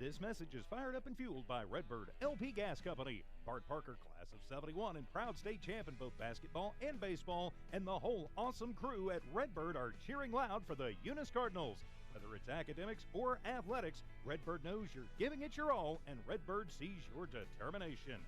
This message is fired up and fueled by Redbird LP Gas Company. Bart Parker, class of 71 and proud state champ in both basketball and baseball, and the whole awesome crew at Redbird are cheering loud for the Eunice Cardinals. Whether it's academics or athletics, Redbird knows you're giving it your all, and Redbird sees your determination.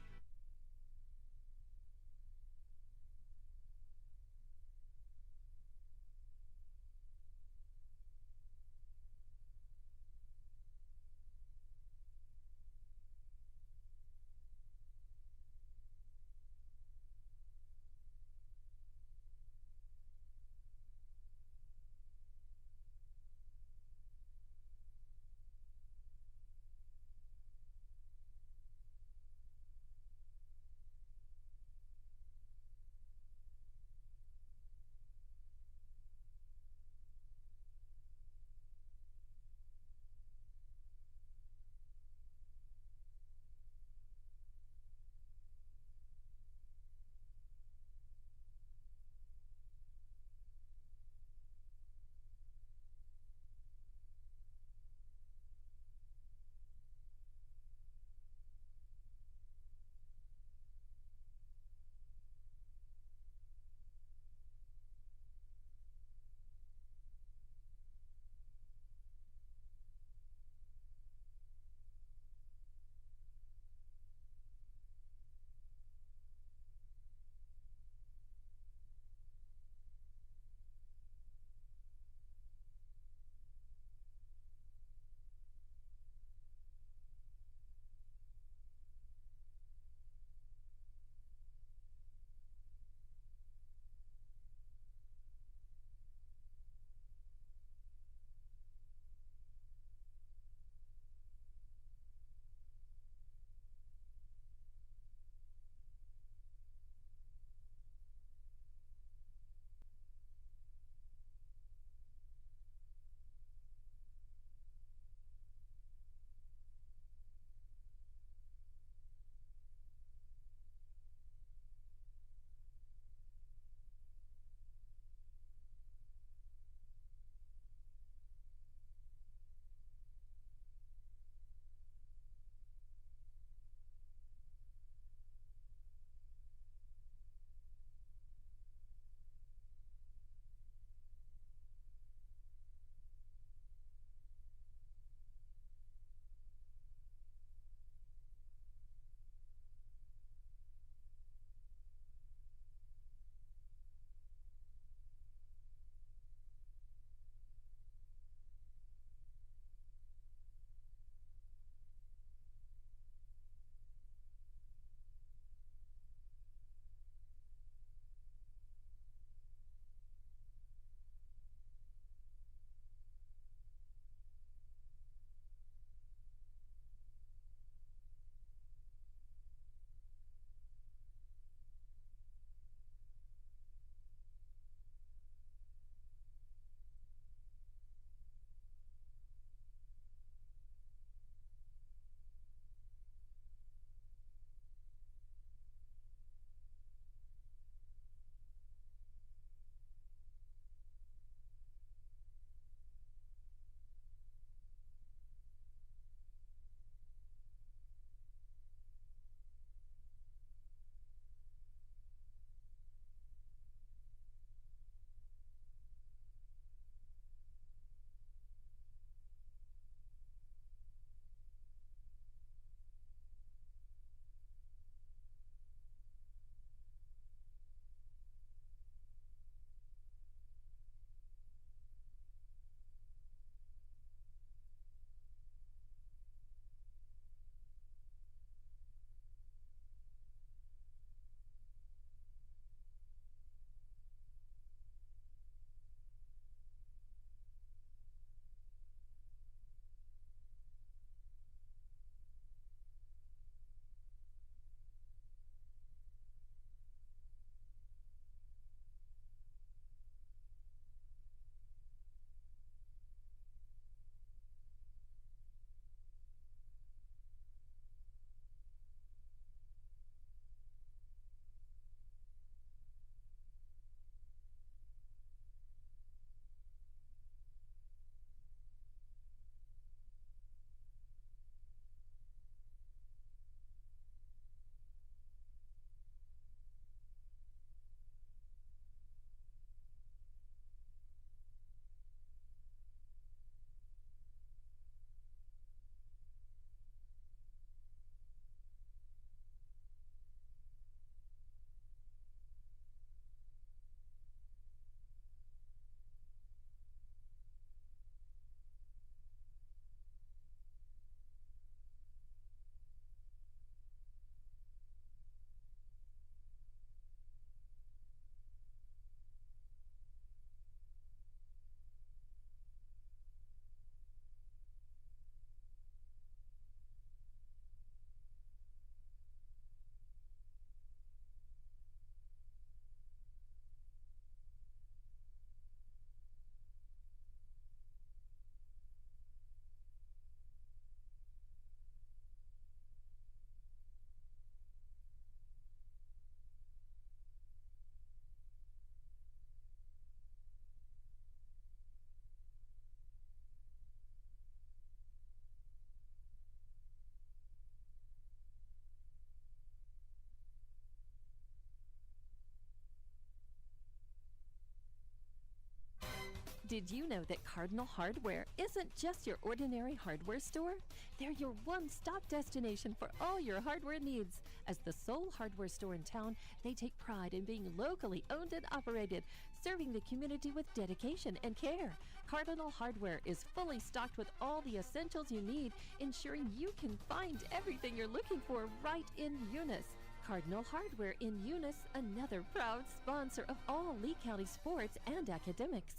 Did you know that Cardinal Hardware isn't just your ordinary hardware store? They're your one-stop destination for all your hardware needs. As the sole hardware store in town, they take pride in being locally owned and operated, serving the community with dedication and care. Cardinal Hardware is fully stocked with all the essentials you need, ensuring you can find everything you're looking for right in Eunice. Cardinal Hardware in Eunice, another proud sponsor of all Lee County sports and academics.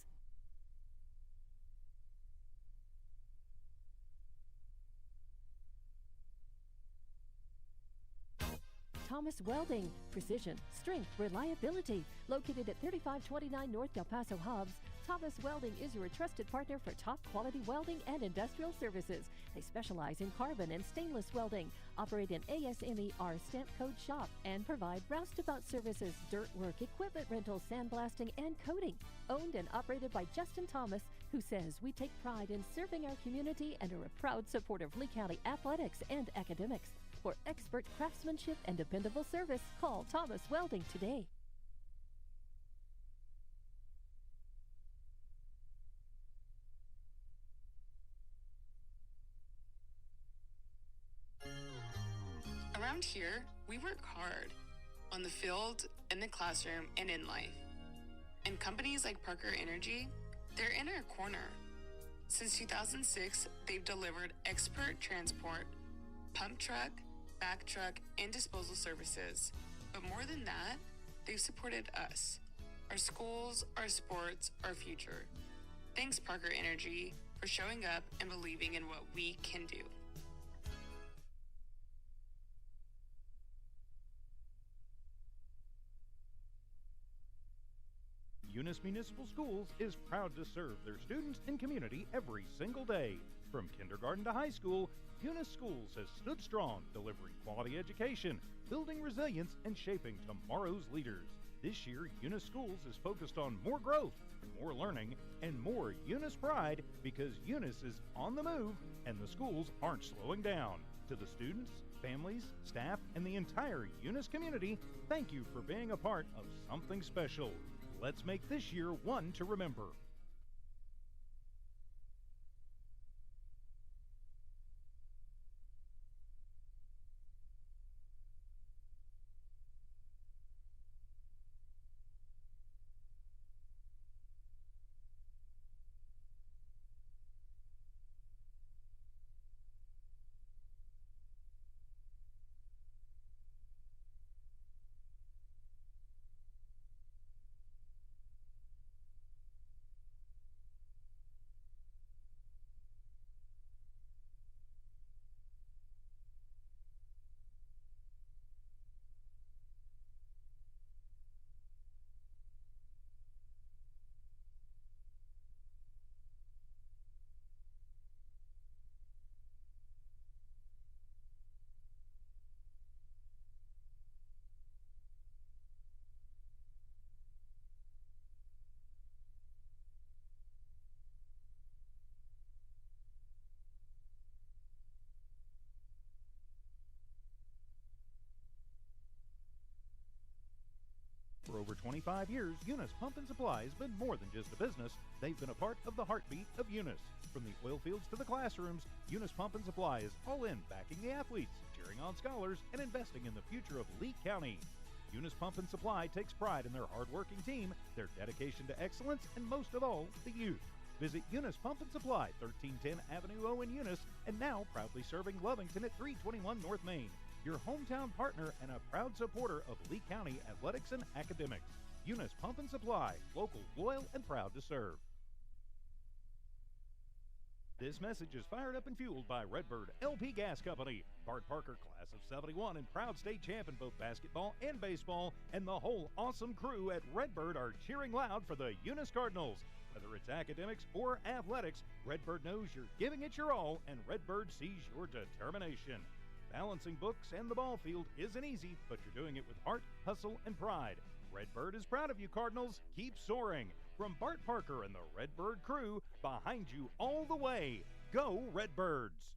Thomas Welding, precision, strength, reliability. Located at 3529 North Del Paso Hobbs, Thomas Welding is your trusted partner for top quality welding and industrial services. They specialize in carbon and stainless welding, operate an ASMER stamp code shop, and provide roustabout services, dirt work, equipment rental, sandblasting, and coating. Owned and operated by Justin Thomas, who says we take pride in serving our community and are a proud supporter of Lee County athletics and academics. For expert craftsmanship and dependable service, call Thomas Welding today. Around here, we work hard on the field, in the classroom, and in life. And companies like Parker Energy, they're in our corner. Since 2006, they've delivered expert transport, pump truck, back truck, and disposal services. But more than that, they've supported us, our schools, our sports, our future. Thanks, Parker Energy, for showing up and believing in what we can do. Eunice Municipal Schools is proud to serve their students and community every single day. From kindergarten to high school, Eunice Schools has stood strong, delivering quality education, building resilience, and shaping tomorrow's leaders. This year, Eunice Schools is focused on more growth, more learning, and more Eunice pride because Eunice is on the move and the schools aren't slowing down. To the students, families, staff, and the entire Eunice community, thank you for being a part of something special. Let's make this year one to remember. For over 25 years, Eunice Pump and Supply has been more than just a business. They've been a part of the heartbeat of Eunice. From the oil fields to the classrooms, Eunice Pump and Supply is all in, backing the athletes, cheering on scholars, and investing in the future of Lee County. Eunice Pump and Supply takes pride in their hardworking team, their dedication to excellence, and most of all, the youth. Visit Eunice Pump and Supply, 1310 Avenue O in Eunice, and now proudly serving Lovington at 321 North Main. Your hometown partner and a proud supporter of Lee County athletics and academics. Eunice Pump and Supply, local, loyal, and proud to serve. This message is fired up and fueled by Redbird LP Gas Company. Bart Parker, class of 71 and proud state champ in both basketball and baseball, and the whole awesome crew at Redbird are cheering loud for the Eunice Cardinals. Whether it's academics or athletics, Redbird knows you're giving it your all, and Redbird sees your determination. Balancing books and the ball field isn't easy, but you're doing it with heart, hustle, and pride. Redbird is proud of you, Cardinals. Keep soaring. From Bart Parker and the Redbird crew, behind you all the way. Go Redbirds!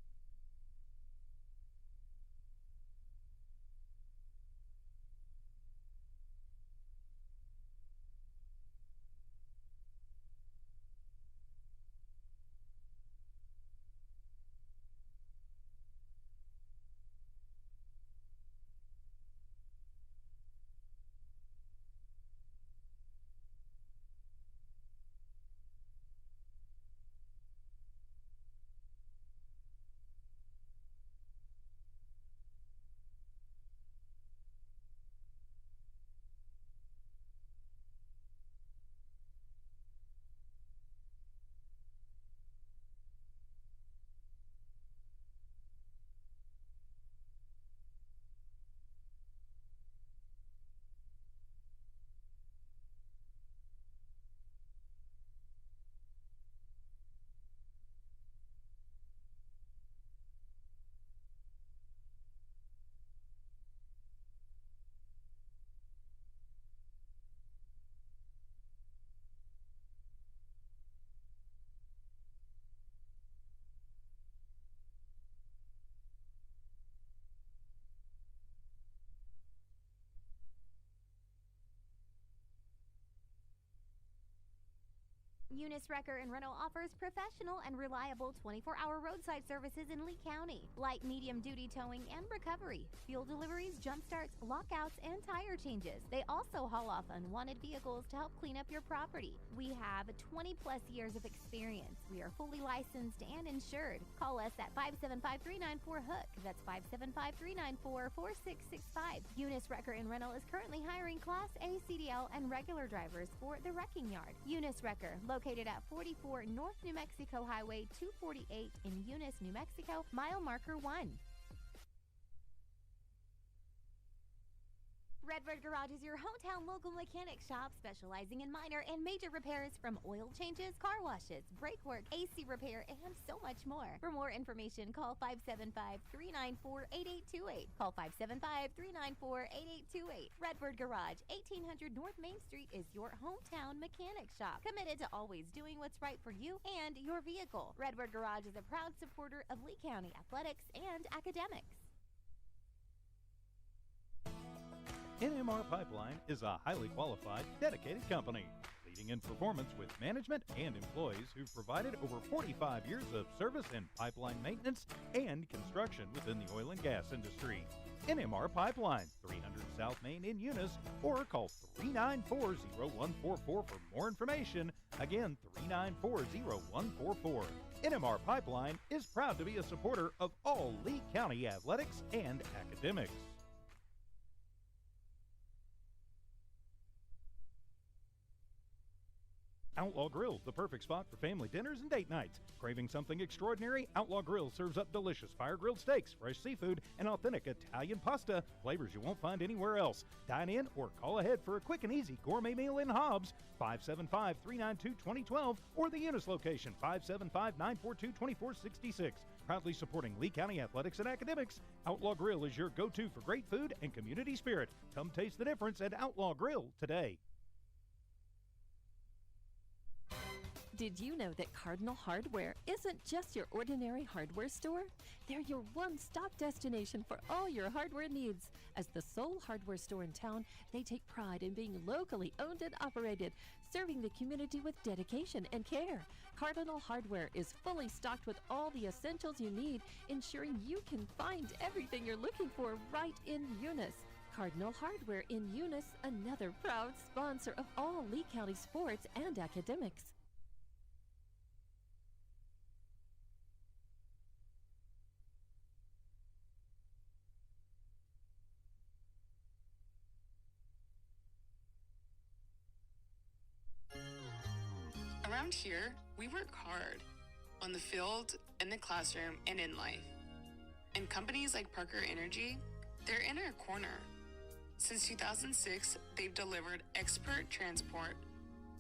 Eunice Wrecker and Rental offers professional and reliable 24-hour roadside services in Lee County. Light medium duty towing and recovery, fuel deliveries, jump starts, lockouts, and tire changes. They also haul off unwanted vehicles to help clean up your property. We have 20 plus years of experience. We are fully licensed and insured. Call us at 575-394-HOOK. That's 575-394-4665. Eunice Wrecker and Rental is currently hiring Class A CDL and regular drivers for the wrecking yard. Eunice Wrecker, located at 44 North New Mexico Highway 248 in Eunice, New Mexico, mile marker 1. Redbird Garage is your hometown local mechanic shop specializing in minor and major repairs from oil changes, car washes, brake work, AC repair, and so much more. For more information, call 575-394-8828. Call 575-394-8828. Redbird Garage, 1800 North Main Street is your hometown mechanic shop, committed to always doing what's right for you and your vehicle. Redbird Garage is a proud supporter of Lee County athletics and academics. NMR Pipeline is a highly qualified, dedicated company, leading in performance with management and employees who've provided over 45 years of service in pipeline maintenance and construction within the oil and gas industry. NMR Pipeline, 300 South Main in Eunice, or call 394-0144 for more information. Again, 394-0144. NMR Pipeline is proud to be a supporter of all Lee County athletics and academics. Outlaw Grill's the perfect spot for family dinners and date nights. Craving something extraordinary? Outlaw Grill serves up delicious fire-grilled steaks, fresh seafood, and authentic Italian pasta, flavors you won't find anywhere else. Dine in or call ahead for a quick and easy gourmet meal in Hobbs, 575-392-2012, or the Eunice location, 575-942-2466. Proudly supporting Lee County athletics and academics, Outlaw Grill is your go-to for great food and community spirit. Come taste the difference at Outlaw Grill today. Did you know that Cardinal Hardware isn't just your ordinary hardware store? They're your one-stop destination for all your hardware needs. As the sole hardware store in town, they take pride in being locally owned and operated, serving the community with dedication and care. Cardinal Hardware is fully stocked with all the essentials you need, ensuring you can find everything you're looking for right in Eunice. Cardinal Hardware in Eunice, another proud sponsor of all Lee County sports and academics. Around here, we work hard on the field, in the classroom, and in life. And companies like Parker Energy, they're in our corner. Since 2006, they've delivered expert transport,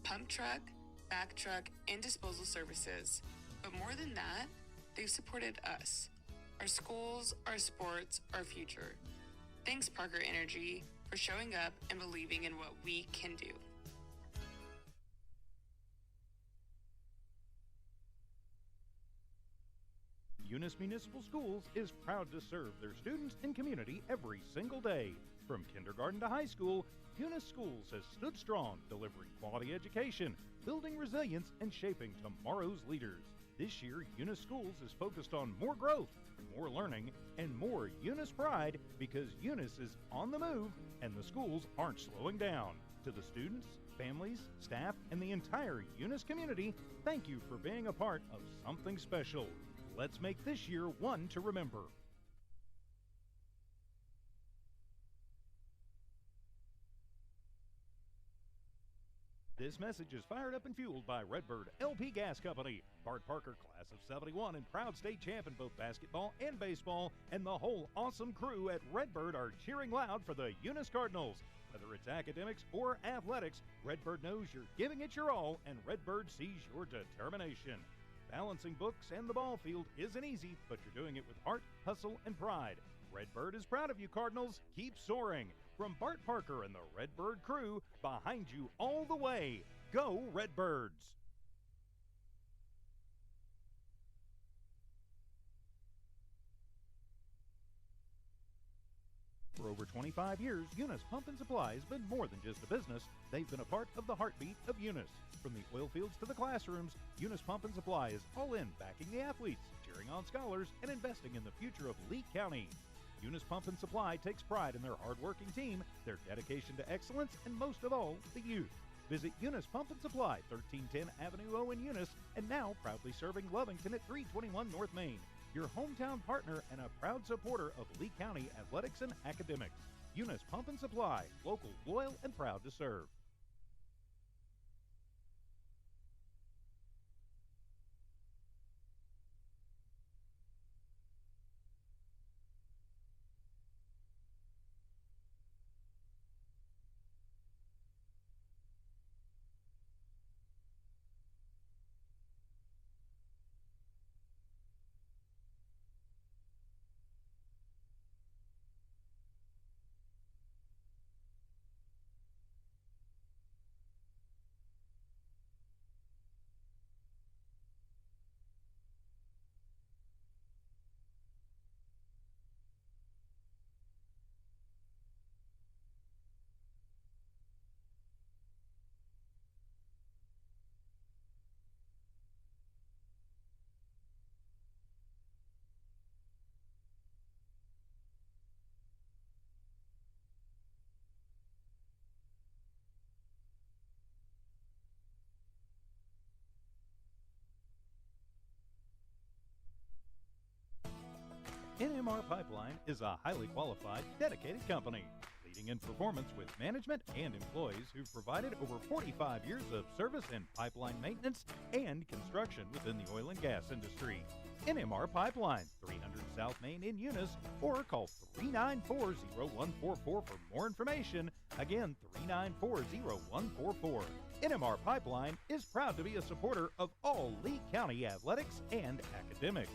pump truck, back truck, and disposal services. But more than that, they've supported us, our schools, our sports, our future. Thanks, Parker Energy, for showing up and believing in what we can do. Eunice Municipal Schools is proud to serve their students and community every single day. From kindergarten to high school, Eunice Schools has stood strong, delivering quality education, building resilience, and shaping tomorrow's leaders. This year, Eunice Schools is focused on more growth, more learning, and more Eunice pride, because Eunice is on the move and the schools aren't slowing down. To the students, families, staff, and the entire Eunice community, thank you for being a part of something special. Let's make this year one to remember. This message is fired up and fueled by Redbird LP Gas Company. Bart Parker, class of 71 and proud state champ in both basketball and baseball, and the whole awesome crew at Redbird are cheering loud for the Eunice Cardinals. Whether it's academics or athletics, Redbird knows you're giving it your all, and Redbird sees your determination. Balancing books and the ball field isn't easy, but you're doing it with heart, hustle, and pride. Redbird is proud of you, Cardinals. Keep soaring. From Bart Parker and the Redbird crew, behind you all the way. Go Redbirds! For over 25 years, Eunice Pump and Supply has been more than just a business. They've been a part of the heartbeat of Eunice. From the oil fields to the classrooms, Eunice Pump and Supply is all in backing the athletes, cheering on scholars, and investing in the future of Lee County. Eunice Pump and Supply takes pride in their hard-working team, their dedication to excellence, and most of all, the youth. Visit Eunice Pump and Supply, 1310 Avenue O in Eunice, and now proudly serving Lovington at 321 North Main. Your hometown partner and a proud supporter of Lee County athletics and academics. Eunice Pump and Supply, local, loyal, and proud to serve. NMR Pipeline is a highly qualified, dedicated company, leading in performance with management and employees who've provided over 45 years of service in pipeline maintenance and construction within the oil and gas industry. NMR Pipeline, 300 South Main in Eunice, or call 394-0144 for more information. Again, 394-0144. NMR Pipeline is proud to be a supporter of all Lee County athletics and academics.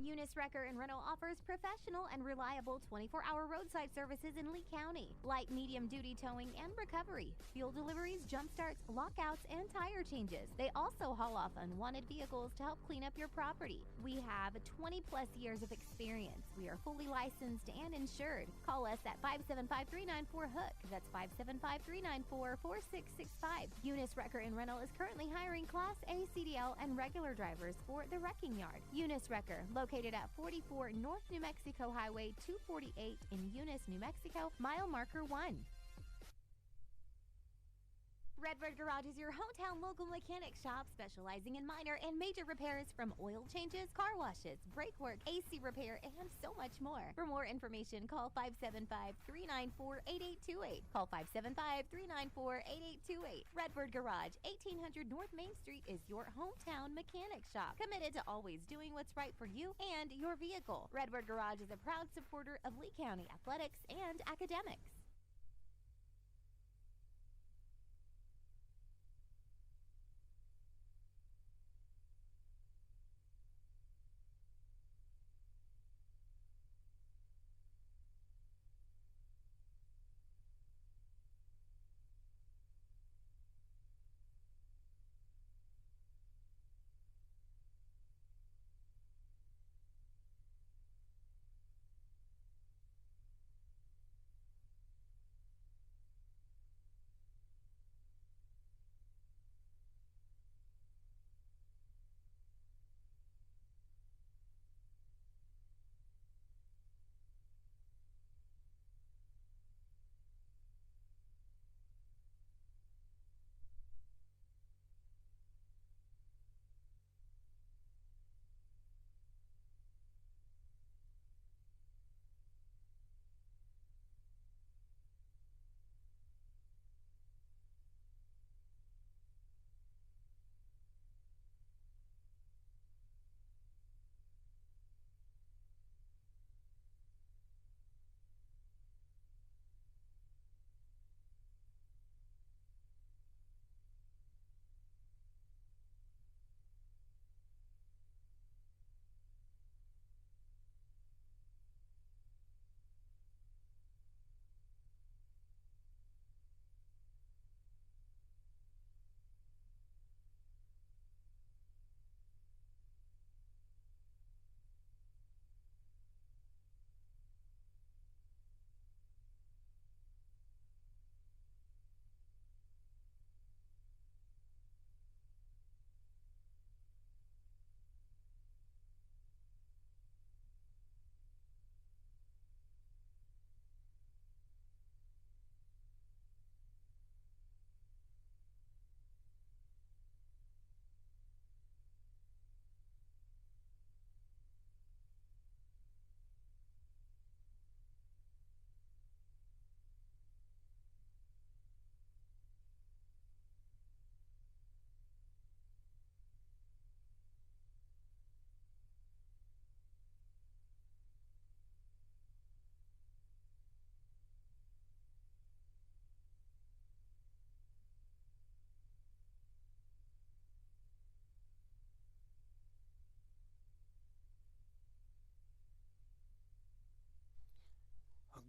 Eunice Wrecker and Rental offers professional and reliable 24-hour roadside services in Lee County, light medium-duty towing and recovery, fuel deliveries, jump starts, lockouts, and tire changes. They also haul off unwanted vehicles to help clean up your property. We have 20-plus years of experience. We are fully licensed and insured. Call us at 575-394-HOOK. That's 575-394-4665. Eunice Wrecker and Rental is currently hiring Class A CDL and regular drivers for the wrecking yard. Eunice Wrecker, located at 44 North New Mexico Highway 248 in Eunice, New Mexico, mile marker 1. Redbird Garage is your hometown local mechanic shop specializing in minor and major repairs from oil changes, car washes, brake work, AC repair, and so much more. For more information, call 575-394-8828. Call 575-394-8828. Redbird Garage, 1800 North Main Street is your hometown mechanic shop, committed to always doing what's right for you and your vehicle. Redbird Garage is a proud supporter of Lee County athletics and academics.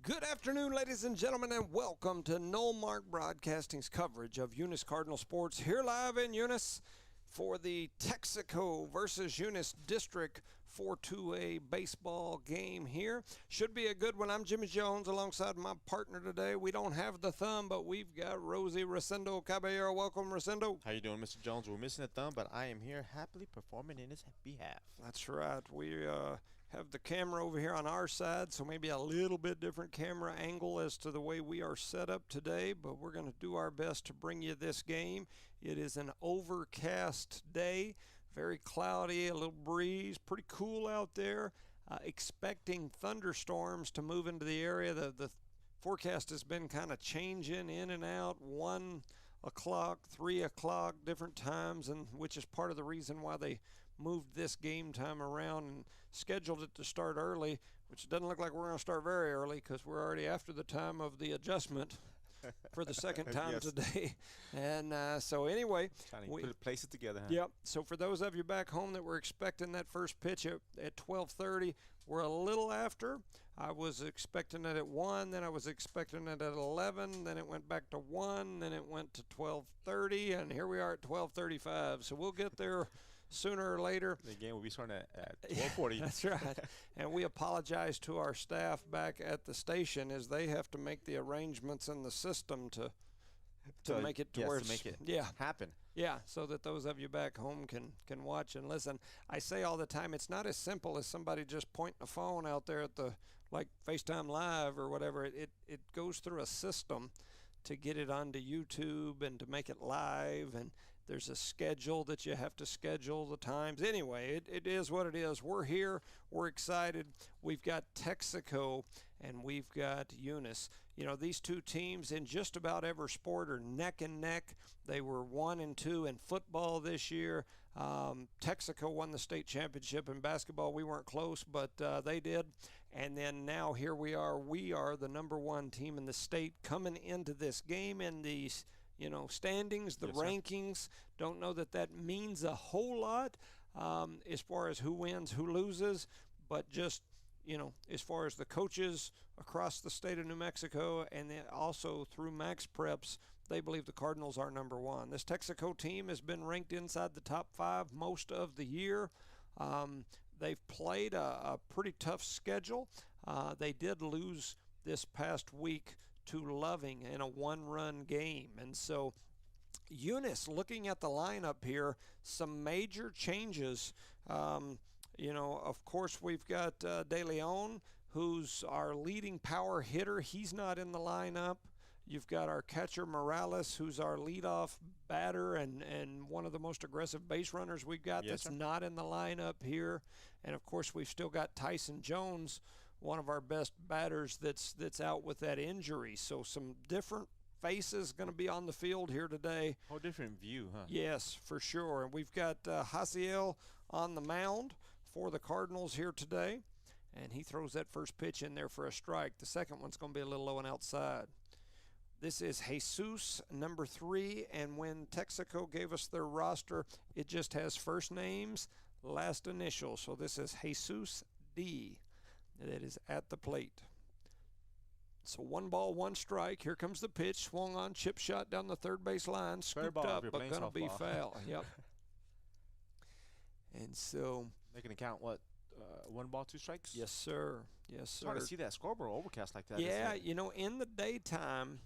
Good afternoon, ladies and gentlemen, and welcome to Nullmark Broadcasting's coverage of Eunice Cardinal Sports, here live in Eunice for the Texico versus Eunice District 4-2A baseball game here. Should be a good one. I'm Jimmy Jones alongside my partner today. We don't have the thumb, but we've got Rosie Rosendo Caballero. Welcome, Rosendo. How you doing, Mr. Jones? We're missing a thumb, but I am here happily performing in his behalf. That's right. We have the camera over here on our side, so maybe a little bit different camera angle as to the way we are set up today, but we're going to do our best to bring you this game. It is an overcast day, very cloudy, a little breeze, pretty cool out there. Expecting thunderstorms to move into the area. The forecast has been kind of changing in and out, 1 o'clock, 3 o'clock, different times, and which is part of the reason why they moved this game time around and scheduled it to start early, which doesn't look like we're going to start very early because we're already after the time of the adjustment for the second time Yes. today. And so anyway, Trying to place it together, huh? Yep. So for those of you back home that were expecting that first pitch at 12:30, we're a little after. I was expecting it at 1, then I was expecting it at 11, then it went back to 1, then it went to 12:30, and here we are at 12:35. So we'll get there sooner or later. The game will be starting at 12:40. That's right. And we apologize to our staff back at the station as they have to make the arrangements in the system to make it to where to make it happen. Yeah, so that those of you back home can watch and listen. I say all the time, it's not as simple as somebody just pointing a phone out there at the, like FaceTime Live or whatever. It goes through a system to get it onto YouTube and to make it live, and there's a schedule that you have to schedule the times. Anyway, it is what it is. We're here. We're excited. We've got Texico and we've got Eunice. You know, these two teams in just about every sport are neck and neck. They were 1 and 2 in football this year. Texico won the state championship in basketball. We weren't close, but they did. And then now here we are. We are the #1 team in the state coming into this game in the standings, the rankings. Don't know that means a whole lot as far as who wins, who loses, but just, as far as the coaches across the state of New Mexico and then also through Max Preps, they believe the Cardinals are #1. This Texico team has been ranked inside the top 5 most of the year. They've played a pretty tough schedule. They did lose this past week to Loving in a 1-run game. And so Eunice, looking at the lineup here, some major changes. Of course, we've got De Leon, who's our leading power hitter. He's not in the lineup. You've got our catcher Morales, who's our leadoff batter and one of the most aggressive base runners we've got. Yes, that's sir. not in the lineup here. And, of course, we've still got Tyson Jones, one of our best batters that's out with that injury. So some different faces going to be on the field here today. Whole different view, huh? Yes, for sure. And we've got Haziel on the mound for the Cardinals here today. And he throws that first pitch in there for a strike. The second one's going to be a little low and outside. This is Jesus, #3. And when Texico gave us their roster, it just has first names, last initials. So this is Jesus D. That is at the plate. So 1 ball, 1 strike. Here comes the pitch. Swung on, chip shot down the third base line. Scooped ball if up, you're but playing going to be softball. foul. Yep. And so, Making it count, what, 1 ball, 2 strikes? yes, sir. Yes, It's sir. hard to see that scoreboard overcast like that. Yeah, isn't it? in the daytime,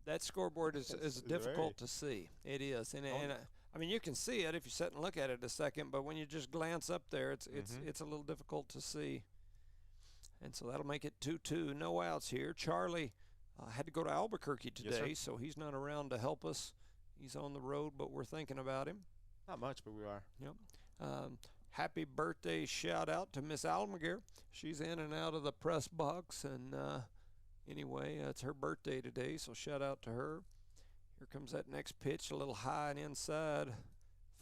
that scoreboard is It's difficult very- to see. It is. And Oh. I mean, you can see it if you sit and look at it a second, but when you just glance up there, it's a little difficult to see. And so that'll make it 2-2. No outs here. Charlie had to go to Albuquerque Yes, sir. today, so he's not around to help us. He's on the road, but we're thinking about him. Not much, but we are. Happy birthday shout out to Miss Almaguer. She's in and out of the press box, and anyway, it's her birthday today, so shout out to her. Here comes that next pitch, a little high and inside.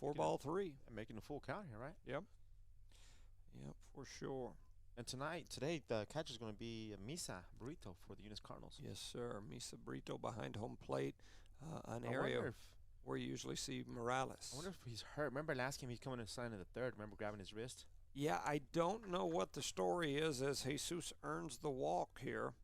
4-3. Making a full count here, right? Yep, for sure. And today, the catcher's going to be Misa Burrito for the Eunice Cardinals. Yes, sir. Misa Brito behind home plate, an I area wonder if where you usually see Morales. I wonder if he's hurt. Remember last game he's coming to sign in the third. Remember grabbing his wrist? Yeah, I don't know what the story is as Jesus earns the walk here.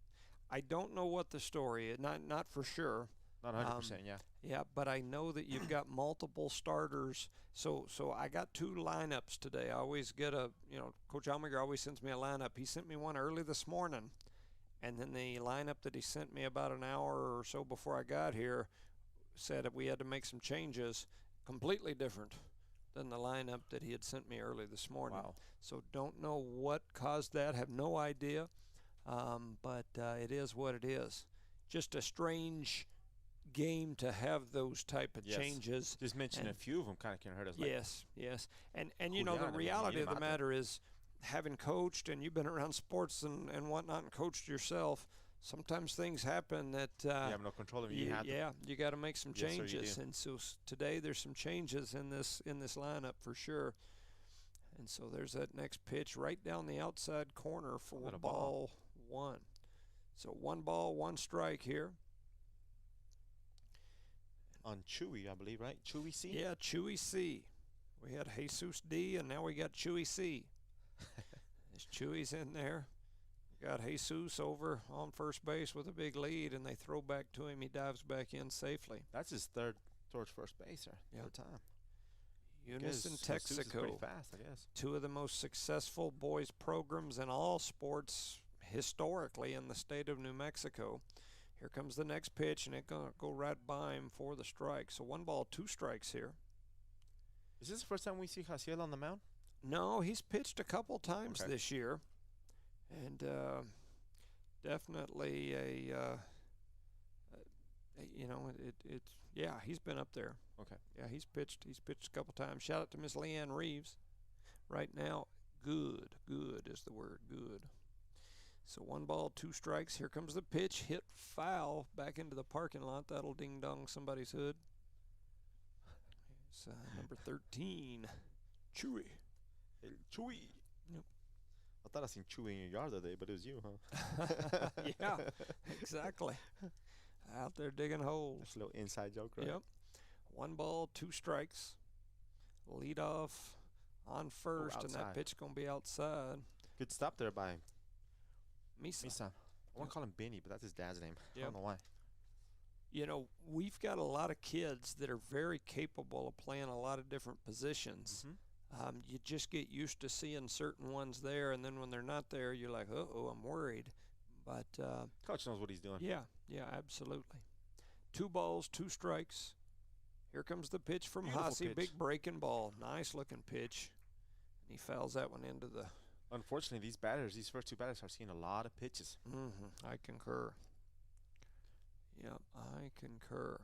I don't know what the story is. Not for sure. Not 100%, yeah. Yeah, but I know that you've got multiple starters. So I got 2 lineups today. I always get Coach Almager always sends me a lineup. He sent me one early this morning, and then the lineup that he sent me about an hour or so before I got here said that we had to make some changes, completely different than the lineup that he had sent me early this morning. Wow. So don't know what caused that. Have no idea, but it is what it is. Just a strange game to have those type of changes. Just mentioning a few of them kind of can hurt us. Yes. And you know, the reality of the matter is, having coached, and you've been around sports and whatnot and coached yourself, sometimes things happen that you have no control of. You got to make some changes. And so today there's some changes in this lineup for sure. And so there's that next pitch right down the outside corner for ball 1. So 1 ball, 1 strike here. On Chewy, I believe, right? Chewy C? Yeah, Chewy C. We had Jesus D, and now we got Chewy C. There's Chewy's in there. We got Jesus over on first base with a big lead, and they throw back to him. He dives back in safely. That's his third towards first base, sir. Third time. Eunice and Texico, pretty fast, I guess. 2 of the most successful boys programs in all sports historically in the state of New Mexico. Here comes the next pitch, and it's going to go right by him for the strike. So 1 ball, 2 strikes here. Is this the first time we see Jaciel on the mound? No, he's pitched a couple times this year. And definitely he's been up there. Okay. Yeah, he's pitched a couple times. Shout out to Miss Leanne Reeves. Right now, good is the word, good. So 1 ball, 2 strikes. Here comes the pitch. Hit foul back into the parking lot. That'll ding-dong somebody's hood. It's number 13, Chewy. Hey, Chewy. Yep. I thought I seen Chewy in your yard the other day, but it was you, huh? Yeah, exactly. Out there digging holes. That's a little inside joke, right? Yep. 1 ball, 2 strikes. Lead off on first, and that pitch going to be outside. Good stop there by Misa. I want to call him Benny, but that's his dad's name. Yep. I don't know why. You know, we've got a lot of kids that are very capable of playing a lot of different positions. Mm-hmm. You just get used to seeing certain ones there, and then when they're not there, you're like, uh-oh, I'm worried. But Coach knows what he's doing. Yeah, absolutely. 2 balls, 2 strikes. Here comes the pitch from Hasi. Big breaking ball. Nice looking pitch. And he fouls that one into the... Unfortunately, these first 2 batters are seeing a lot of pitches. I concur. Yep, I concur.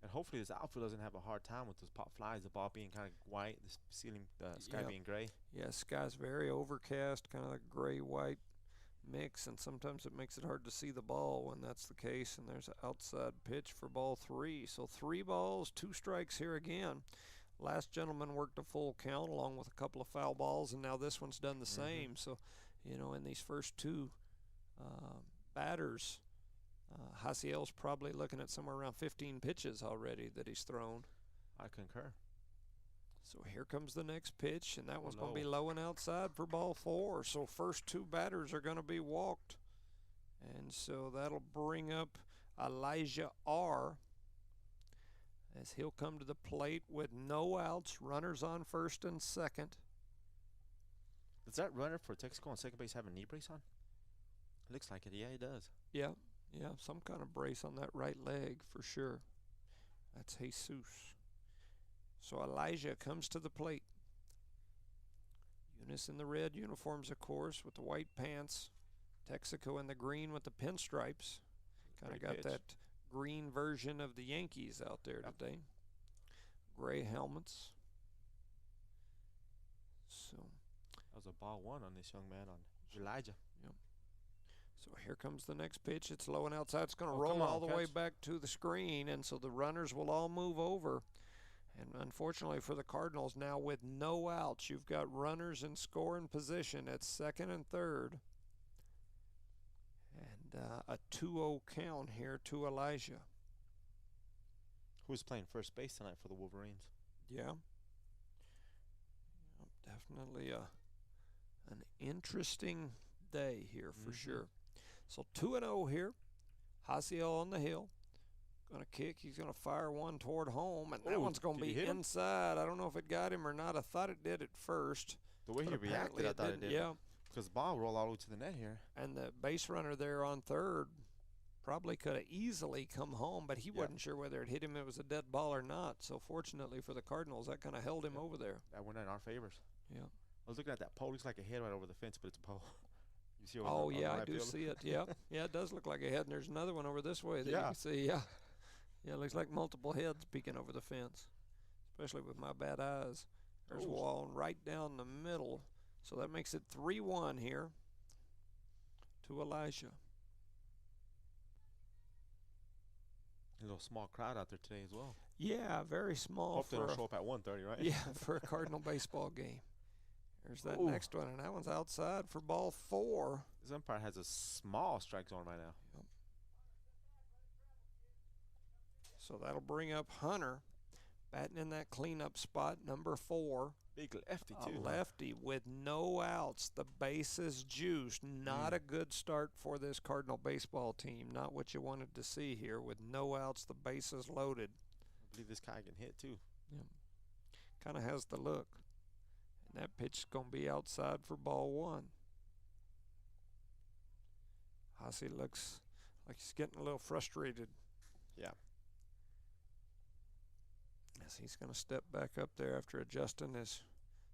And hopefully this outfield doesn't have a hard time with those pop flies, the ball being kind of white, the sky being gray. Yeah, sky's very overcast, kind of like gray-white mix, and sometimes it makes it hard to see the ball when that's the case. And there's an outside pitch for ball 3. So 3 balls, 2 strikes here again. Last gentleman worked a full count along with a couple of foul balls, and now this one's done the same. So, in these first 2 batters, Jaciel's probably looking at somewhere around 15 pitches already that he's thrown. I concur. So here comes the next pitch, and that one's going to be low and outside for ball 4. So first 2 batters are going to be walked. And so that'll bring up Elijah R., as he'll come to the plate with no outs, runners on first and second. Does that runner for Texico on second base have a knee brace on? It looks like it. Yeah, it does. Yeah, some kind of brace on that right leg for sure. That's Jesus. So Elijah comes to the plate. Eunice in the red uniforms, of course, with the white pants. Texico in the green with the pinstripes. Kind of got that green version of the Yankees out there today. Gray helmets. So that was a ball 1 on this young man, on Elijah. Yep. So here comes the next pitch. It's low and outside. It's going to roll all the way back to the screen, and so the runners will all move over. And unfortunately for the Cardinals, now with no outs, you've got runners in scoring position at second and third. And a 2-0 count here to Elijah. Who's playing first base tonight for the Wolverines? Yeah. Definitely an interesting day here for sure. So 2-0 here. Hasiel on the hill. Going to kick. He's going to fire one toward home, and that one's going to be inside. I don't know if it got him or not. I thought it did at first. The way he reacted, I thought it did. Yeah. Because the ball rolled all the way to the net here. And the base runner there on third probably could have easily come home, but he wasn't sure whether it hit him. It was a dead ball or not. So fortunately for the Cardinals, that kind of held him over there. That went in our favors. Yeah. I was looking at that pole. Looks like a head right over the fence, but it's a pole. You see? Oh yeah, I do see it. Yeah, yeah, it does look like a head. And there's another one over this way that you can see. Yeah, yeah, it looks like multiple heads peeking over the fence, especially with my bad eyes. There's one right down the middle, so that makes it 3-1 here to Elijah. A little small crowd out there today as well. Yeah, very small. Hope they don't show up at 1:30, right? Yeah, for a Cardinal baseball game. There's that next one, and that one's outside for ball 4. This umpire has a small strike zone right now. Yep. So that'll bring up Hunter, batting in that cleanup spot, number 4. Big lefty, too. A lefty with no outs. The bases juiced. Not a good start for this Cardinal baseball team. Not what you wanted to see here. With no outs, the bases loaded. I believe this guy can hit, too. Yeah. Kind of has the look. And that pitch is going to be outside for ball 1. Hasi looks like he's getting a little frustrated. Yeah. As he's going to step back up there after adjusting his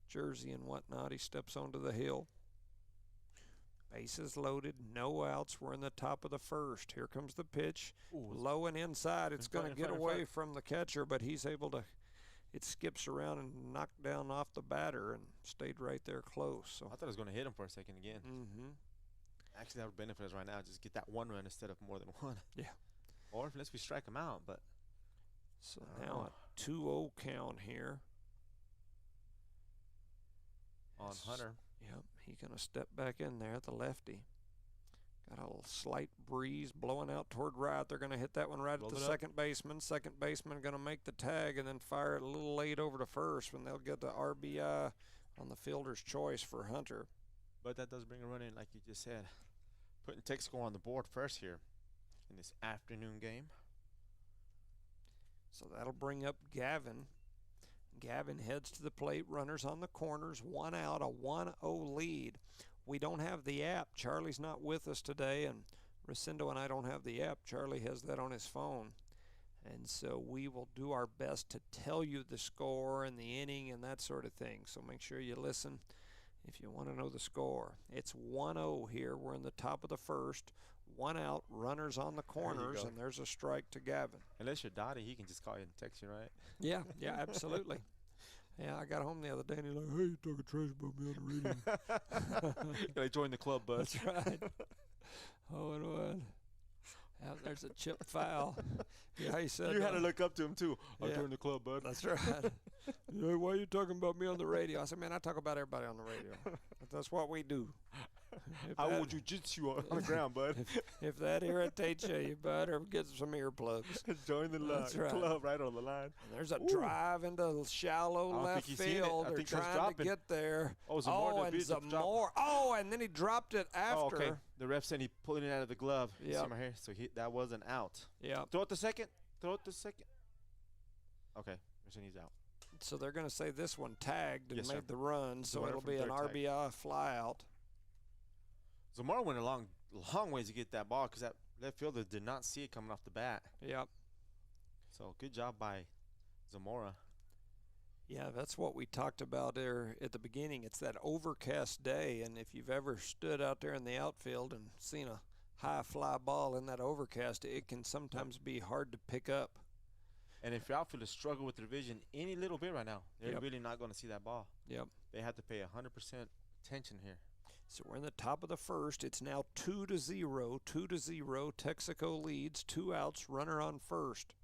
jersey and whatnot. He steps onto the hill. Bases loaded, no outs. We're in the top of the first. Here comes the pitch. Low and inside. It's going to get away from the catcher, but he's able to. It skips around and knocked down off the batter and stayed right there close. So I thought it was going to hit him for a second again. Actually, that would benefit us right now. Just get that one run instead of more than one. Yeah. Or unless we strike him out, but. So now a 2-0 count here. On Hunter. Yep, he's going to step back in there, the lefty. Got a little slight breeze blowing out toward right. They're going to hit that one right at the second baseman. Second baseman going to make the tag and then fire it a little late over to first when they'll get the RBI on the fielder's choice for Hunter. But that does bring a run in, like you just said. Putting Texico on the board first here in this afternoon game. So that'll bring up Gavin. Gavin heads to the plate. Runners on the corners. 1 out, a 1-0 lead. We don't have the app. Charlie's not with us today, and Rosendo and I don't have the app. Charlie has that on his phone. And so we will do our best to tell you the score and the inning and that sort of thing. So make sure you listen if you want to know the score. It's 1-0 here. We're in the top of the first. 1 out, runners on the corners, and there's a strike to Gavin. Unless you're Dottie, he can just call you and text you, right? Yeah, yeah, absolutely. Yeah, I got home the other day, and he's like, hey, you talking trash about me on the radio. I joined the club, bud. That's right. 0-1. Out there's a chip foul. Yeah, he said. You had to look up to him, too. I joined the club, bud. That's right. Hey, why are you talking about me on the radio? I said, man, I talk about everybody on the radio. That's what we do. I will jujitsu on the ground, bud. If that irritates you, you better get some earplugs. Join the club right on the line. And there's a drive into shallow left field. They're trying to get there. Oh, Zamora. And Zamora. Oh, and then he dropped it after. Oh, okay. The ref said he pulled it out of the glove. Yeah. See my hair? So that was an out. Yeah. Throw it the second. Okay. They're saying he's out. So they're going to say this one tagged and made the run, so it'll be an RBI fly out. Zamora went a long ways to get that ball because that left fielder did not see it coming off the bat. Yep. So good job by Zamora. Yeah, that's what we talked about there at the beginning. It's that overcast day, and if you've ever stood out there in the outfield and seen a high fly ball in that overcast, it can sometimes be hard to pick up. And if your outfielders struggle with their vision any little bit right now, they're really not going to see that ball. Yep. They have to pay 100% attention here. So we're in the top of the first. It's now 2-0. 2-0. Texico leads. 2 outs. Runner on first.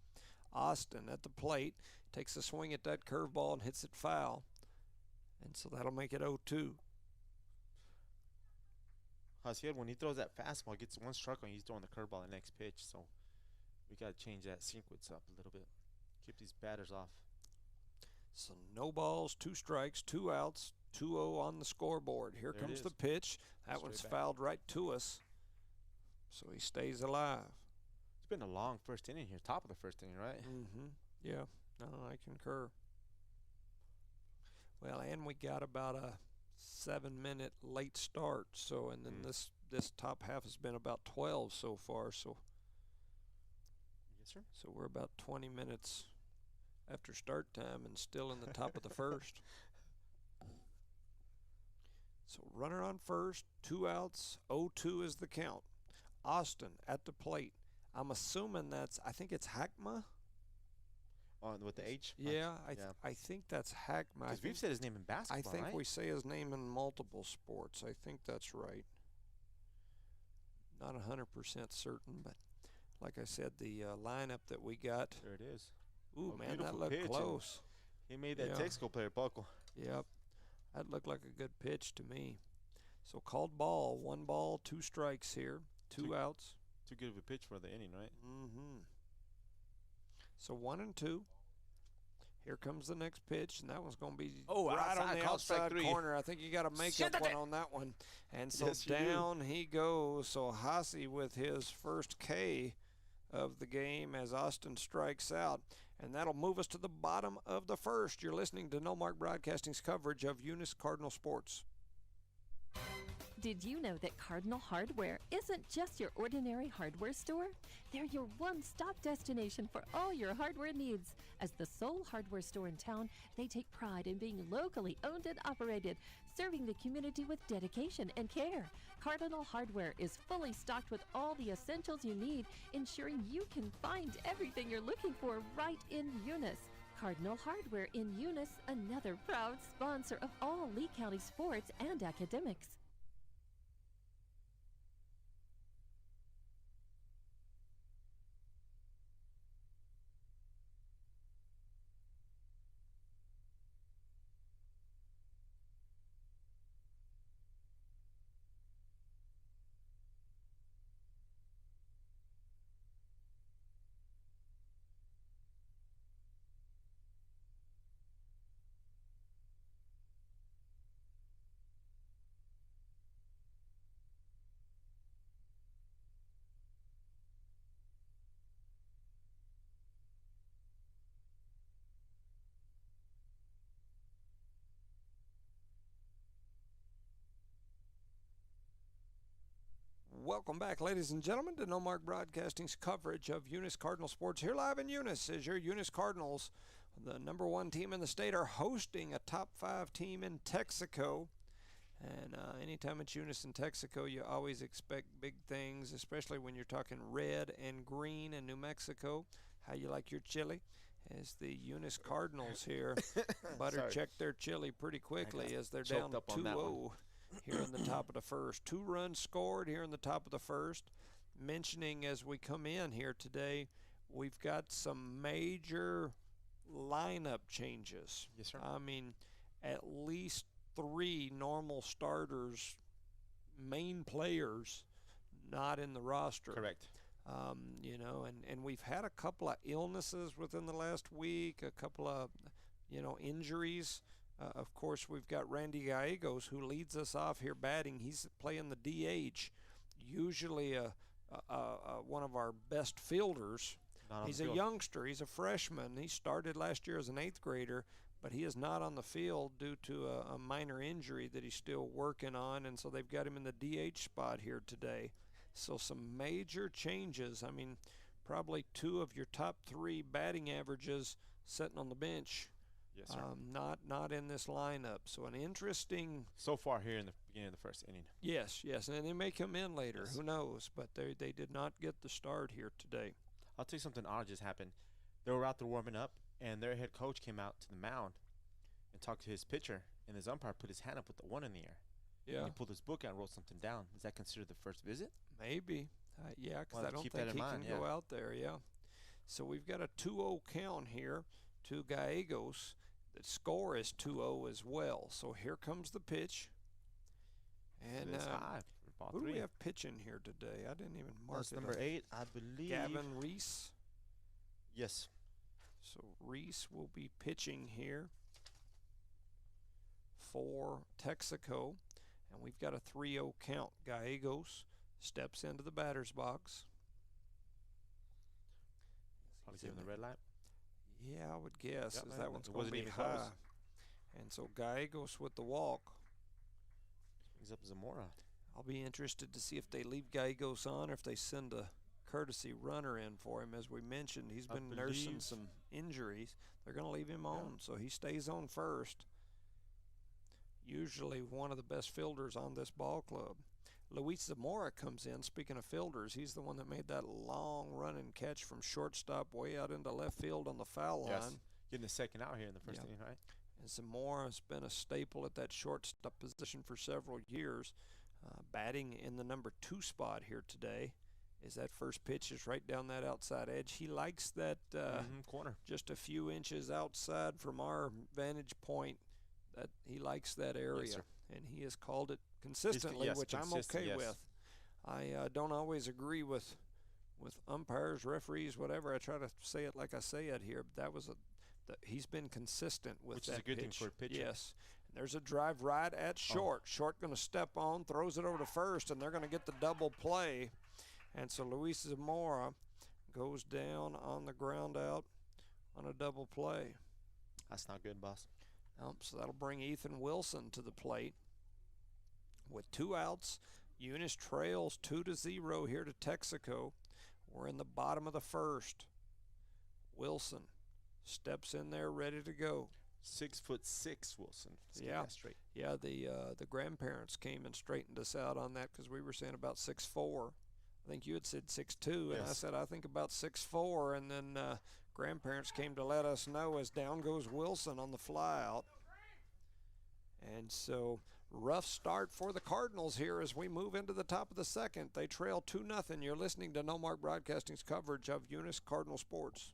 Austin at the plate takes a swing at that curveball and hits it foul. And so that'll make it 0-2. Hasiel, when he throws that fastball, gets one strike on, he's throwing the curveball the next pitch. So we got to change that sequence up a little bit. Keep these batters off. So no balls, 2 strikes, 2 outs. 2-0 on the scoreboard. Here comes the pitch. That one's fouled right to us. So he stays alive. It's been a long first inning here, top of the first inning, right? Mm-hmm. Yeah, no, I concur. Well, and we got about a 7-minute late start. So, and then this top half has been about 12 so far. So, Yes, sir. so we're about 20 minutes after start time and still in the top of the first. So runner on first, 2 outs, 0-2 is the count. Austin at the plate. I'm assuming I think it's Hackma. With the H? Yeah, Yeah. I think that's Hackma. Because we've said his name in basketball, I think right? we say his name in multiple sports. I think that's right. Not 100% certain, but like I said, the lineup that we got. There it is. Ooh, man, that beautiful looked pitch, and close. He made that Yeah. Texico player buckle. Yep, that looked like a good pitch to me. So called ball, 1 ball, 2 strikes here, 2 outs. Too good of a pitch for the inning, right? Mm-hmm. So 1-2. Here comes the next pitch, and that one's going to be right on the outside corner. I think you got a makeup one on that one. And so Yes, you do. down he goes. So Hasi with his first K of the game as Austin strikes out. And that'll move us to the bottom of the first. You're listening to No Mark Broadcasting's coverage of Eunice Cardinal Sports. Did you know that Cardinal Hardware isn't just your ordinary hardware store? They're your one-stop destination for all your hardware needs. As the sole hardware store in town, they take pride in being locally owned and operated, serving the community with dedication and care. Cardinal Hardware is fully stocked with all the essentials you need, ensuring you can find everything you're looking for right in Eunice. Cardinal Hardware in Eunice, another proud sponsor of all Lee County sports and academics. Welcome back, ladies and gentlemen, to No Mark Broadcasting's coverage of Eunice Cardinal Sports. Here live in Eunice is your Eunice Cardinals. The number 1 team in the state are hosting a top 5 team in Texico. And anytime it's Eunice and Texico, you always expect big things, especially when you're talking red and green in New Mexico. How you like your chili? As the Eunice Cardinals here butter check their chili pretty quickly as they're down 2-0 here in the top of the first. 2 runs scored here in the top of the first. Mentioning as we come in here today, we've got some major lineup changes. Yes, sir. I mean, at least 3 normal starters, main players, not in the roster. Correct. You know, and we've had a couple of illnesses within the last week, a couple of, injuries. Of course, we've got Randy Gallegos, who leads us off here batting. He's playing the DH, usually one of our best fielders. He's a youngster. He's a freshman. He started last year as an 8th grader, but he is not on the field due to a minor injury that he's still working on, and so they've got him in the DH spot here today. So some major changes. I mean, probably 2 of your top 3 batting averages sitting on the bench. Yes, sir. Not in this lineup. So an interesting. So far here in the beginning of the first inning. Yes, and they may come in later. Yes. Who knows? But they did not get the start here today. I'll tell you something odd just happened. They were out there warming up, and their head coach came out to the mound and talked to his pitcher, and his umpire put his hand up with the 1 in the air. Yeah. He pulled his book out and wrote something down. Is that considered the first visit? Maybe. Yeah, because Well, I don't keep think that in he mind, can go out there, yeah. So we've got a 2-0 count here to Gallegos. The score is 2-0 as well. So here comes the pitch. And It's high for ball who do 3. we have pitching here today? I didn't even mark That's it. number 8, I believe. Gavin Reese. Yes. So Reese will be pitching here for Texico. And we've got a 3-0 count. Gallegos steps into the batter's box. Probably give him the red light. Yeah, I would guess, Yep, as that one's it going to wasn't be even high. close. And so Gallegos with the walk. Brings up Zamora. I'll be interested to see if they leave Gallegos on or if they send a courtesy runner in for him. As we mentioned, he's been nursing some injuries. They're going to leave him on, so he stays on first. Usually one of the best fielders on this ball club. Luis Zamora comes in. Speaking of fielders, he's the one that made that long running catch from shortstop way out into left field on the foul line. Getting the second out here in the first inning, right? And Zamora's been a staple at that shortstop position for several years. Batting in the number 2 spot here today, is that first pitch is right down that outside edge. He likes that corner, just a few inches outside from our vantage point. That he likes that area, yes, and he has called it consistently, which I'm okay with. I don't always agree with umpires, referees, whatever. I try to say it like I say it here. But that was he's been consistent with which that is a good pitch. thing for a pitcher. Yes. And there's a drive right at short. Short going to step on, throws it over to first, and they're going to get the double play. And so Luis Zamora goes down on the ground out on a double play. That's not good, boss. So that'll bring Ethan Wilson to the plate. With 2 outs, Eunice trails 2-0 here to Texico. We're in the bottom of the first. Wilson steps in there ready to go. 6'6" Wilson. Yeah, straight. Yeah. The grandparents came and straightened us out on that because we were saying about 6'4". I think you had said 6'2", and I said I think about 6'4", and then grandparents came to let us know as down goes Wilson on the fly out. And so rough start for the Cardinals here as we move into the top of the second. They trail 2-0. You're listening to No Mark Broadcasting's coverage of Eunice Cardinal Sports.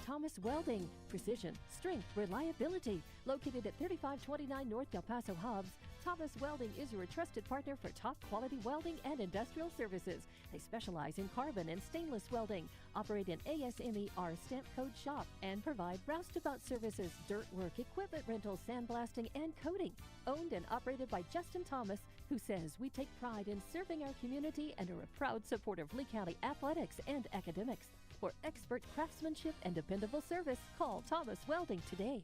Thomas Welding. Precision, strength, reliability. Located at 3529 North Del Paso Hobbs, Thomas Welding is your trusted partner for top quality welding and industrial services. They specialize in carbon and stainless welding, operate an ASME R stamp code shop, and provide roustabout services, dirt work, equipment rentals, sandblasting, and coating. Owned and operated by Justin Thomas, who says we take pride in serving our community and are a proud supporter of Lee County athletics and academics. For expert craftsmanship and dependable service, call Thomas Welding today.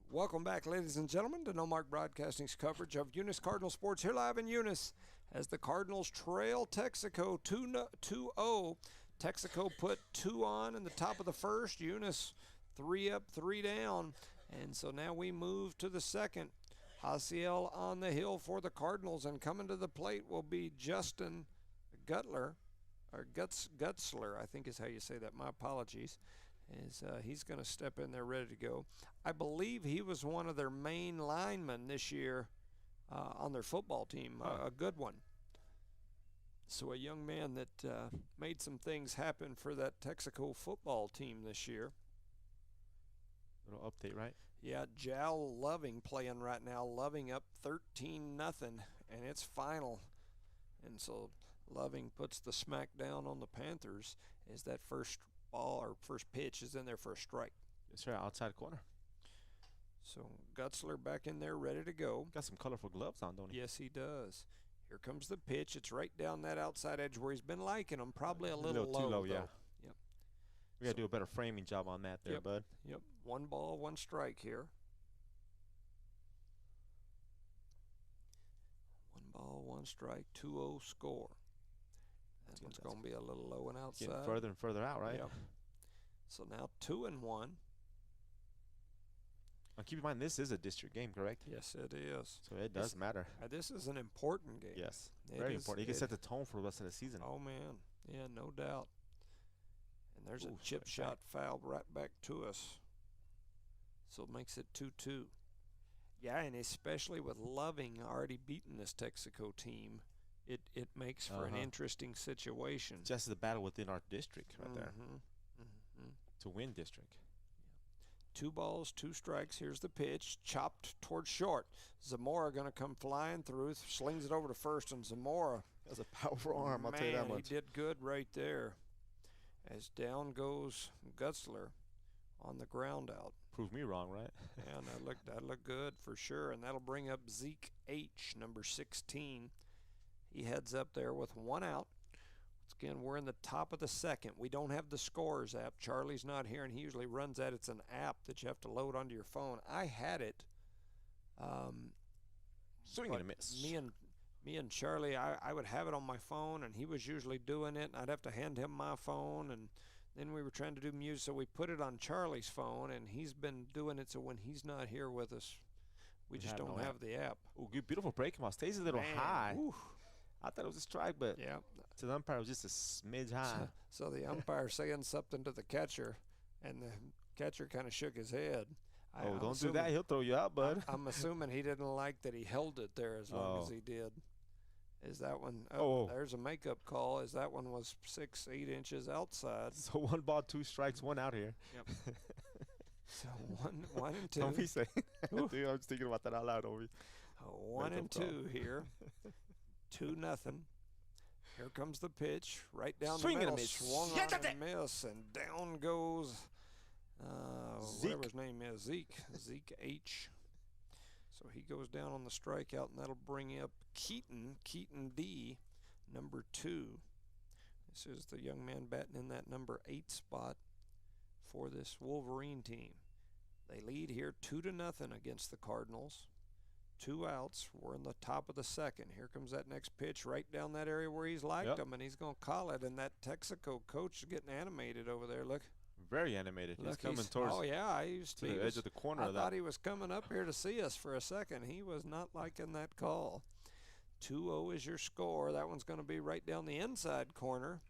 Welcome back, ladies and gentlemen, to No Mark Broadcasting's coverage of Eunice Cardinal Sports here live in Eunice as the Cardinals trail Texico 2-0. Texaco put 2 on in the top of the first. Eunice 3 up, 3 down. And so now we move to the second. Haciel on the hill for the Cardinals, and coming to the plate will be Justin Gutzler, I think is how you say that. My apologies. He's going to step in there ready to go. I believe he was one of their main linemen this year on their football team, a good one. So a young man that made some things happen for that Texico football team this year. Little update, right? Yeah, Jal Loving playing right now. Loving up 13-0, and it's final. And so Loving puts the smack down on the Panthers as that first ball or first pitch is in there for a strike. Yes, sir. Outside corner. So Gutzler back in there ready to go. Got some colorful gloves on, don't he? Yes, he does. Here comes the pitch. It's right down that outside edge where he's been liking them. Probably a little low, too low, though. yeah. Yep. We got to do a better framing job on that there, bud. Yep. 1 ball, 1 strike here. 1 ball, 1 strike, 2-0 score. That one's going to be a little low and outside. Getting further and further out, right? Yep. So now 2-1. Now keep in mind, this is a district game, correct? Yes, it is. So it does matter. This is an important game. Yes, very important. You can set the tone for the rest of the season. Oh, man. Yeah, no doubt. And there's a chip right shot foul right back to us. So it makes it 2-2. Yeah, and especially with Loving already beating this Texico team, it makes for an interesting situation. Just the battle within our district right there. To win district. 2 balls, 2 strikes. Here's the pitch, chopped towards short. Zamora going to come flying through, slings it over to first, and Zamora. That's a powerful arm, I'll tell you that much. He did good right there. As down goes Gutzler on the ground out. Prove me wrong, right? Yeah, that looked good for sure, and that'll bring up Zeke H, number 16. He heads up there with 1 out. Again, we're in the top of the second. We don't have the Scores app. Charlie's not here, and he usually runs that. It's an app that you have to load onto your phone. I had it. Swing and a miss. Me and Charlie, I would have it on my phone, and he was usually doing it, and I'd have to hand him my phone, and then we were trying to do music, so we put it on Charlie's phone, and he's been doing it, so when he's not here with us, we just don't have the app. Oh, good, beautiful breaking ball. Stays a little high. Ooh. I thought it was a strike, but to the umpire, it was just a smidge high. So the umpire saying something to the catcher, and the catcher kind of shook his head. Don't do that. He'll throw you out, bud. I'm assuming he didn't like that he held it there as long as he did. Is that one? There's a makeup call. As that one was 6-8 inches outside. So 1 ball, 2 strikes, 1 out here. Yep. So 1 and 2. Don't be saying that. Dude, I'm just thinking about that out loud over. 1 and 2 here. 2-0. Here comes the pitch. Right down the middle. Swung on and miss. And down goes whatever his name is. Zeke H. So he goes down on the strikeout, and that'll bring up Keaton D, number 2. This is the young man batting in that number 8 spot for this Wolverine team. They lead here 2-0 against the Cardinals. 2 outs. We're in the top of the second. Here comes that next pitch right down that area where he's liked them, and he's going to call it. And that Texico coach is getting animated over there. Look. Very animated. He's coming towards the edge of the corner. I thought he was coming up here to see us for a second. He was not liking that call. 2-0 is your score. That one's going to be right down the inside corner.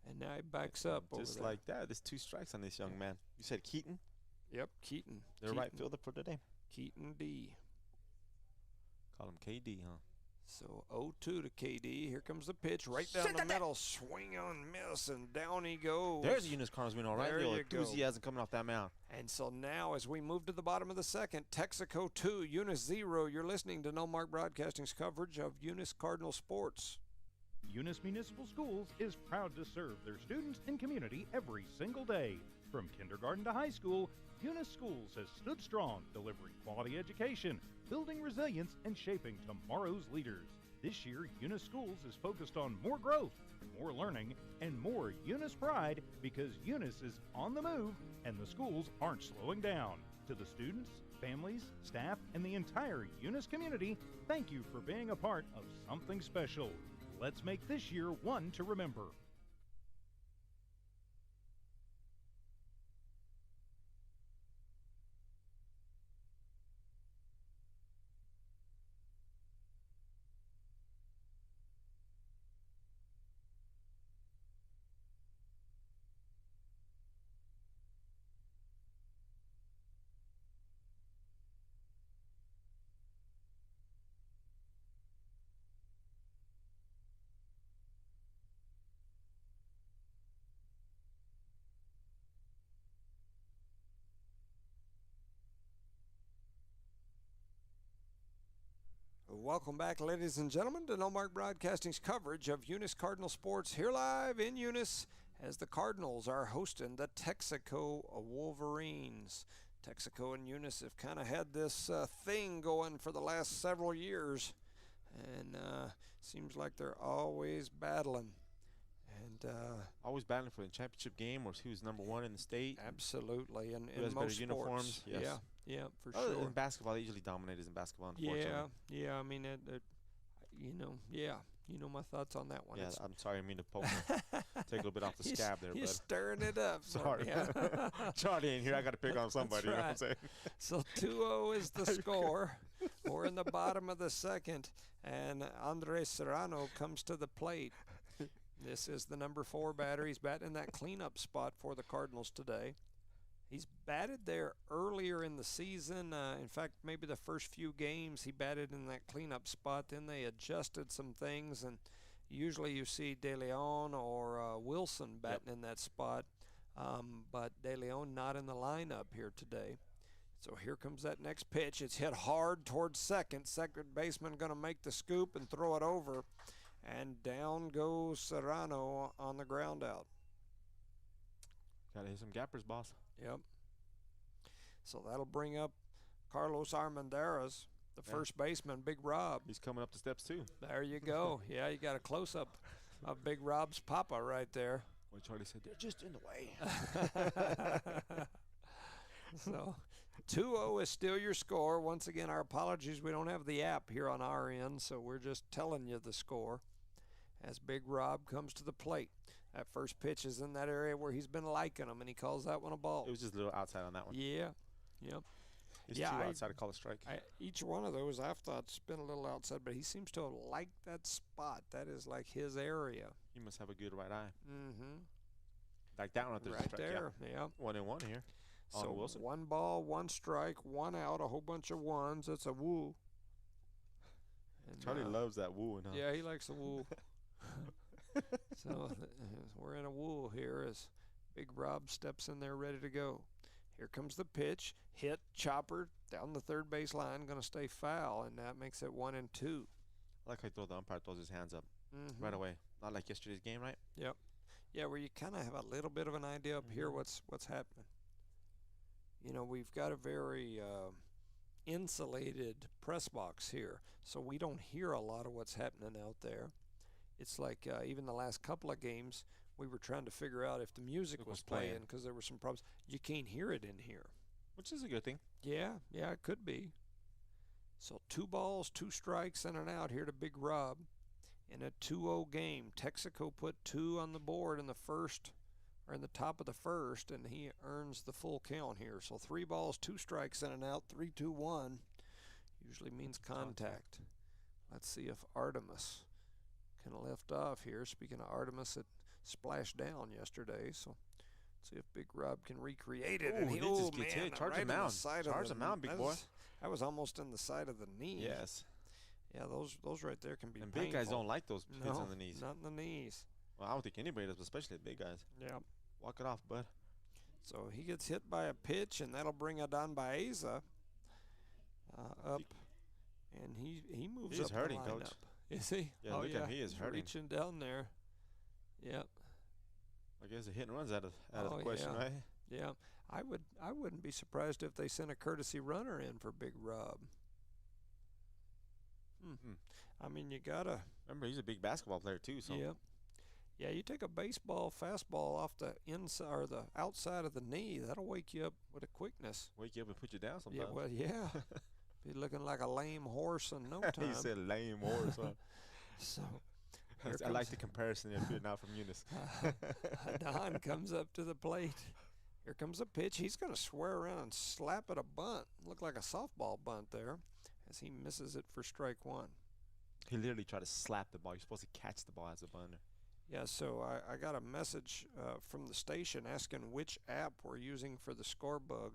And now he backs up over there. Just like that. There's 2 strikes on this young man. You said Keaton? Yep, Keaton. Their right fielder for today. Keaton D. Call him KD, huh? So 0-2 to KD. Here comes the pitch right down the middle. Swing on miss, and down he goes. There's a Eunice Cardinals win, all right. There you enthusiasm coming off that mound. And so now, as we move to the bottom of the second, Texico 2, Eunice 0. You're listening to No Mark Broadcasting's coverage of Eunice Cardinal sports. Eunice Municipal Schools is proud to serve their students and community every single day. From kindergarten to high school, Eunice Schools has stood strong, delivering quality education, building resilience, and shaping tomorrow's leaders. This year, Eunice Schools is focused on more growth, more learning, and more Eunice pride because Eunice is on the move and the schools aren't slowing down. To the students, families, staff, and the entire Eunice community, thank you for being a part of something special. Let's make this year one to remember. Welcome back, ladies and gentlemen, to No Mark Broadcasting's coverage of Eunice Cardinal sports here live in Eunice as the Cardinals are hosting the Texico Wolverines. Texico and Eunice have kind of had this thing going for the last several years, and seems like they're always battling. And always battling for the championship game or who's number 1 in the state. Absolutely, and who has in most better sports. Uniforms. Yes. Yeah, for sure. In basketball, they usually dominate in basketball, unfortunately. Yeah. I mean, You know my thoughts on that one. Yeah, It's- I'm sorry, I mean to poke take a little bit off the He's- scab there, He's bud. stirring it up. for Sorry. me, yeah. Charlie ain't here. I got to pick on somebody. You know what I'm right. saying? So 2-0 is the score. We're in the bottom of the second, and Andres Serrano comes to the plate. This is the number 4 batter. He's batting in that cleanup spot for the Cardinals today. He's batted there earlier in the season. In fact, maybe the first few games he batted in that cleanup spot. Then they adjusted some things, and usually you see De Leon or Wilson batting in that spot, but De Leon not in the lineup here today. So here comes that next pitch. It's hit hard towards second. Second baseman going to make the scoop and throw it over, and down goes Serrano on the ground out. Got to hit some gappers, boss. Yep. So that'll bring up Carlos Armendariz, the first baseman, Big Rob. He's coming up the steps, too. There you go. Yeah, you got a close-up of Big Rob's papa right there. What Charlie said, they're just in the way. So 2-0 is still your score. Once again, our apologies. We don't have the app here on our end, so we're just telling you the score as Big Rob comes to the plate. That first pitch is in that area where he's been liking them, and he calls that one a ball. It was just a little outside on that one. Yeah. Yep. He's Yeah, too outside to call a strike. Each one of those I've thought's been a little outside, but he seems to have liked that spot. That is like his area. He must have a good right eye. Mm-hmm. Like that one up there. Right there. Yeah. 1-1 here. So On Wilson. 1 ball, 1 strike, 1 out, a whole bunch of ones. That's a woo. And, Charlie loves that wooing, huh? Yeah, he likes the woo. So we're in a woo here as Big Rob steps in there ready to go. Here comes the pitch. Hit, chopper, down the third base line, going to stay foul, and that makes it 1-2. I like how the umpire throws his hands up Mm-hmm. right away. Not like yesterday's game, right? Yep. Yeah, where you kind of have a little bit of an idea up here what's happening. You know, we've got a very insulated press box here, so we don't hear a lot of what's happening out there. It's like even the last couple of games, we were trying to figure out if the music was playing because there were some problems. You can't hear it in here. Which is a good thing. Yeah, it could be. So 2 balls, 2 strikes, and an out here to Big Rob in a 2-0 game. Texico put 2 on the board in the first, or in the top of the first, and he earns the full count here. So 3 balls, 2 strikes, and an out. 3-2-1 usually means contact. Let's see if Artemis can lift off here. Speaking of Artemis, it splashed down yesterday, so see if Big Rob can recreate it. Ooh, And he, he just oh gets man, hit. Charge right him in the out. side Charge of the him out, big boy. That was almost in the side of the knee. Yes. Yeah, those right there can be And painful. big guys don't like those hits No, on the knees. not in the knees. Well, I don't think anybody does, especially the big guys. Yeah. Walk it off, bud. So he gets hit by a pitch, and that'll bring Adon Baeza up, and he moves He's up hurting, the lineup. Coach. Is he? Yeah, look at him. He is He's hurting. reaching down there. Yep. I guess the hit and runs out of the question, yeah. right? Yeah. I wouldn't be surprised if they sent a courtesy runner in for Big Rob. I mean, you gotta. Remember, he's a big basketball player too. So Yep. Yeah, you take a baseball fastball off the inside or the outside of the knee, that'll wake you up with a quickness. wake you up and put you down sometimes. Yeah, well, yeah. Be looking like a lame horse in no time. He said lame horse. Huh? So I like the comparison if you're not from Eunice. Don comes up to the plate. Here comes a pitch. He's going to swear around and slap at a bunt. Look like a softball bunt there as he misses it for strike 1. He literally tried to slap the ball. You're supposed to catch the ball as a bunter. Yeah, so I got a message from the station asking which app we're using for the score bug.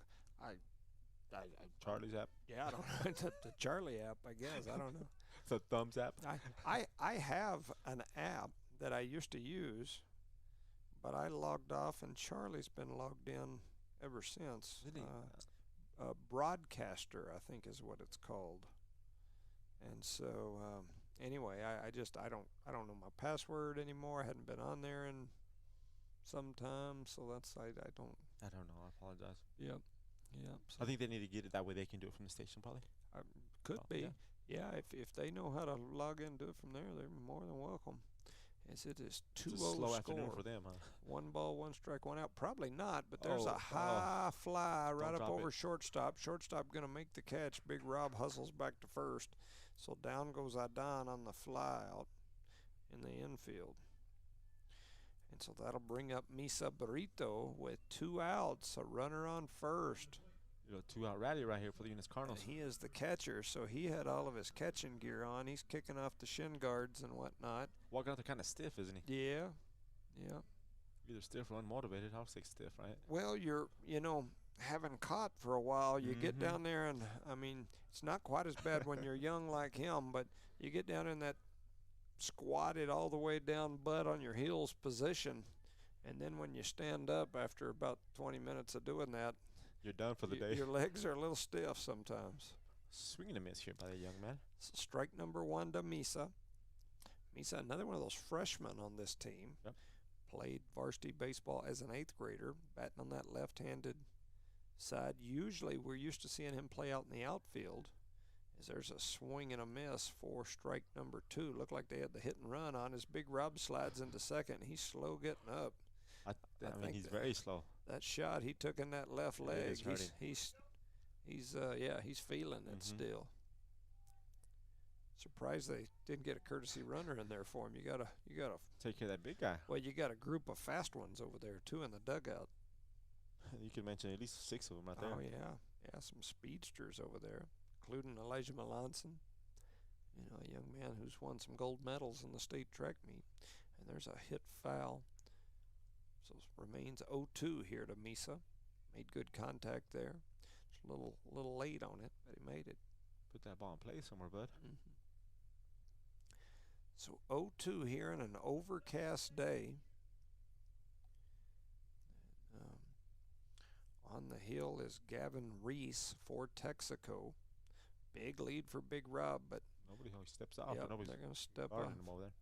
Charlie's app. Yeah, I don't know. the Charlie app, I guess. I don't know. The thumbs app. I have an app that I used to use, but I logged off, and Charlie's been logged in ever since. Really? Broadcaster, I think, is what it's called. And so anyway, I don't know my password anymore. I hadn't been on there in some time, so I don't. I don't know. I apologize. Yep. So I think they need to get it that way. They can do it from the station, probably. could Oh, be. yeah. Yeah, if they know how to log in and do it from there, they're more than welcome. As it is 2-0 It's a slow score. afternoon for them, huh? 1 ball, 1 strike, 1 out. Probably not, but there's Oh, a high fly right Don't up drop over it. shortstop. Shortstop going to make the catch. Big Rob hustles back to first. So down goes Adan on the fly out in the infield. And so that'll bring up Misa Burrito with 2 outs, a runner on first. 2-out rally right here for the Eunice Cardinals. And he is the catcher, so he had all of his catching gear on. He's kicking off the shin guards and whatnot. Walking out there kind of stiff, isn't he? Yeah. Either stiff or unmotivated. I'll say stiff, right? Well, you're, having caught for a while, you get down there and, it's not quite as bad when you're young like him, but you get down in that squatted all the way down butt on your heels position, and then when you stand up after about 20 minutes of doing that, you're done for the day. Your legs are a little stiff sometimes. Swing and a miss here by the young man. So strike number 1 to Misa. Misa, another one of those freshmen on this team. Yep. Played varsity baseball as an 8th grader, batting on that left-handed side. Usually we're used to seeing him play out in the outfield. As there's a swing and a miss for strike number 2. Looked like they had the hit and run on. His Big Rob slides into second. He's slow getting up. I mean, he's very slow. That shot he took in that left leg, he's feeling it Mhm. still. Surprised they didn't get a courtesy runner in there for him. You gotta take care of that big guy. Well, you got a group of fast ones over there too in the dugout. You could mention at least 6 of them right there. Oh yeah, some speedsters over there, including Elijah Melanson. A young man who's won some gold medals in the state track meet. And there's a hit foul. So it remains 0-2 here to Misa. Made good contact there. Just a little late on it, but he made it. Put that ball in play somewhere, bud. Mm-hmm. So 0-2 here in an overcast day. On the hill is Gavin Reese for Texico. Big lead for Big Rob, but nobody steps off. Yep, Nobody's they're going to step off. him over there.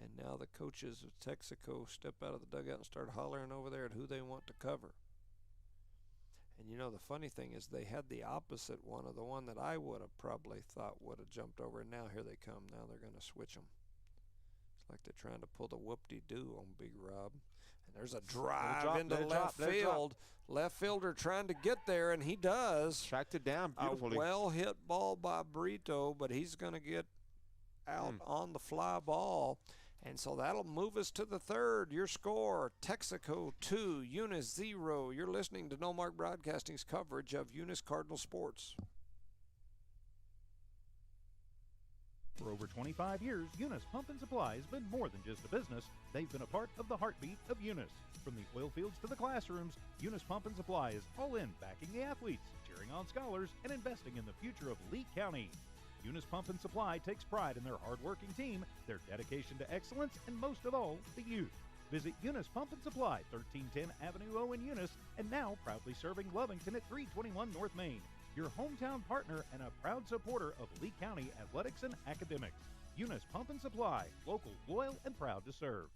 And now the coaches of Texico step out of the dugout and start hollering over there at who they want to cover. And the funny thing is they had the opposite one of the one that I would have probably thought would have jumped over. And now here they come. Now they're going to switch them. It's like they're trying to pull the whoop-de-doo on Big Rob. And there's a drive into left field. Left fielder trying to get there, and he does. Tracked it down beautifully. A well-hit ball by Brito, but he's going to get out on the fly ball. And so that'll move us to the 3rd. Your score, Texico 2, Eunice 0. You're listening to No Mark Broadcasting's coverage of Eunice Cardinal Sports. For over 25 years, Eunice Pump and Supply has been more than just a business. They've been a part of the heartbeat of Eunice. From the oil fields to the classrooms, Eunice Pump and Supply is all in backing the athletes, cheering on scholars, and investing in the future of Lee County. Eunice Pump and Supply takes pride in their hard-working team, their dedication to excellence, and most of all, the youth. Visit Eunice Pump and Supply, 1310 Avenue O in Eunice, and now proudly serving Lovington at 321 North Main. Your hometown partner and a proud supporter of Lee County athletics and academics. Eunice Pump and Supply, local, loyal, and proud to serve.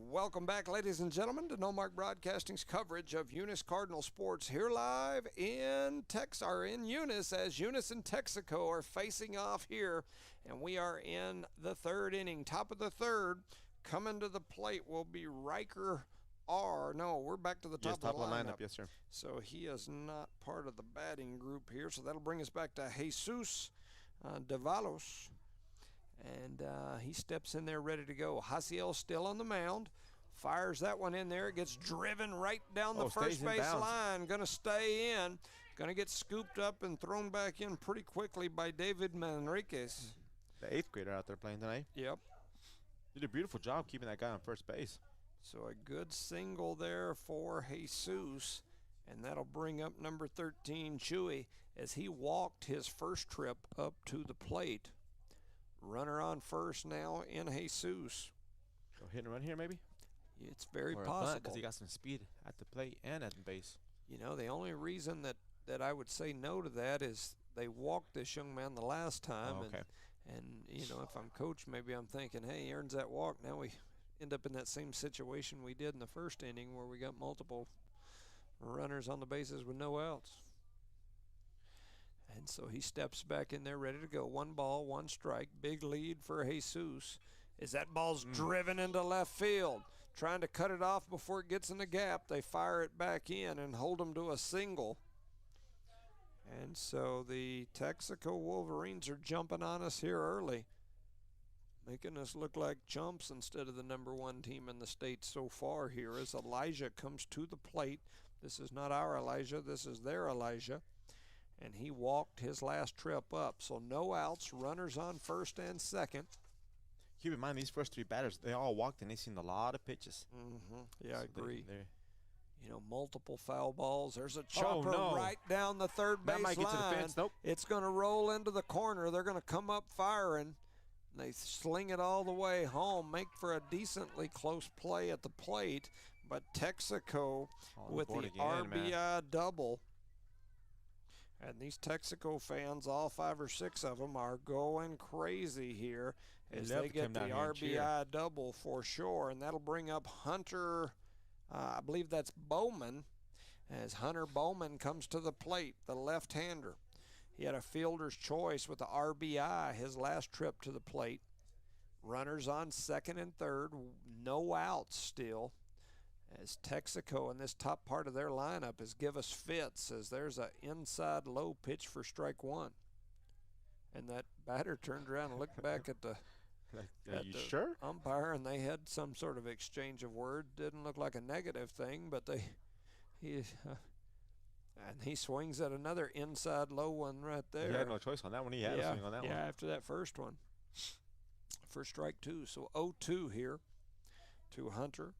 Welcome back, ladies and gentlemen, to No Mark Broadcasting's coverage of Eunice Cardinal Sports here live in Eunice, as Eunice and Texico are facing off here, and we are in the 3rd inning. Top of the 3rd, coming to the plate will be Riker R. No, we're back to the top of the lineup. Yes, sir. So he is not part of the batting group here, so that'll bring us back to Jesus Davalos. And he steps in there ready to go. Hasiel still on the mound. Fires that one in there. It gets driven right down the first base line. Going to stay in. Going to get scooped up and thrown back in pretty quickly by David Manriquez. The 8th grader out there playing tonight. Yep. Did a beautiful job keeping that guy on first base. So a good single there for Jesus. And that'll bring up number 13, Chewy, as he walked his first trip up to the plate. Runner on first now in Jesus. So hit and run here maybe? It's very or possible. Because he got some speed at the plate and at the base. You know, the only reason that I would say no to that is they walked this young man the last time. Oh, okay. And, you know, if I'm coach, maybe I'm thinking, hey, he earns that walk. Now we end up in that same situation we did in the first inning where we got multiple runners on the bases with no outs. And so he steps back in there ready to go. 1 ball, 1 strike. Big lead for Jesus. As that ball's driven into left field. Trying to cut it off before it gets in the gap. They fire it back in and hold him to a single. And so the Texico Wolverines are jumping on us here early, making us look like chumps instead of the #1 team in the state so far here as Elijah comes to the plate. This is not our Elijah, this is their Elijah. And he walked his last trip up. So no outs, runners on first and second. Keep in mind, these first 3 batters, they all walked and they seen a lot of pitches. Yeah, I So agree. You know, multiple foul balls. There's a chopper no. right down the third base That might line. get to the fence. Nope. It's going to roll into the corner. They're going to come up firing. They sling it all the way home, make for a decently close play at the plate. But Texico with the RBI double. And these Texico fans, all 5 or 6 of them, are going crazy here as they get the RBI double for sure. And that'll bring up Hunter, I believe that's Bowman, as Hunter Bowman comes to the plate, the left-hander. He had a fielder's choice with the RBI his last trip to the plate. Runners on second and third, no outs still. As Texico in this top part of their lineup is give us fits as there's an inside low pitch for strike 1. And that batter turned around and looked back at the sure? umpire, and they had some sort of exchange of words. Didn't look like a negative thing, but he swings at another inside low one right there. He had no choice on that one. He had to swing on that one. Yeah, after that first one. For strike 2. So 0-2 here to Hunter.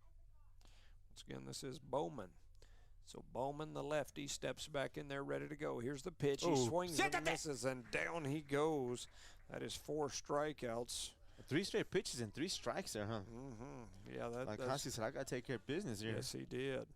Once again, this is Bowman. So Bowman, the lefty, steps back in there ready to go. Here's the pitch. He swings and misses, and down he goes. That is 4 strikeouts. 3 straight pitches and 3 strikes there, huh? Yeah, like Hasi said, I got to take care of business here. Yes, he did.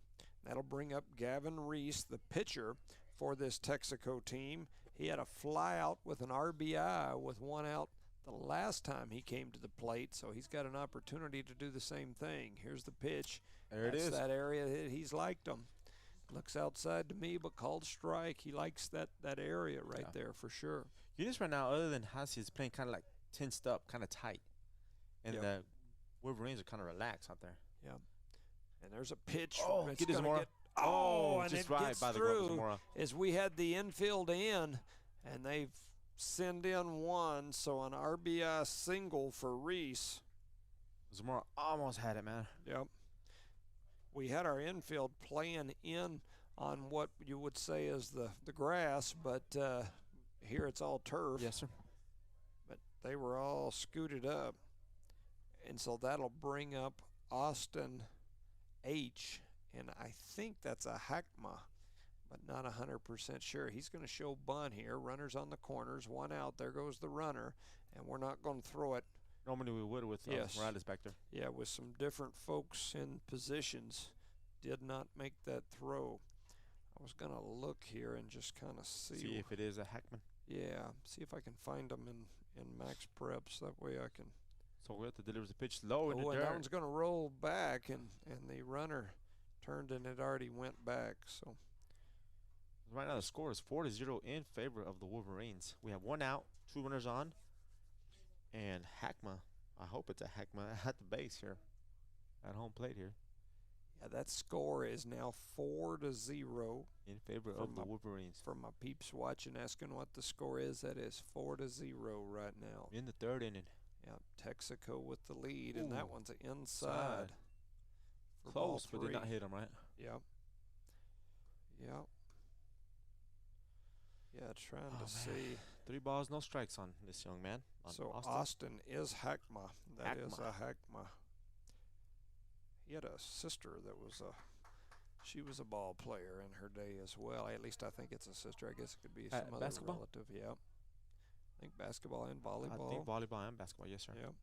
That'll bring up Gavin Reese, the pitcher for this Texico team. He had a fly out with an RBI with 1 out the last time he came to the plate, so he's got an opportunity to do the same thing. Here's the pitch. There it is. That area he's liked them. Looks outside to me, but called strike. He likes that area right there for sure. Eunice right now, other than Hasi, is playing kind of like tensed up, kind of tight. And the Wolverines are kind of relaxed out there. Yeah. And there's a pitch. Get Zamora. And just it right gets by the through Zamora. as we had the infield in, and they've sent in 1, so an RBI single for Reese. Zamora almost had it, man. Yep. We had our infield playing in on what you would say is the grass, but here it's all turf. Yes, sir. But they were all scooted up. And so that'll bring up Austin H. And I think that's a Hackma, but not 100% sure. He's going to show bunt here. Runners on the corners, 1 out. There goes the runner. And we're not going to throw it. Normally we would with Morales back there. Yeah, with some different folks in positions. Did not make that throw. I was going to look here and just kind of see if it is a Hackman. Yeah, see if I can find them in Max Preps. That way I can. So we have to deliver the pitch low in the dirt. And that one's going to roll back, and the runner turned and it already went back. So right now the score is 4-0 in favor of the Wolverines. We have 1 out, 2 runners on. And Hackma, I hope it's a Hackma at the base here, at home plate here. Yeah, that score is now 4-0 in favor of the Wolverines. For my peeps watching, asking what the score is, that is 4-0 right now. In the 3rd inning. Yep, Texico with the lead, and that one's inside. Side. For ball Close, but did not three. hit him, right? Yep. Yep. Yeah, trying to see. 3 balls, no strikes on this young man. On So Austin. Austin is Hackma. That is Hackma. a Hackma. He had a sister that was she was a ball player in her day as well. At least I think it's a sister. I guess it could be some other basketball? relative. Yep. I think basketball and I volleyball. think volleyball and basketball, yes, sir. Yep.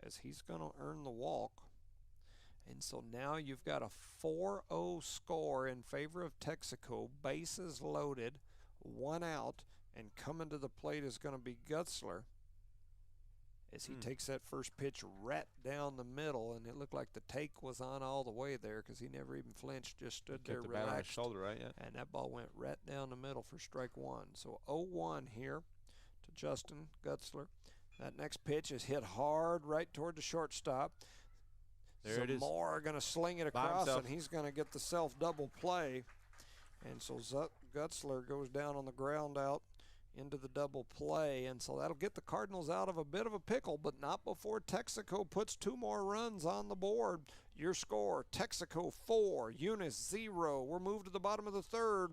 As he's going to earn the walk. And so now you've got a 4-0 score in favor of Texico. Bases loaded, 1 out, and coming to the plate is going to be Gutzler. As he takes that first pitch right down the middle, and it looked like the take was on all the way there because he never even flinched, just stood there Kept the bat on his relaxed. shoulder, right? Yeah. And that ball went right down the middle for strike 1. So 0-1 here to Justin Gutzler. That next pitch is hit hard right toward the shortstop. There it is. Zamora going to sling it By across, himself. and he's going to get the self-double play. And so Gutzler goes down on the ground out into the double play. And so that'll get the Cardinals out of a bit of a pickle, but not before Texico puts 2 more runs on the board. Your score, Texico 4, Eunice 0. We're moved to the bottom of the 3rd.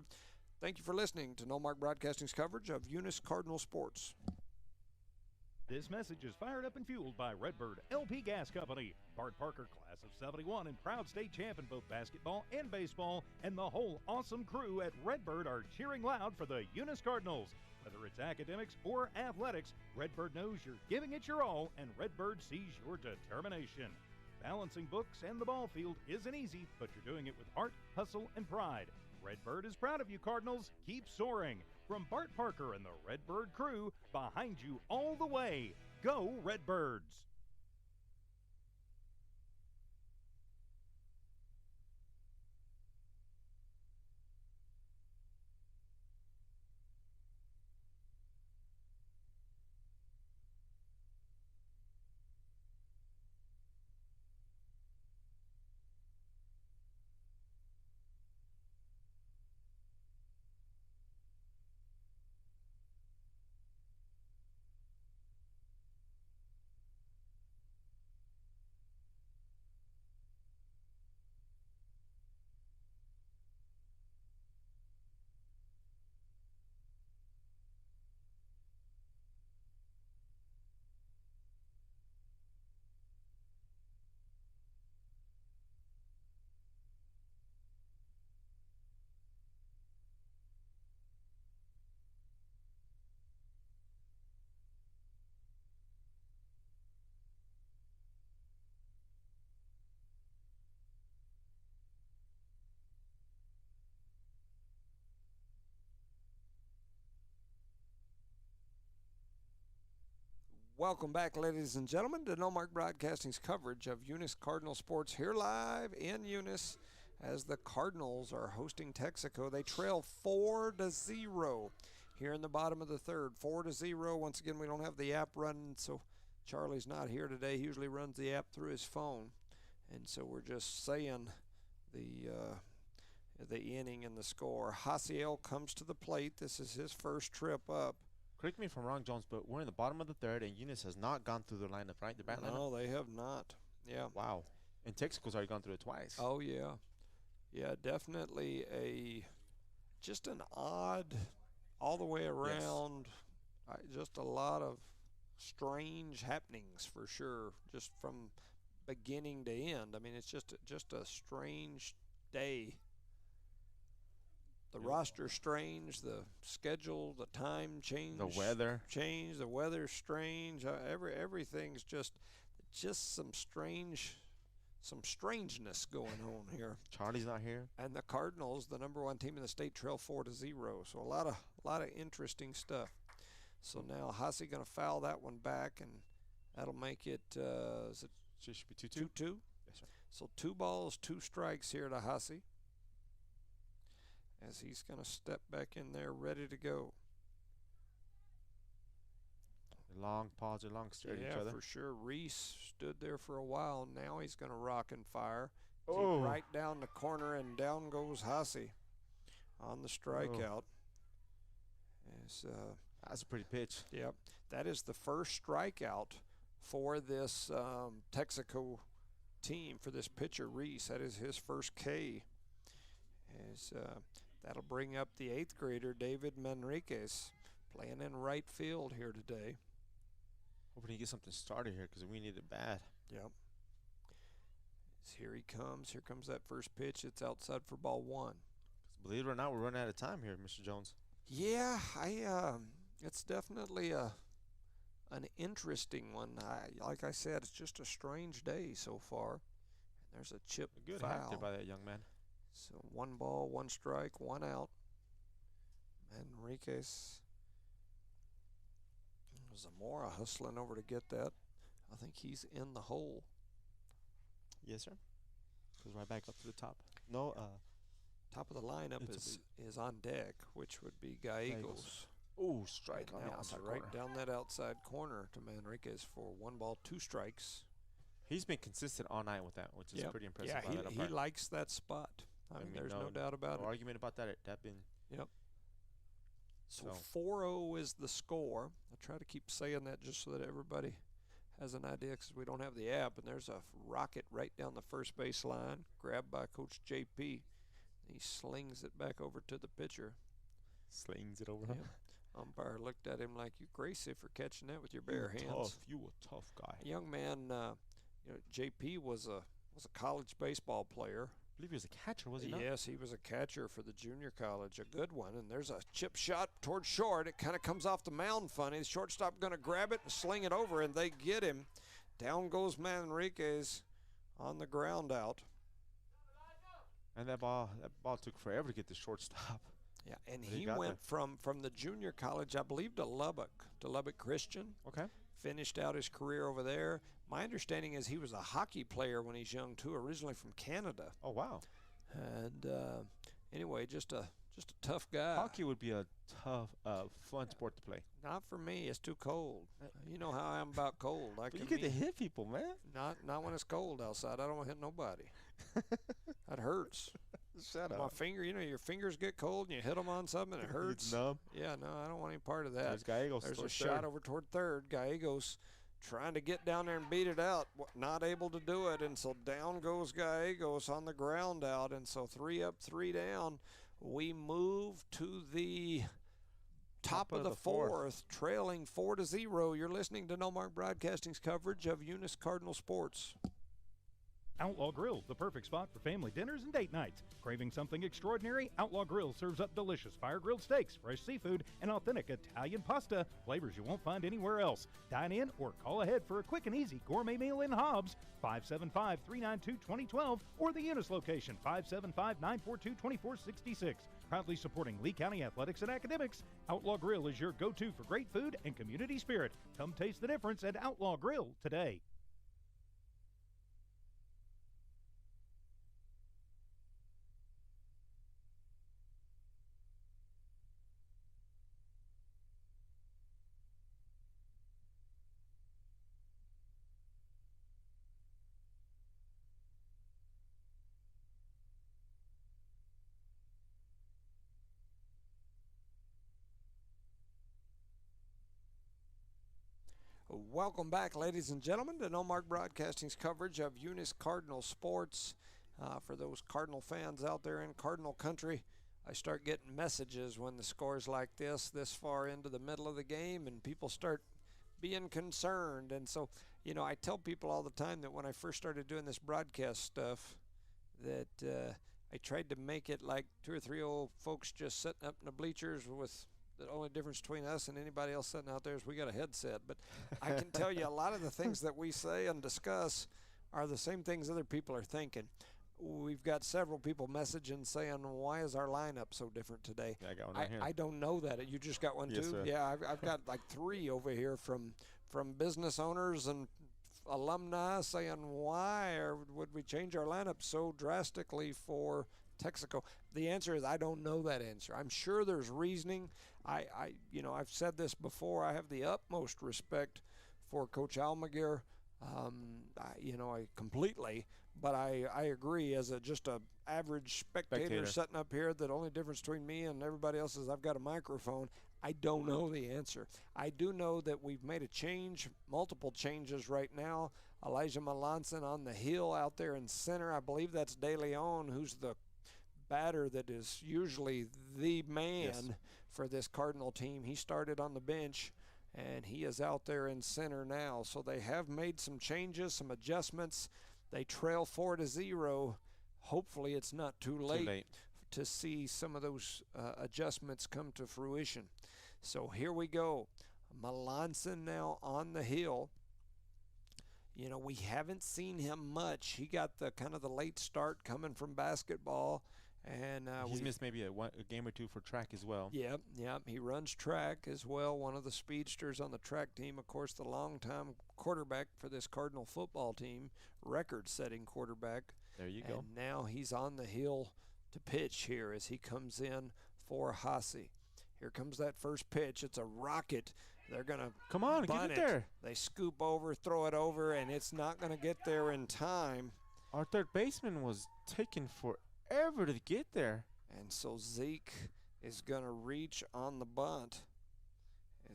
Thank you for listening to No Mark Broadcasting's coverage of Eunice Cardinal Sports. This message is fired up and fueled by Redbird LP Gas Company. Bart Parker, class of 71 and proud state champ in both basketball and baseball, and the whole awesome crew at Redbird are cheering loud for the Eunice Cardinals. Whether it's academics or athletics, Redbird knows you're giving it your all, and Redbird sees your determination. Balancing books and the ball field isn't easy, but you're doing it with heart, hustle, and pride. Redbird is proud of you, Cardinals. Keep soaring. From Bart Parker and the Redbird crew, behind you all the way. Go Redbirds! Welcome back, ladies and gentlemen, to No Mark Broadcasting's coverage of Eunice Cardinal Sports here live in Eunice as the Cardinals are hosting Texico. They trail 4-0 here in the bottom of the 3rd. 4-0. Once again, we don't have the app running, so Charlie's not here today. He usually runs the app through his phone. And so we're just saying the inning and the score. Hasiel comes to the plate. This is his first trip up. Correct me if I'm wrong, Jones, but we're in the bottom of the 3rd, and Eunice has not gone through the lineup, right? The bat lineup? No, they have not. Yeah. Wow. And Texico's already gone through it twice. Oh, yeah. Yeah, definitely just an odd, all the way around, just a lot of strange happenings for sure, just from beginning to end. I mean, it's just a strange day. The roster strange, the schedule, the time change, The weather. change, the weather strange. Everything's just some strangeness going on here. Charlie's not here. And the Cardinals, the number 1 team in the state, trail 4-0. So a lot of interesting stuff. So now Hasse going to foul that one back, and that'll make it is it Should be 2-2? 2-2. Yes, sir. So 2 balls, 2 strikes here to Hasse, as he's going to step back in there ready to go. Long pause, long stare at each other. For sure. Reese stood there for a while. Now he's going to rock and fire. Oh. Right down the corner, and down goes Hasse on the strikeout. That's a pretty pitch. Yep. That is the first strikeout for this Texico team, for this pitcher, Reese. That is his first K. That'll bring up the 8th grader, David Manriquez, playing in right field here today. Hoping he gets something started here because we need it bad. Yep. Here he comes. Here comes that first pitch. It's outside for ball 1. Believe it or not, we're running out of time here, Mr. Jones. Yeah, it's definitely an interesting one. Like I said, it's just a strange day so far. And there's a chip A good foul. hack there by that young man. So 1 ball, 1 strike, 1 out. Manriquez. Zamora hustling over to get that. I think he's in the hole. Yes, sir. Goes right back up to the top. No, Top of the lineup is on deck, which would be Gallegos. Ooh, strike on Now the it's outside right corner. down that outside corner to Manriquez for 1 ball, 2 strikes. He's been consistent all night with that, which is pretty impressive. Yeah, by that he umpire. likes that spot. I mean, there's no doubt about no it. argument about that. That been Yep. So 4-0 is the score. I try to keep saying that just so that everybody has an idea, because we don't have the app. And there's a rocket right down the first base line, grabbed by Coach JP. He slings it back over to the pitcher. slings it over Yep. him. Umpire looked at him like, "You crazy for catching that with your bare hands." You a tough guy. A young man, JP was a college baseball player. I believe he was a catcher, was he not? Yes, he was a catcher for the junior college, a good one. And there's a chip shot toward short. It kind of comes off the mound funny. The shortstop going to grab it and sling it over, and they get him. Down goes Manriquez on the ground out. And that ball took forever to get the shortstop. Yeah, and But he he got went from the junior college, I believe, to Lubbock Christian. Okay. Finished out his career over there. My understanding is he was a hockey player when he's young too, originally from Canada. Oh wow. And anyway, just a tough guy. Hockey would be a tough, fun sport to play. Not for me. It's too cold. You know how I am about cold. But you get to hit people, man. Not when it's cold outside. I don't want to hit nobody. That hurts. Shut My finger, your fingers get cold and you hit them on something and it hurts. It's numb. Yeah, no, I don't want any part of that. There's Gallegos. There's a shot over toward third. Gallegos trying to get down there and beat it out, not able to do it, and so down goes Gallegos on the ground out, and so 3 up, 3 down. We move to the top of the fourth, trailing 4-0. You're listening to No Mark Broadcasting's coverage of Eunice Cardinal Sports. Outlaw Grill, the perfect spot for family dinners and date nights. Craving something extraordinary? Outlaw Grill serves up delicious fire-grilled steaks, fresh seafood, and authentic Italian pasta, flavors you won't find anywhere else. Dine in or call ahead for a quick and easy gourmet meal in Hobbs, 575-392-2012, or the Eunice location, 575-942-2466. Proudly supporting Lee County athletics and academics, Outlaw Grill is your go-to for great food and community spirit. Come taste the difference at Outlaw Grill today. Welcome back, ladies and gentlemen, to No Mark Broadcasting's coverage of Eunice Cardinal Sports. For those Cardinal fans out there in Cardinal country, I start getting messages when the score's like this far into the middle of the game, and people start being concerned. And so, I tell people all the time that when I first started doing this broadcast stuff, that I tried to make it like 2 or 3 old folks just sitting up in the bleachers with the only difference between us and anybody else sitting out there is we got a headset. But I can tell you a lot of the things that we say and discuss are the same things other people are thinking. We've got several people messaging saying, why is our lineup so different today? Yeah, I got one right here. I don't know that. You just got one Yes, too? sir. Yeah, I've got like 3 over here from business owners and alumni saying, why would we change our lineup so drastically for Texico? The answer is I don't know that answer. I'm sure there's reasoning. I've said this before. I have the utmost respect for Coach Almaguer. I completely, but I agree as just a average spectator sitting up here that only difference between me and everybody else is I've got a microphone. I don't know the answer. I do know that we've made a change, multiple changes right now. Elijah Melanson on the hill out there in center. I believe that's De Leon, who's the batter that is usually the man for this Cardinal team. He started on the bench, and he is out there in center now. So they have made some changes, some adjustments. They trail 4-0. Hopefully it's not too late to see some of those adjustments come to fruition. So here we go. Melanson now on the hill. You know, we haven't seen him much. He got the kind of the late start coming from basketball. And he's missed maybe a game or two for track as well. Yep. He runs track as well. One of the speedsters on the track team. Of course, the longtime quarterback for this Cardinal football team, record-setting quarterback. There you go. And now he's on the hill to pitch here as he comes in for Haase. Here comes that first pitch. It's a rocket. They're going to come on, get it there. They scoop over, throw it over, and it's not going to get there in time. Our third baseman was taking forever to get there. And so Zeke is going to reach on the bunt.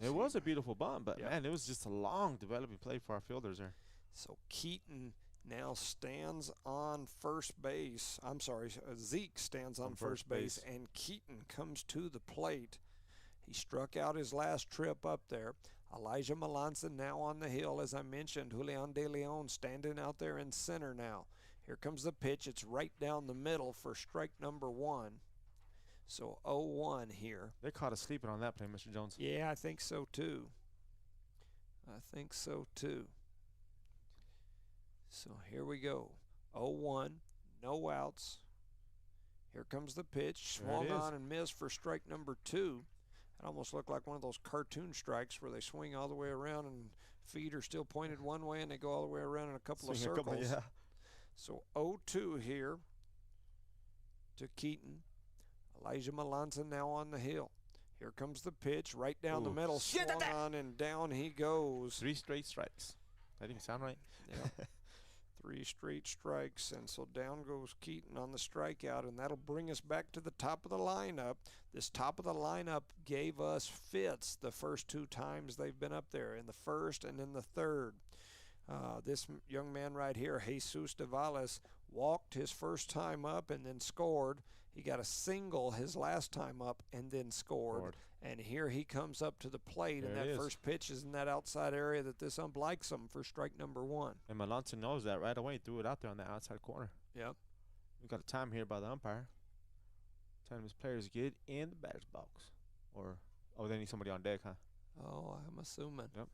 It was a beautiful bunt, but man, it was just a long developing play for our fielders there. So Keaton now stands on first base. I'm sorry, Zeke stands on first base, and Keaton comes to the plate. He struck out his last trip up there. Elijah Melanson now on the hill, as I mentioned. Julian De Leon standing out there in center now. Here comes the pitch. It's right down the middle for strike number 1. So 0-1 here. They caught us sleeping on that play, Mr. Jones. Yeah, I think so too. So here we go. 0-1, no outs. Here comes the pitch. Swung on and missed for strike number 2. It almost looked like one of those cartoon strikes where they swing all the way around and feet are still pointed one way and they go all the way around in a couple of circles. So 0-2 here to Keaton. Elijah Melanson now on the hill. Here comes the pitch right down the middle. Swung on and down he goes. 3 straight strikes. That didn't sound right. Yeah. 3 straight strikes, and so down goes Keaton on the strikeout, and that'll bring us back to the top of the lineup. This top of the lineup gave us fits the first 2 times they've been up there, in the first and in the third. This young man right here, Jesus Davales, walked his first time up and then scored. He got a single his last time up and then scored. And here he comes up to the plate, and that first pitch is in that outside area that this ump likes him for strike number 1. And Melanson knows that right away. Threw it out there on the outside corner. Yep. We got a time here by the umpire. Telling his players get in the batter's box. They need somebody on deck, huh? Oh, I'm assuming. Yep.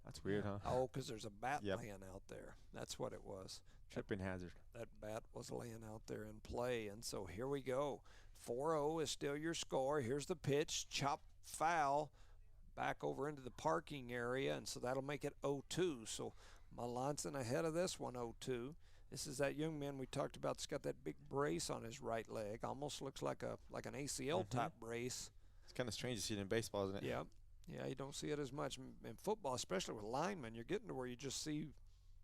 That's weird, huh? Oh, because there's a bat laying out there. That's what it was. Tripping hazard. That bat was laying out there in play. And so here we go. 4-0 is still your score. Here's the pitch. Chop foul back over into the parking area. And so that'll make it 0-2. So Melanson ahead of this one, 0-2. This is that young man we talked about that's got that big brace on his right leg. Almost looks like an ACL type brace. It's kind of strange to see it in baseball, isn't it? Yeah. Yeah, you don't see it as much in football, especially with linemen. You're getting to where you just see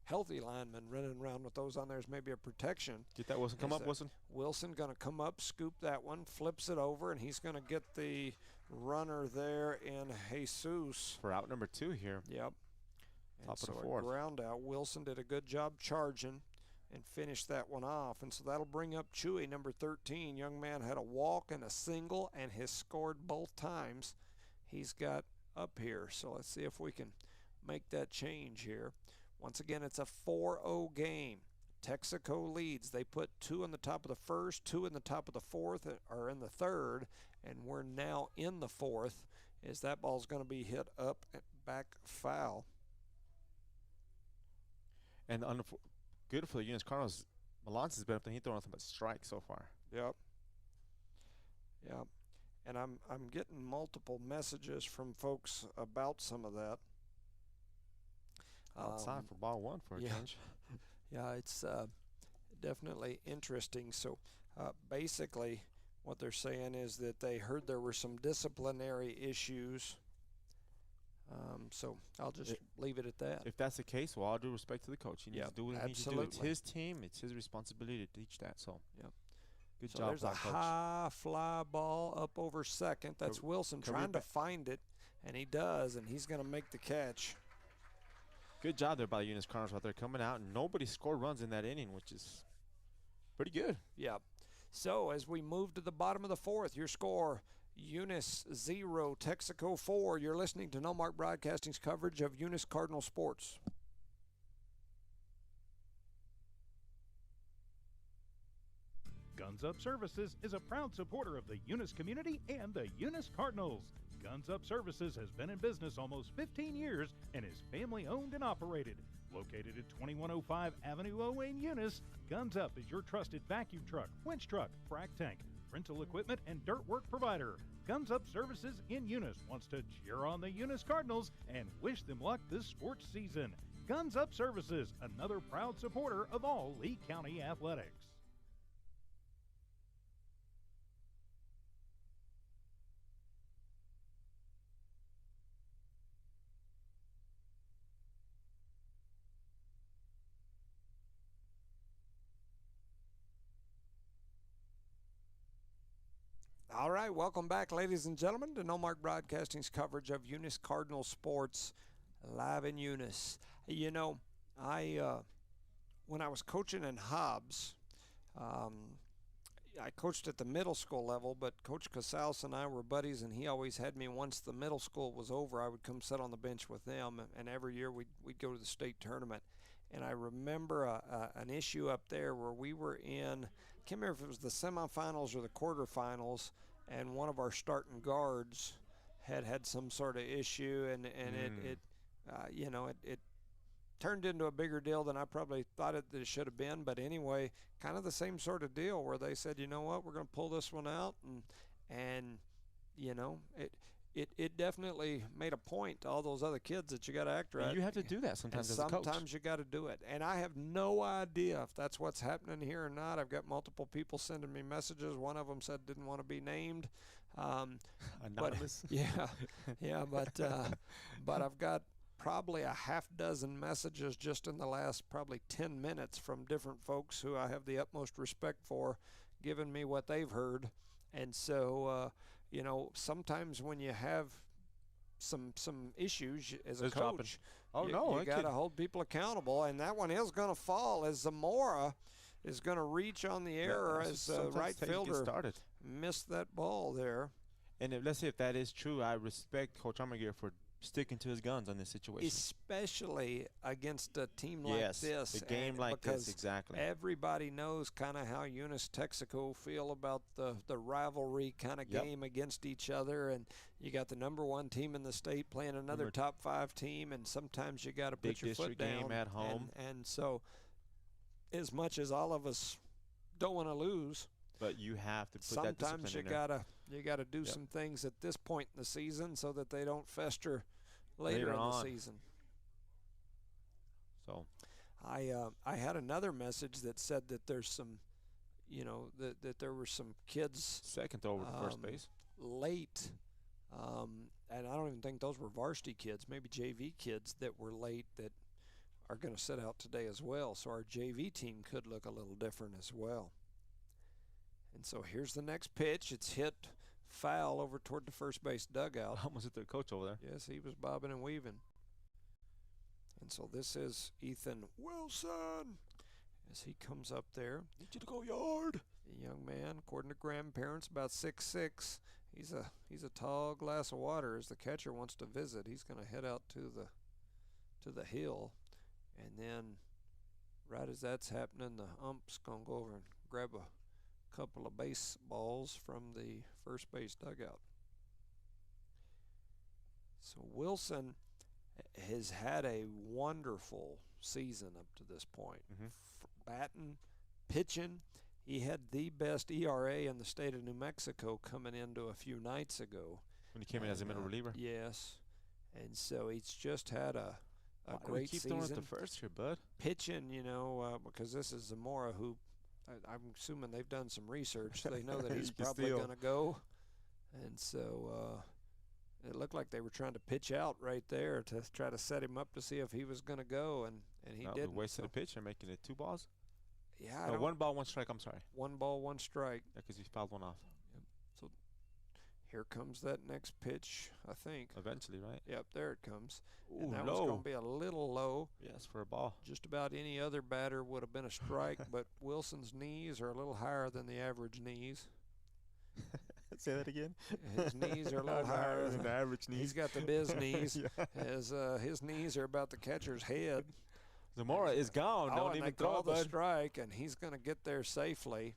healthy linemen running around with those on there as maybe a protection. Get that Wilson come up, Wilson. Wilson going to come up, scoop that one, flips it over, and he's going to get the runner there in Jesus. For out number 2 here. Yep. Top of the 4th. Ground out. Wilson did a good job charging and finished that one off. And so that'll bring up Chewy, number 13. Young man had a walk and a single and has scored both times. He's got up here. So let's see if we can make that change here. Once again, it's a 4-0 game. Texico leads. They put 2 in the top of the first, 2 in the top of the 4th, or in the 3rd, and we're now in the 4th as that ball's going to be hit up and back foul. And good for the Eunice Cardinals. Melanson's been up there. He thrown nothing but strikes so far. Yep. And I'm getting multiple messages from folks about some of that. Outside for ball 1 for a change. Yeah, it's definitely interesting. So basically what they're saying is that they heard there were some disciplinary issues. So I'll just leave it at that. If that's the case, well, all due respect to the coach. He needs to do what he needs to do. It's his team. It's his responsibility to teach that. So. Yep. Good So job, there's a by Coach. high fly ball up over second. That's Wilson career trying to ba- find it, and he does, and he's going to make the catch. Good job there by the Eunice Cardinals out there coming out, and nobody scored runs in that inning, which is pretty good. Yeah. So as we move to the bottom of the fourth, your score, Eunice 0, Texico 4. You're listening to No Mark Broadcasting's coverage of Eunice Cardinal sports. Guns Up Services is a proud supporter of the Eunice community and the Eunice Cardinals. Guns Up Services has been in business almost 15 years and is family owned and operated. Located at 2105 Avenue O in Eunice, Guns Up is your trusted vacuum truck, winch truck, frac tank, rental equipment, and dirt work provider. Guns Up Services in Eunice wants to cheer on the Eunice Cardinals and wish them luck this sports season. Guns Up Services, another proud supporter of all Lee County athletics. All right, welcome back, ladies and gentlemen, to No Mark Broadcasting's coverage of Eunice Cardinal sports live in Eunice. You know, when I was coaching in Hobbs, I coached at the middle school level, but Coach Casals and I were buddies, and he always had me, once the middle school was over, I would come sit on the bench with them, and every year we'd go to the state tournament. And I remember an issue up there where we were in, I can't remember if it was the semifinals or the quarterfinals, and one of our starting guards had some sort of issue, and it turned into a bigger deal than I probably thought it should have been. But anyway, kind of the same sort of deal where they said, you know what, we're going to pull this one out, and you know, it definitely made a point to all those other kids that you got to act right. And you have to do that sometimes as a coach. Sometimes you got to do it. And I have no idea if that's what's happening here or not. I've got multiple people sending me messages. One of them said didn't want to be named. Anonymous. But I've got probably a half dozen messages just in the last probably 10 minutes from different folks who I have the utmost respect for, giving me what they've heard. And so, you know, sometimes when you have some issues as a coach, you got to hold people accountable, and that one is going to fall as Zamora is going to reach on the error as right fielder missed that ball there. And let's say if that is true, I respect Coach Armageddon for sticking to his guns on this situation. Especially against a team like this. A game like this, exactly. Everybody knows kind of how Eunice Texico feel about the rivalry kind of game against each other, and you got the number one team in the state playing another top 5 team, and sometimes you got to put your foot down. Big district game at home. And so as much as all of us don't want to lose, but you have to put that discipline in there. Sometimes you gotta do some things at this point in the season so that they don't fester later in the season. So I had another message that said that there's some, you know, that there were some kids second over to first base late, and I don't even think those were varsity kids, maybe JV kids that were late that are going to sit out today as well. So our JV team could look a little different as well. And so here's the next pitch. It's hit foul over toward the first base dugout. Almost hit their coach over there. Yes, he was bobbing and weaving. And so this is Ethan Wilson as he comes up there. Need you to go yard. A young man, according to grandparents, about 6'6". He's a tall glass of water. As the catcher wants to visit, he's going to head out to the hill, and then right as that's happening, the ump's going to go over and grab a couple of baseballs from the first base dugout. So Wilson has had a wonderful season up to this point. Batting, pitching, he had the best ERA in the state of New Mexico coming into a few nights ago. When he came in as a middle reliever? Yes. And so he's just had a great season. Keep throwing at the first here, bud. Pitching, you know, because this is Zamora, who I'm assuming they've done some research. They know that he's probably going to go. And so it looked like they were trying to pitch out right there to try to set him up to see if he was going to go, and he didn't. Wasted a pitch and making it 2 balls. Yeah, No, 1 ball, 1 strike. I'm sorry. 1 ball, 1 strike. Yeah, because he fouled one off. So here comes that next pitch, I think. Eventually, right? Yep, there it comes. Ooh, And that was low. going to be a little low. Yes, for a ball. Just about any other batter would have been a strike, but Wilson's knees are a little higher than the average knees. Say that again. His knees are a little higher than the average knees. He's got the biz knees. Yeah. His knees are about the catcher's head. Zamora is gone. Don't and even they throw call it, the bud. strike, and he's going to get there safely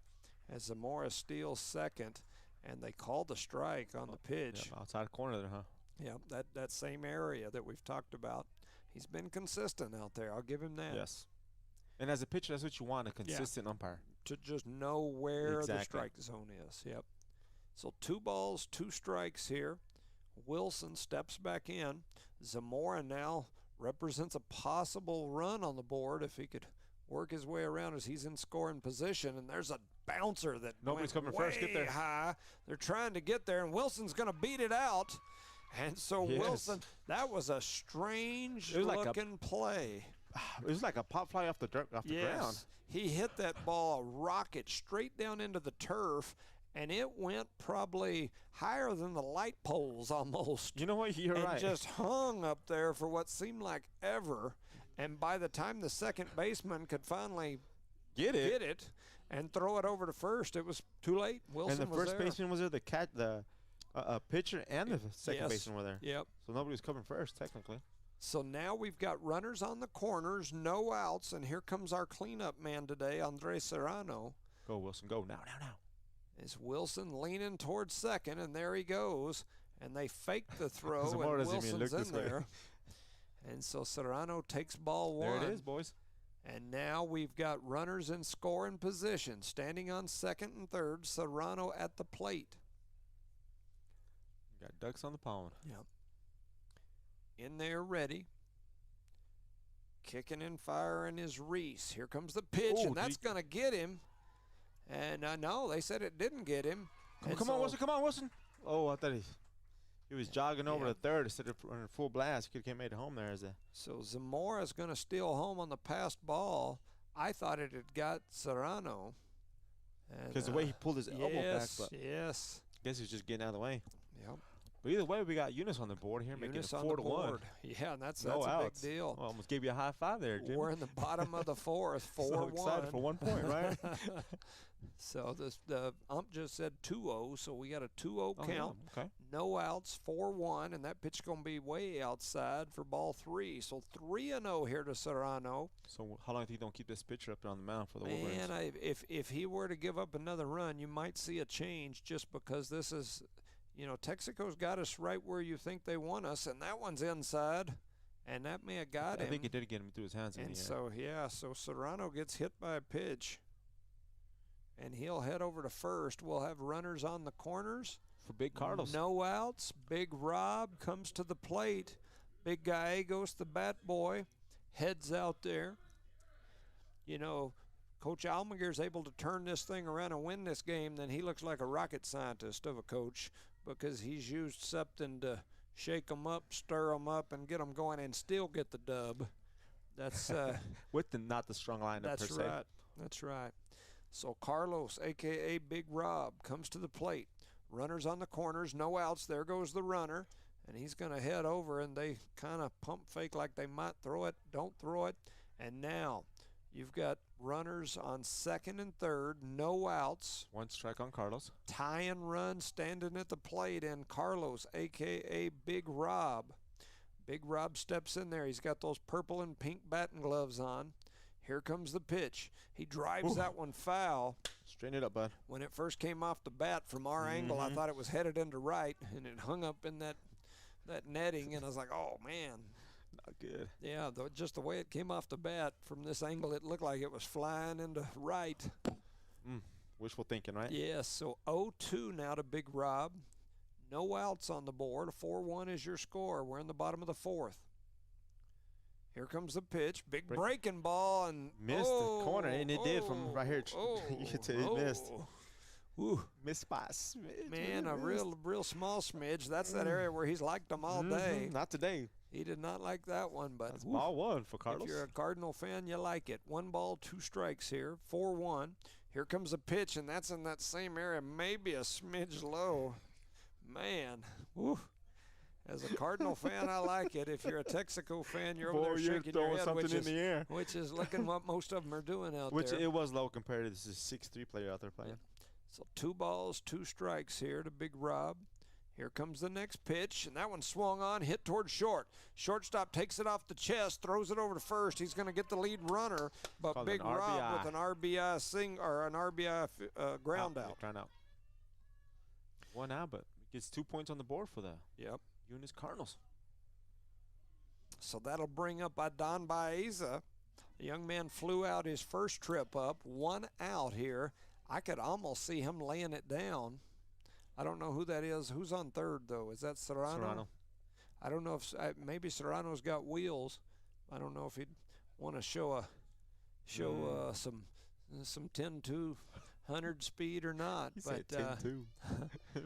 as Zamora steals second, and they call the strike on the pitch. Yeah, outside corner there, huh? Yeah, that same area that we've talked about. He's been consistent out there. I'll give him that. Yes. And as a pitcher, that's what you want, a consistent umpire. To just know where the Exactly. strike zone is. Yep. So 2 balls, 2 strikes here. Wilson steps back in. Zamora now represents a possible run on the board if he could work his way around as he's in scoring position. And there's a bouncer that Nobody's went coming first. Get way there. high. They're trying to get there, and Wilson's going to beat it out. And so Yes. Wilson, that was a strange It was like a- looking play. It was like a pop fly off the ground. He hit that ball, a rocket, straight down into the turf, and it went probably higher than the light poles almost. You know what? You're and right. just hung up there for what seemed like ever. And by the time the second baseman could finally get get it and throw it over to first, it was too late. Wilson and the was first there. baseman was there. The pitcher and the second Yes. baseman were there. Yep. So nobody was coming first, technically. So now we've got runners on the corners, no outs, and here comes our cleanup man today, Andres Serrano. Go, Wilson. Go. Now. Is Wilson leaning towards second, and there he goes. And they fake the throw, Zamora and doesn't even Wilson's look in this way. there. And so Serrano takes ball 1. There it is, boys. And now we've got runners in scoring position. Standing on second and third, Serrano at the plate. Got ducks on the pond. Yep. In there ready. Kicking and firing is Reese. Here comes the pitch, Ooh, and that's going to get him. And no, they said it didn't get him. Come on, Wilson. Come on, Wilson. Oh, I thought he was jogging over to third instead of running full blast. He could have made it home there as a. So Zamora's going to steal home on the passed ball. I thought it had got Serrano. Because the way he pulled his elbow back. But Yes. I guess he was just getting out of the way. Yep. But either way, we got Eunice on the board here, making it Eunice on 4 the to 1. board. Yeah, and that's No a outs. big deal. Well, almost gave you a high five there, Jim. We're in the bottom of the fourth, 4-1. So excited for 1 point, right? So the ump just said 2-0, so we got a 2-0 count. Yeah, okay. No outs, 4-1, and that pitch going to be way outside for ball 3. So 3-0 here to Serrano. So how long do you think don't keep this pitcher up there on the mound for the Wolverines? Man, if he were to give up another run, you might see a change just because this is, Texico's got us right where you think they want us, and that one's inside, and that may have got him. I think it did get him through his hands. And so Serrano gets hit by a pitch, and he'll head over to first. We'll have runners on the corners. For Big Carlos. No outs. Big Rob comes to the plate. Big Gallegos, the bat boy, heads out there. Coach Almaguer's able to turn this thing around and win this game, then he looks like a rocket scientist of a coach because he's used something to shake them up, stir them up, and get them going and still get the dub. That's with not the strong lineup that's per se. right. That's right. So Carlos, a.k.a. Big Rob, comes to the plate. Runners on the corners, no outs. There goes the runner, and he's going to head over, and they kind of pump fake like they might throw it, don't throw it. And now you've got runners on second and third, no outs. 1 strike on Carlos. Tying run standing at the plate, and Carlos, a.k.a. Big Rob. Big Rob steps in there. He's got those purple and pink batting gloves on. Here comes the pitch. He drives that one foul. Straighten it up, bud. When it first came off the bat from our angle, I thought it was headed into right, and it hung up in that netting, and I was like, oh, man. Not good. Yeah, just the way it came off the bat from this angle, it looked like it was flying into right. Wishful thinking, right? Yes, so 0-2 now to Big Rob. No outs on the board. 4-1 is your score. We're in the bottom of the fourth. Here comes the pitch. Big breaking ball and missed the corner, and it did from right here. You could say it missed. Woo. Missed spot. Smidge, Man, a missed. real small smidge. That's that area where he's liked them all day. Not today. He did not like that one, but That's ball one for Carlos. if you're a Cardinal fan, you like it. 1 ball, 2 strikes here, 4-1. Here comes a pitch, and that's in that same area, maybe a smidge low. Man, woo. As a Cardinal fan, I like it. If you're a Texaco fan, you're over there shaking your head, something in the air. which is looking what most of them are doing out Which there. it was low compared to this is 6'3" player out there playing. So 2 balls, 2 strikes here to Big Rob. Here comes the next pitch, and that one swung on, hit towards short. Shortstop takes it off the chest, throws it over to first. He's going to get the lead runner, but Called Big an Rob RBI. with an RBI or an RBI ground out. Ground out. 1 out, but gets 2 points on the board for the Yep. Eunice Cardinals. So that'll bring up Adon Baeza. The young man flew out his first trip up, 1 out here. I could almost see him laying it down. I don't know who that is. Who's on third, though? Is that Serrano? I don't know if maybe Serrano's got wheels. I don't know if he'd want to show some 10-200 speed or not. He but said 10-2.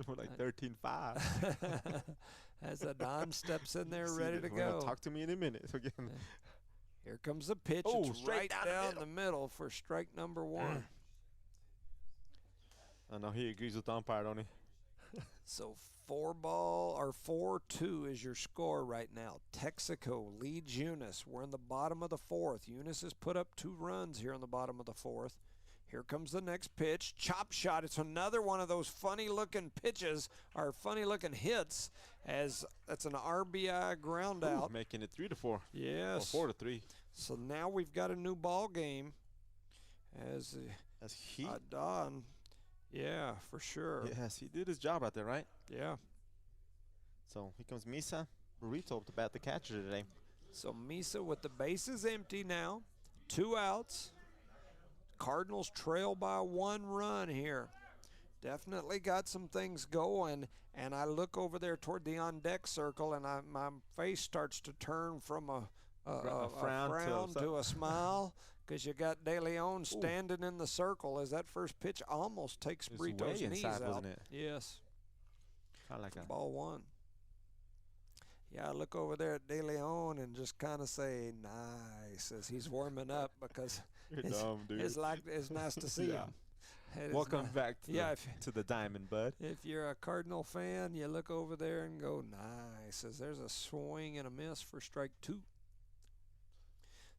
We're like 13-5. As Adon steps in there See ready that? to We're gonna go. Talk to me in a minute. Again. Here comes the pitch. Oh, it's straight right down down the middle for strike number 1. I know he agrees with the umpire, don't he? So 4-2 is your score right now. Texico leads Eunice. We're in the bottom of the 4th. Eunice has put up 2 runs here in the bottom of the 4th. Here comes the next pitch. Chop shot. It's another one of those funny-looking pitches or funny-looking hits, as that's an RBI ground out. Making it 3-4. Yes. Or 4-3. So now we've got a new ball game. As That's heat. Adon. Yeah, for sure. Yes, he did his job out there, right? Yeah. So here comes Misa Burrito to bat the catcher today. So Misa with the bases empty now. 2 outs. Cardinals trail by 1 run here. Definitely got some things going, and I look over there toward the on-deck circle, and my face starts to turn from a frown to a smile, because you got De Leon standing in the circle as that first pitch almost takes It's Brito's way knees inside, out. wasn't it? Yes. Kind of like a Ball 1. Yeah, I look over there at De Leon and just kind of say, nice, as he's warming up, because You're dumb, dude. it's nice to see Yeah. him. It is Welcome ni- back to, Yeah, to the Diamond, bud. if you're a Cardinal fan, you look over there and go, nice, as there's a swing and a miss for strike 2.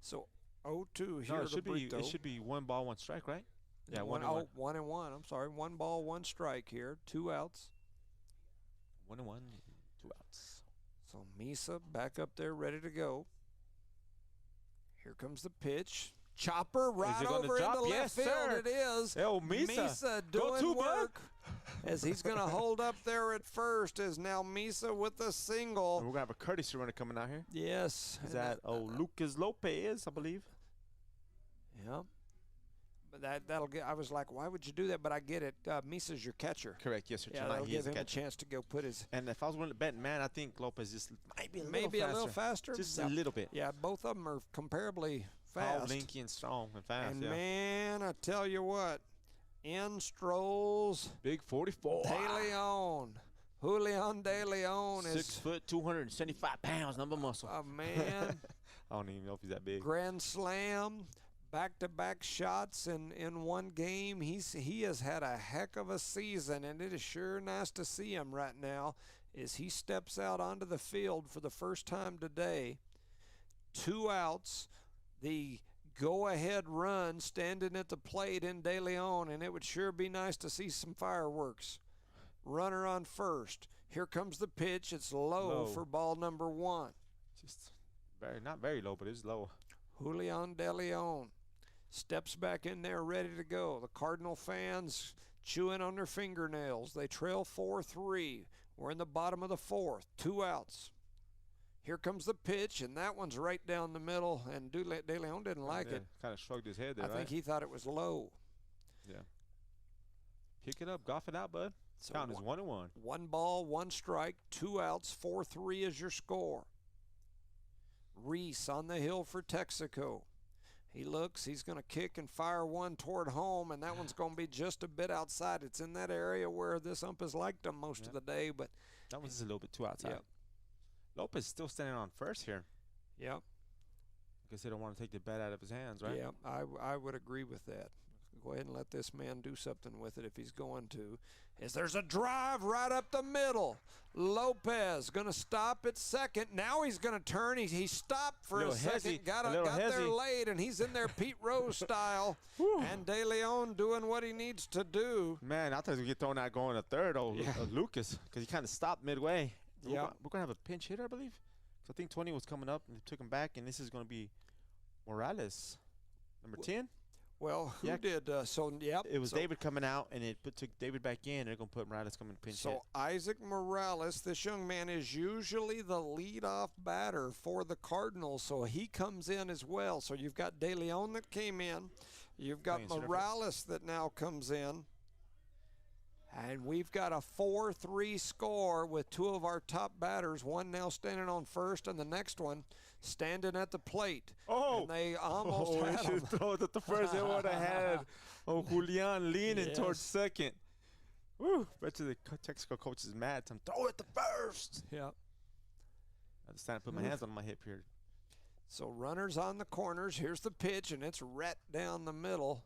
So 0-2 here No, to Brito. it should be 1 ball, 1 strike, right? Yeah, 1 and 1. 1-1. I'm sorry, 1 ball, 1 strike here, 2 outs. 1 and 1, 2 outs. So Misa back up there, ready to go. Here comes the pitch. Chopper right it gonna over drop? into Yes, left field. sir. It is. Oh, Misa. Misa Go doing to, bud. work. As he's going to hold up there at first, is now Misa with a And single. we're going to have a courtesy runner coming out here. Yes. Is that Lucas Lopez, I believe? Yeah. But that'll get. I was like, why would you do that? But I get it. Misa's your catcher. Correct, yes, sir. Yeah, Tonight that'll he give is a him a catcher. chance to go put his. And if I was willing to bet, man, I think Lopez just might be a Maybe little faster. a little faster. Just Yeah. a little bit. Yeah, both of them are comparably Tall, fast. lanky, and strong and fast, And yeah. man, I tell you what, in strolls Big 44. De Leon. Julian De Leon 6 is foot, 275 pounds, number muscle. a man. I don't even know if he's that big. Grand slam, back-to-back shots in one game. He has had a heck of a season, and it is sure nice to see him right now as he steps out onto the field for the first time today. 2 outs, the go-ahead run standing at the plate in De Leon, and it would sure be nice to see some fireworks. Runner on first. Here comes the pitch. It's low for ball number 1. Just not very low, but it's low. Julian De Leon steps back in there ready to go. The Cardinal fans chewing on their fingernails. They trail 4-3. We're in the bottom of the 4th. 2 outs. Here comes the pitch, and that one's right down the middle, and De Leon didn't like it. Kind of shrugged his head there, I think he thought it was low. Yeah. Pick it up, golf it out, bud. So Count is 1 and 1. 1 ball, 1 strike, 2 outs, 4-3 is your score. Reese on the hill for Texico. He looks, he's going to kick and fire one toward home, and that one's going to be just a bit outside. It's in that area where this ump has liked him most of the day, but that one's just a little bit too outside. Yeah. Lopez still standing on first here. Yep. I guess they don't want to take the bat out of his hands, right? Yeah, I would agree with that. Go ahead and let this man do something with it if he's going to. As there's a drive right up the middle. Lopez going to stop at second. Now he's going to turn. He stopped for a second. Got there late, and he's in there Pete Rose style. And De Leon doing what he needs to do. Man, I thought he was going to get thrown out going to third, Lucas, because he kind of stopped midway. Yeah. We're going to have a pinch hitter, I believe. So I think 20 was coming up, and they took him back, and this is going to be Morales, number 10. Well, who did? It was David coming out, and it took David back in. They're going to put Morales coming pinch hit. So Isaac Morales, this young man, is usually the leadoff batter for the Cardinals, so he comes in as well. So you've got De Leon that came in. You've got Morales that now comes in. And we've got a 4-3 score with two of our top batters, one now standing on first and the next one standing at the plate. Oh! And they almost had him. Throw it at the first. They would have had Julian leaning towards second. Woo! Bet you the Texico coach is mad. Throw it to first. Yeah. I just stand to put my hands on my hip here. So runners on the corners. Here's the pitch, and it's right down the middle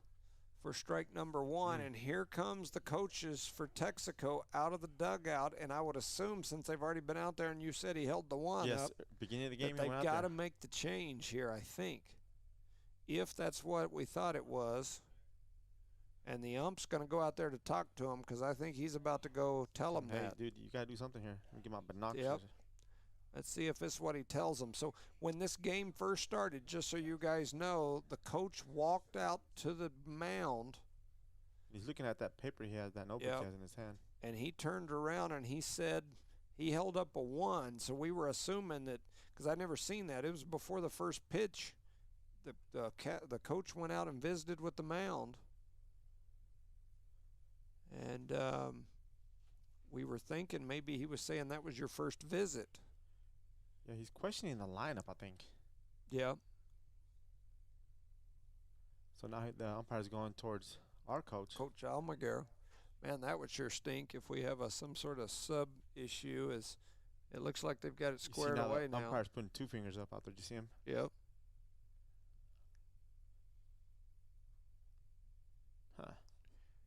for strike number one. And here comes the coaches for Texico out of the dugout. And I would assume, since they've already been out there and you said he held the one up, beginning of the game, they've got to make the change here, I think, if that's what we thought it was. And the ump's going to go out there to talk to him because I think he's about to go tell him that. Dude, you got to do something here. Let me get my binoculars. Yep. Let's see if this is what he tells them. So when this game first started, just so you guys know, the coach walked out to the mound. He's looking at that paper he has, that notebook he has in his hand. And he turned around and he said he held up a 1. So we were assuming that, because I'd never seen that. It was before the first pitch. The coach went out and visited with the mound. And we were thinking maybe he was saying that was your first visit. Yeah, he's questioning the lineup, I think. Yeah. So now the umpire's going towards our coach. Coach Almaguer. Man, that would sure stink if we have some sort of sub issue. As it looks like they've got it squared away now. The umpire's putting 2 fingers up out there. Did you see him? Yep.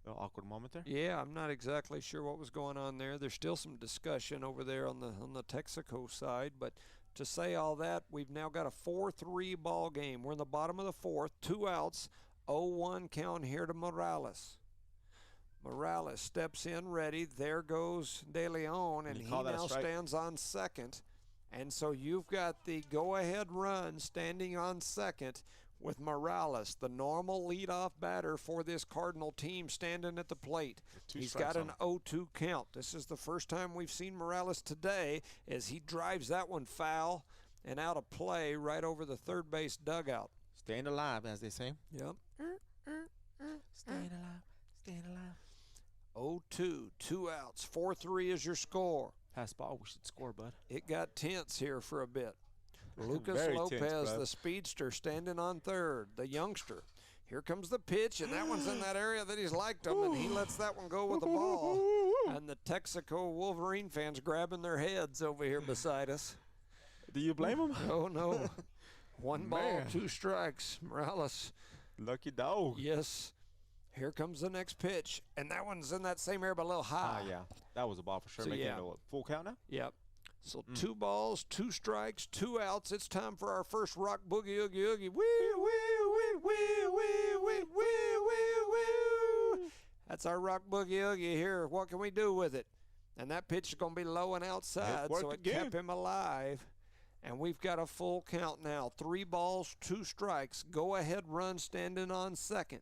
Little awkward moment there. Yeah, I'm not exactly sure what was going on there. There's still some discussion over there on the Texico side, but to say all that, we've now got a 4-3 ball game. We're in the bottom of the fourth, 2 outs, 0-1 count here to Morales. Morales steps in ready. There goes De Leon, and he now stands on second. And so you've got the go-ahead run standing on second with Morales, the normal leadoff batter for this Cardinal team, standing at the plate. He's got an 0-2 count. This is the first time we've seen Morales today as he drives that one foul and out of play right over the third base dugout. Staying alive, as they say. Yep. Staying alive, staying alive. 0-2, 2 outs, 4-3 is your score. Pass ball, we should score, bud. It got tense here for a bit. Lucas Very Lopez, tense, the speedster, standing on third, the youngster. Here comes the pitch, and that one's in that area that he's liked him, and he lets that one go with the ball. And the Texico Wolverine fans grabbing their heads over here beside us. Do you blame him? Oh, no. 1 ball, 2 strikes. Morales. Lucky dog. Yes. Here comes the next pitch, and that one's in that same area, but a little high. Yeah. That was a ball for sure. So, Making it a full count now? Yep. So 2 balls, 2 strikes, 2 outs. It's time for our first rock boogie oogie oogie. Wee, wee, wee, wee, wee, wee, wee, wee, wee. That's our rock boogie oogie here. What can we do with it? And that pitch is going to be low and outside, so it kept him alive. And we've got a full count now. 3 balls, 2 strikes. Go-ahead run standing on second.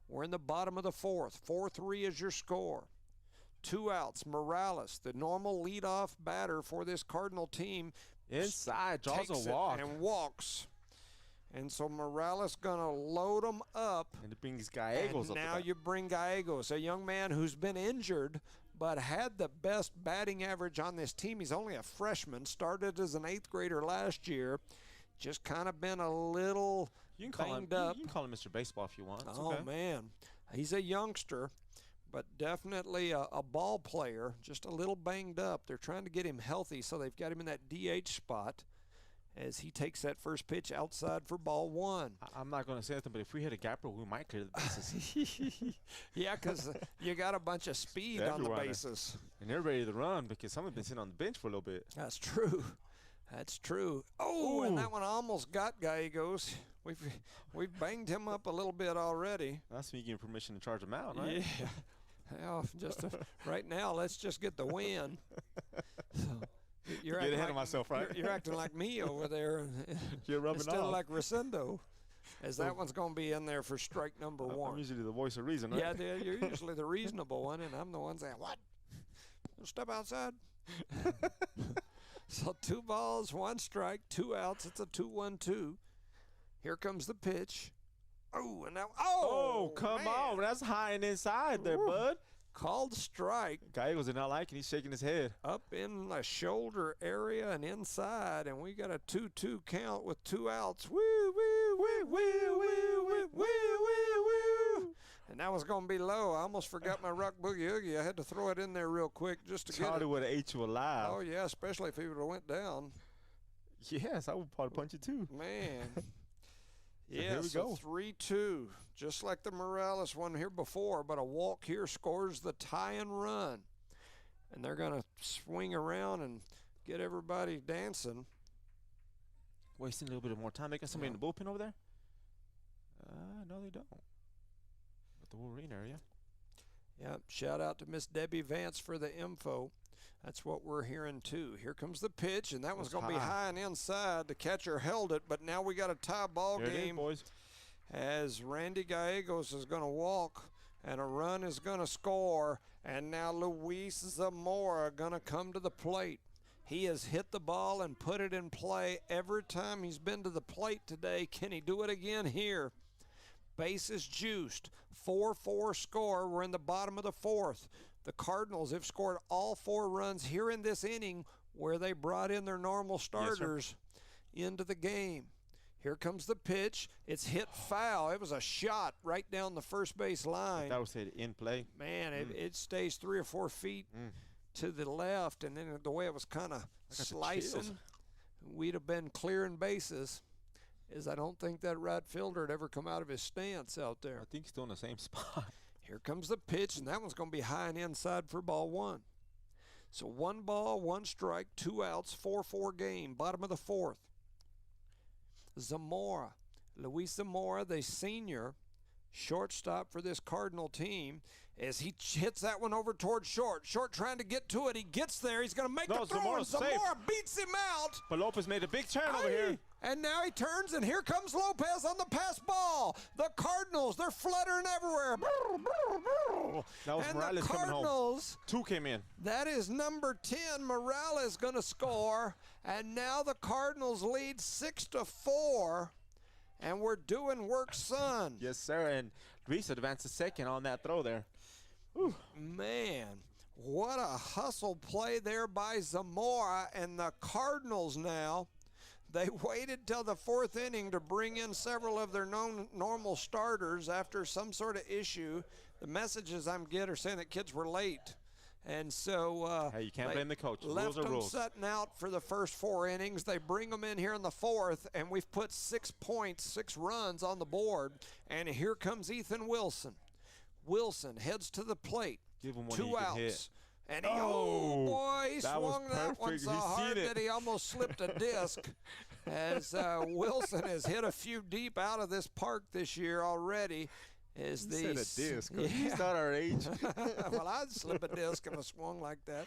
We're in the bottom of the fourth. 4-3 is your score. 2 outs. Morales, the normal leadoff batter for this Cardinal team, inside draws a walk and walks. And so Morales gonna load them up. And it brings Gallegos up. And now you bring Gallegos, a young man who's been injured but had the best batting average on this team. He's only a freshman, started as an 8th grader last year. Just kind of been a little banged up. You can call him Mr. Baseball if you want. It's oh, okay. man. He's a youngster. but definitely a ball player, just a little banged up. They're trying to get him healthy, so they've got him in that DH spot as he takes that first pitch outside for ball one. I'm not going to say anything, but if we hit a gapper, we might clear the bases. Yeah, because you got a bunch of speed on the bases. And they're ready to run because someone's been sitting on the bench for a little bit. That's true. That's true. Oh, and that one almost got Gallegos. We've banged him up a little bit already. That's me giving permission to charge him out, right? Yeah. Well, right now, let's just get the win. So, you're get ahead like, of myself, right? You're acting like me over there. You're rubbing instead off. of like Rosendo, as that one's going to be in there for strike number one. I'm usually the voice of reason, right? Yeah, you're usually the reasonable one, and I'm the one saying, what? Step outside. So 2 balls, 1 strike, 2 outs. It's a 2-1-2. Here comes the pitch. Oh, and now, come man. on. That's high and inside there, bud. Called strike. Gallegos did not like it. He's shaking his head. Up in the shoulder area and inside, and we got a 2-2 count with 2 outs. Woo, woo, woo, woo, woo, woo, woo, woo, woo. And that was going to be low. I almost forgot my rock boogie oogie. I had to throw it in there real quick just to get it. Charlie would have ate you alive. Oh, yeah, especially if he would have went down. Yes, I would probably punch you too. Man. Here Yeah, we so go. 3-2, just like the Morales one here before, but a walk here scores the tie-in run. And they're going to swing around and get everybody dancing. Wasting a little bit more time. They got somebody in the bullpen over there? No, they don't. At the Wolverine area. Yeah, shout out to Miss Debbie Vance for the info. That's what we're hearing, too. Here comes the pitch, and that one's going to be high and inside. The catcher held it, but now we got a tie ball There game it is, boys. as Randy Gallegos is going to walk, and a run is going to score. And now Luis Zamora going to come to the plate. He has hit the ball and put it in play every time he's been to the plate today. Can he do it again here? Bases juiced. 4-4 score. We're in the bottom of the 4th. The Cardinals have scored all 4 runs here in this inning where they brought in their normal starters into the game. Here comes the pitch. It's hit foul. It was a shot right down the first base line. That was hit in play. Man, it stays 3 or 4 feet to the left, and then the way it was kind of slicing, we'd have been clearing bases. I don't think that right fielder had ever come out of his stance out there. I think he's still in the same spot. Here comes the pitch, and that one's going to be high and inside for ball 1. So 1 ball, 1 strike, 2 outs, 4-4 game, bottom of the 4th. Zamora, Luis Zamora, the senior shortstop for this Cardinal team, as he hits that one over towards short. Short trying to get to it. He gets there. He's going to make the throw, and Zamora beats him out. But Lopez made a big turn over here. And now he turns, and here comes Lopez on the pass ball. The Cardinals, they're fluttering everywhere. That was and Morales the Cardinals, coming home. 2 came in. That is number 10. Morales going to score. And now the Cardinals lead 6-4. And we're doing work, son. Yes, sir. And Reese advanced to second on that throw there. Whew. Man, what a hustle play there by Zamora. And the Cardinals now, they waited till the 4th inning to bring in several of their normal starters after some sort of issue. The messages I'm getting are saying that kids were late. And so hey, you can't blame the coach. Left Rules are them rules. sitting out for the first 4 innings. They bring them in here in the 4th, and we've put 6 points, 6 runs on the board. And here comes Ethan Wilson. Wilson heads to the plate. Give him one 2 outs. Hit. And he, he swung that one so hard it. that he almost slipped a disc. As Wilson has hit a few deep out of this park this year already. Is said a disc. Yeah. He's not our age. Well, I'd slip a disc if I swung like that.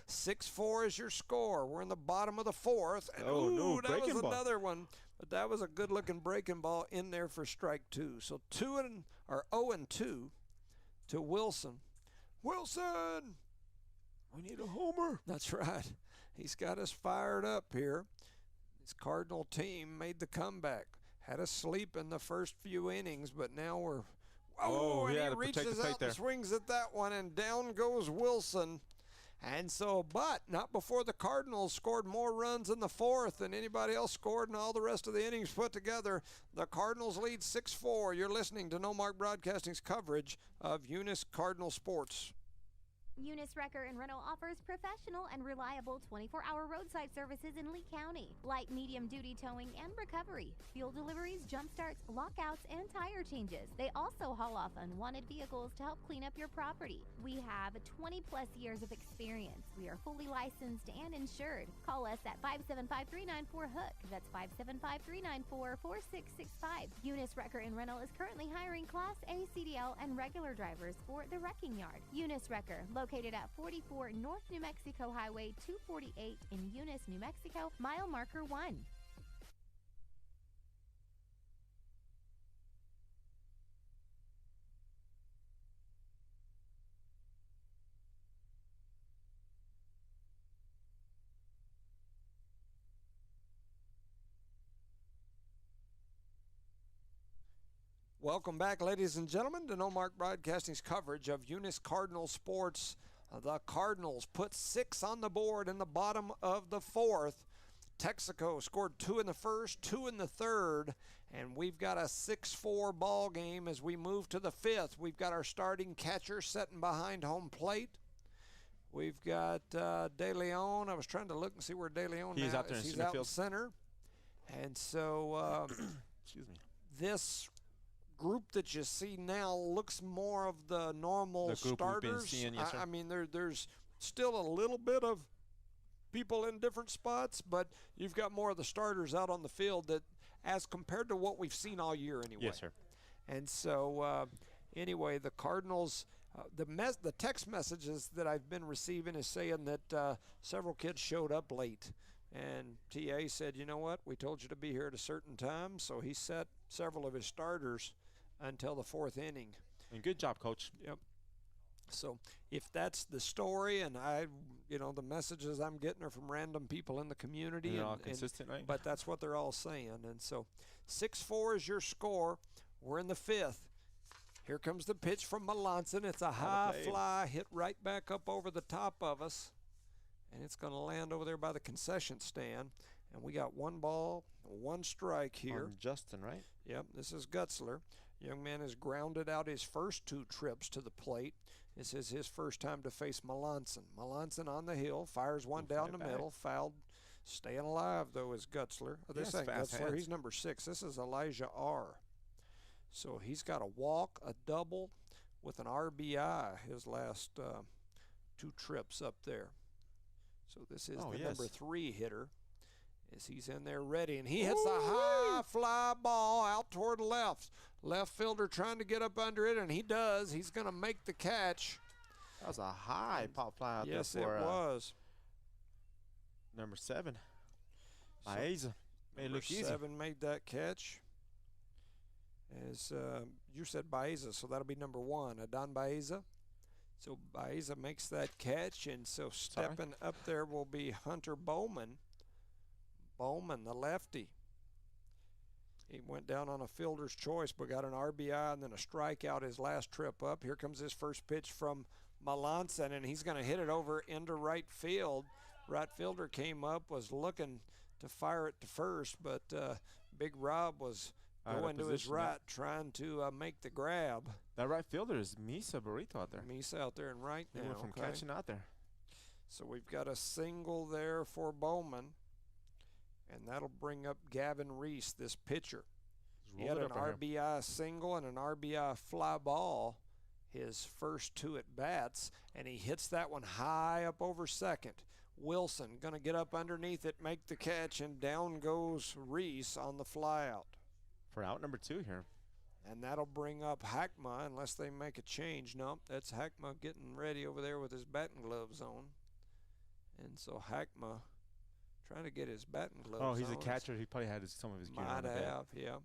6-4 is your score. We're in the bottom of the 4th. And no, that was ball. another one. But that was a good-looking breaking ball in there for strike 2. So 0-2 to Wilson. Wilson! We need a homer. That's right. He's got us fired up here. This Cardinal team made the comeback. Had us sleep in the first few innings, but now we're... and he reaches out and swings at that one, and down goes Wilson. And so, but not before the Cardinals scored more runs in the fourth than anybody else scored in all the rest of the innings put together. The Cardinals lead 6-4. You're listening to No Mark Broadcasting's coverage of Eunice Cardinal Sports. Eunice Wrecker and Rental offers professional and reliable 24-hour roadside services in Lee County, light medium duty towing and recovery, fuel deliveries, jump starts, lockouts, and tire changes. They also haul off unwanted vehicles to help clean up your property. We have 20 plus years of experience. We are fully licensed and insured. Call us at 575-394-HOOK. That's 575-394-4665. Eunice Wrecker and Rental is currently hiring Class A CDL and regular drivers for the wrecking yard. Eunice Wrecker, located at 44 North New Mexico Highway 248 in Eunice, New Mexico, mile marker 1. Welcome back, ladies and gentlemen, to No Mark Broadcasting's coverage of Eunice Cardinal Sports. The Cardinals put 6 on the board in the bottom of the fourth. Texico scored 2 in the first, 2 in the third, and we've got a 6-4 ball game as we move to the fifth. We've got our starting catcher sitting behind home plate. We've got De Leon. I was trying to look and see where De Leon He's now out there is. in He's center out in field. center. And so Excuse me. this group that you see now looks more of the normal The group we've been starters. seeing, yes, sir. I mean, there's still a little bit of people in different spots, but you've got more of the starters out on the field that, as compared to what we've seen all year anyway. Yes, sir. And so, anyway, the Cardinals, the text messages that I've been receiving is saying that several kids showed up late. And TA said, you know what, we told you to be here at a certain time, so he set several of his starters until the fourth inning. And good job, Coach. Yep. So if that's the story, and the messages I'm getting are from random people in the community. They're all consistent, right? But that's what they're all saying. And so 6-4 is your score. We're in the fifth. Here comes the pitch from Melanson. It's a high fly, hit right back up over the top of us. And it's going to land over there by the concession stand. And we got 1 ball, 1 strike here. On Justin, right? Yep, this is Gutzler. Young man has grounded out his first 2 trips to the plate. This is his first time to face Melanson. Melanson on the hill, fires one down the middle, fouled. Staying alive, though, is Gutzler. They're saying Gutzler, he's number 6. This is Elijah R. So he's got a walk, a double, with an RBI his last 2 trips up there. So this is the number 3 hitter. As he's in there ready, and he hits a high fly ball out toward left. Left fielder trying to get up under it, and he does. He's going to make the catch. That was a high pop fly out there. Yes, for, it was. Number 7. Baeza. Made it look easy. 7 made that catch. As you said Baeza, so that'll be number 1, Adon Baeza. So Baeza makes that catch, and so stepping up there will be Hunter Bowman. Bowman, the lefty. He went down on a fielder's choice, but got an RBI and then a strikeout his last trip up. Here comes his first pitch from Melanson, and he's going to hit it over into right field. Right fielder came up, was looking to fire it to first, but Big Rob was going to his right, trying to make the grab. That right fielder is Misa Burrito out there. Misa out there in right now. He went from catching out there. So we've got a single there for Bowman. And that'll bring up Gavin Reese, this pitcher. He had an RBI single and an RBI fly ball his first 2 at-bats, and he hits that one high up over second. Wilson going to get up underneath it, make the catch, and down goes Reese on the fly out. For out number 2 here. And that'll bring up Hackma unless they make a change. Nope, that's Hackma getting ready over there with his batting gloves on. And so Hackma trying to get his batting gloves on. Oh, he's a catcher. He probably had some of his gear on. Might have, yeah.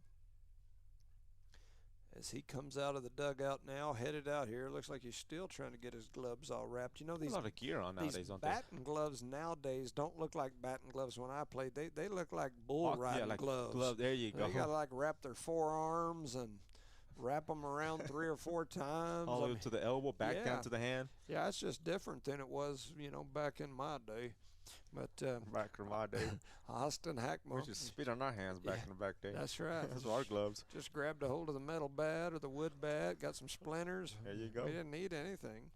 As he comes out of the dugout now, headed out here, looks like he's still trying to get his gloves all wrapped. You know, these a lot of gear on nowadays, don't they? batting gloves nowadays don't look like batting gloves when I played. They look like bull riding like gloves. There you go. They got to like wrap their forearms and wrap them around 3 or 4 times. All the way to the elbow, back down to the hand. Yeah, it's just different than it was, back in my day. But back in my day, Austin Hackma. we just spit on our hands back in the back day. That's right. Those were our gloves. Just grabbed a hold of the metal bat or the wood bat, got some splinters. There you go. We didn't need anything.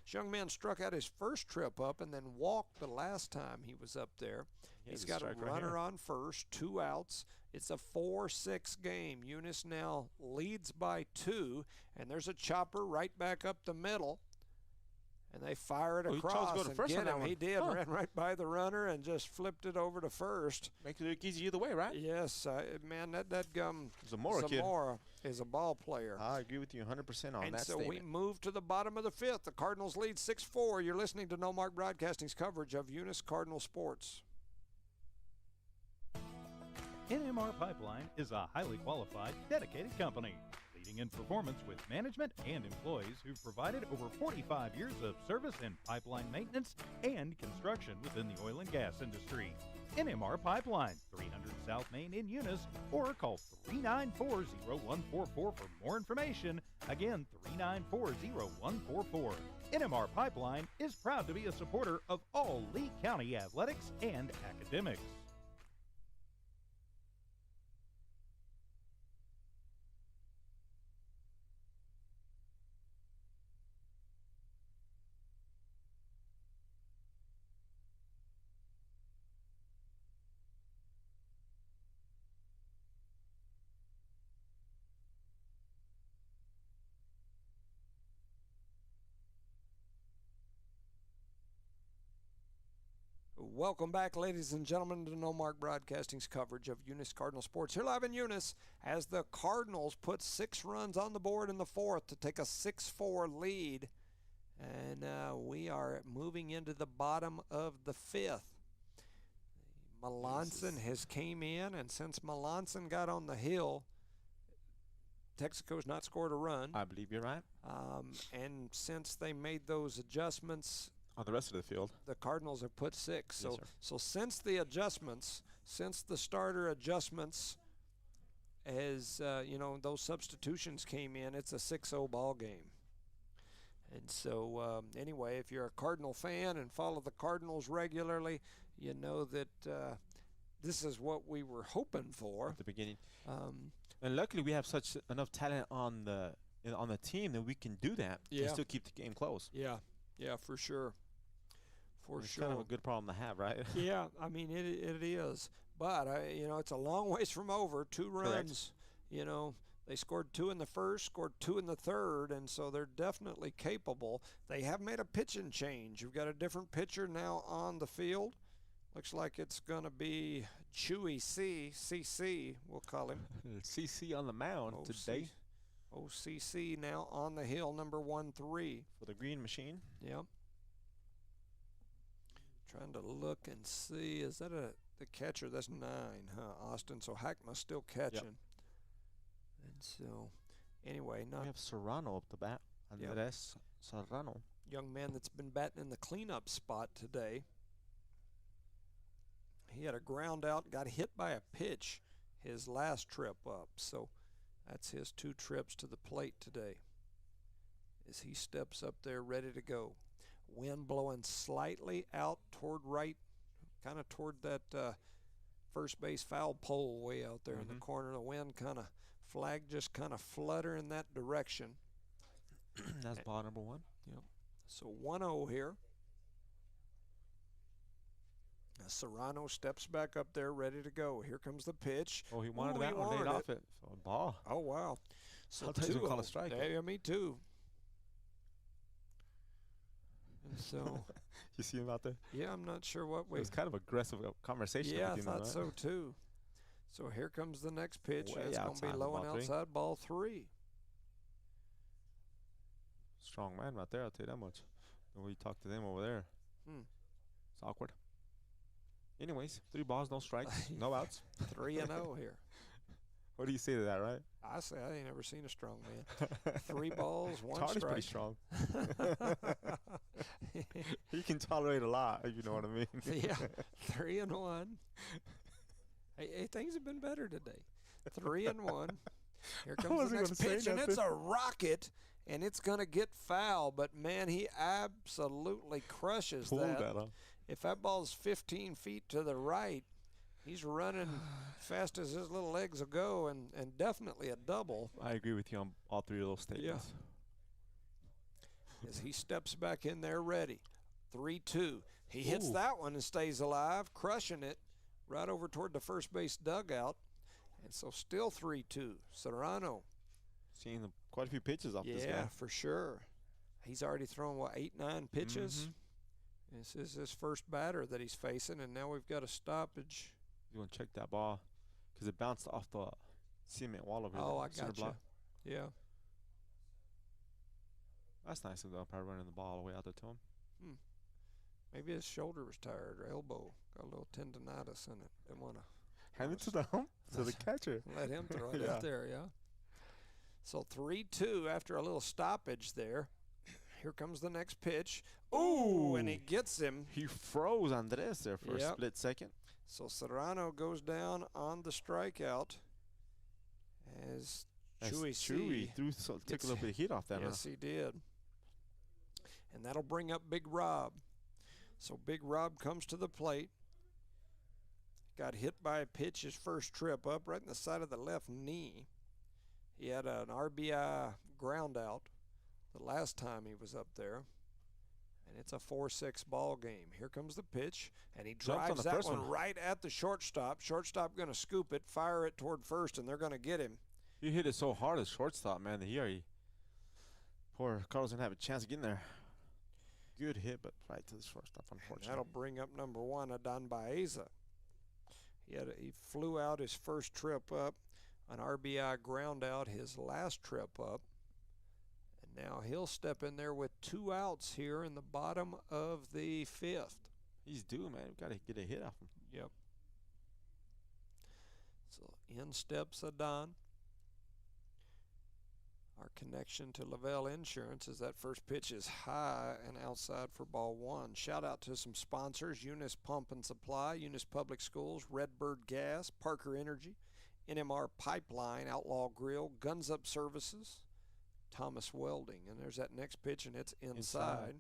This young man struck out his first trip up and then walked the last time he was up there. He's got a runner on first, 2 outs. It's a 4-6 game. Eunice now leads by 2, and there's a chopper right back up the middle. And they fire it across to go to and first get on that him. one. He did, ran right by the runner and just flipped it over to first. Makes it look easy either way, right? Yes, man, that gum Zamora is a ball player. I agree with you 100% on and that so statement. we move to the bottom of the 5th. The Cardinals lead 6-4. You're listening to No Mark Broadcasting's coverage of Eunice Cardinal Sports. NMR Pipeline is a highly qualified, dedicated company, leading in performance with management and employees who've provided over 45 years of service in pipeline maintenance and construction within the oil and gas industry. NMR Pipeline, 300 South Main in Eunice, or call 394-0144 for more information. Again, 394-0144. NMR Pipeline is proud to be a supporter of all Lee County athletics and academics. Welcome back, ladies and gentlemen, to No Mark Broadcasting's coverage of Eunice Cardinal Sports. Here live in Eunice as the Cardinals put 6 runs on the board in the 4th to take a 6-4 lead. And we are moving into the bottom of the 5th. Melanson has came in, and since Melanson got on the hill, Texico's not scored a run. I believe you're right. And since they made those adjustments on the rest of the field, the Cardinals have put 6. Yes, So since the adjustments, since the starter adjustments, as those substitutions came in, it's a 6-0 ball game. And so anyway, if you're a Cardinal fan and follow the Cardinals regularly, you know that this is what we were hoping for at the beginning. And luckily, we have such enough talent on the team that we can do that and still keep the game close. Yeah, for sure. It's kind of a good problem to have, right? Yeah, I mean, it is. But, it's a long ways from over. 2 runs, Correct. They scored 2 in the first, scored 2 in the third, and so they're definitely capable. They have made a pitching change. You've got a different pitcher now on the field. Looks like it's going to be Chewy CC, we'll call him. CC on the mound today. OCC now on the hill, number 1-3. For the green machine. Yep. Trying to look and see, is that the catcher? That's 9, huh, Austin? So Hackma's still catching. Yep. And so, anyway, we have Serrano up the bat. Andres Serrano. Young man that's been batting in the cleanup spot today. He had a ground out, got hit by a pitch his last trip up. So that's his 2 trips to the plate today as he steps up there ready to go. Wind blowing slightly out toward right, kind of toward that first base foul pole way out there in the corner. The wind kind of flag just kind of fluttering that direction. That's ball number 1. Yep. So 1-0 here. Now Serrano steps back up there ready to go. Here comes the pitch. Oh, he wanted that one. Laid off it. So ball. Oh, wow. So Sometimes we call a strike. Yeah, me too. And so you see him out there? Yeah, I'm not sure what we. It was kind of aggressive conversation. Yeah, I between thought them, so too. So here comes the next pitch. Way It's going to be low and outside, ball 3. Strong man right there, I'll tell you that much. When we talk to them over there, it's awkward. Anyways, 3 balls, no strikes, no outs. 3-0 here. What do you say to that, right? I say I ain't never seen a strong man. 3 balls, 1 strike. Pretty strong. He can tolerate a lot, if you know what I mean. Yeah, 3-1. Hey, things have been better today. 3-1. Here comes the wasn't next gonna say pitch, and it's nothing. a rocket, and it's going to get foul. But, man, he absolutely crushes Pulled that. that off. If that ball's 15 feet to the right, he's running fast as his little legs will go, and definitely a double. I agree with you on all three of those statements. As he steps back in there ready. 3-2. He hits Ooh. that one and stays alive, crushing it right over toward the first base dugout. And so still 3-2. Serrano. Seeing quite a few pitches off this guy. Yeah, for sure. He's already thrown, what, 8-9 pitches? Mhm. This is his first batter that he's facing, and now we've got a stoppage. You want to check that ball because it bounced off the cement wall over Oh, there. I center got you. block. Yeah. That's nice of the umpire running the ball all the way out there to him. Maybe his shoulder was tired or elbow. Got a little tendonitis in it. Didn't want to Hand it to the to the catcher. let him throw it Yeah. out there, yeah. So 3-2 after a little stoppage there. Here comes the next pitch. Ooh, and he gets him. He froze Andres there for a Yep. split second. So Serrano goes down on the strikeout as As Chewy Chewy C took gets- a little bit of heat off that. Yes, he did. And that'll bring up Big Rob. So Big Rob comes to the plate. Got hit by a pitch his first trip up right in the side of the left knee. He had an RBI ground out the last time he was up there. And it's a 4-6 ball game. Here comes the pitch, and he Jumped on drives the that first one one. right at the shortstop. Shortstop going to scoop it, fire it toward first, and they're going to get him. He hit it so hard as shortstop, man, that he already. Poor Carlos didn't have a chance of getting there. Good hit, but right to the shortstop, And unfortunately. that'll bring up number one, Adon Baeza. He flew out his first trip up, an RBI ground out his last trip up. And now he'll step in there with 2 outs here in the bottom of the 5th. He's due, man. We got to get a hit off him. Yep. So in steps Adon. Our connection to Lavelle Insurance is that first pitch is high and outside for ball 1. Shout out to some sponsors: Eunice Pump and Supply, Eunice Public Schools, Redbird Gas, Parker Energy, NMR Pipeline, Outlaw Grill, Guns Up Services, Thomas Welding. And there's that next pitch, and it's inside.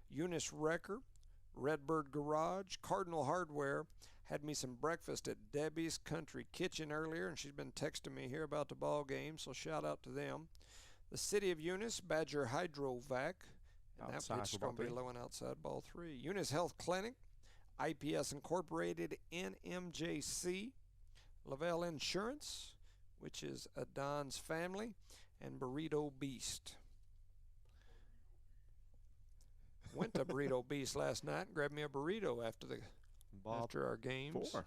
Eunice Wrecker, Redbird Garage, Cardinal Hardware. Had me some breakfast at Debbie's Country Kitchen earlier, and she's been texting me here about the ball game, so shout out to them. The City of Eunice, Badger Hydrovac, and that Outside pitch is for ball going to be 3. low and outside ball 3. Eunice Health Clinic, IPS Incorporated, NMJC, Lavelle Insurance, which is Adon's family, and Burrito Beast. Went to Burrito Beast last night and grabbed me a burrito after our games. 4.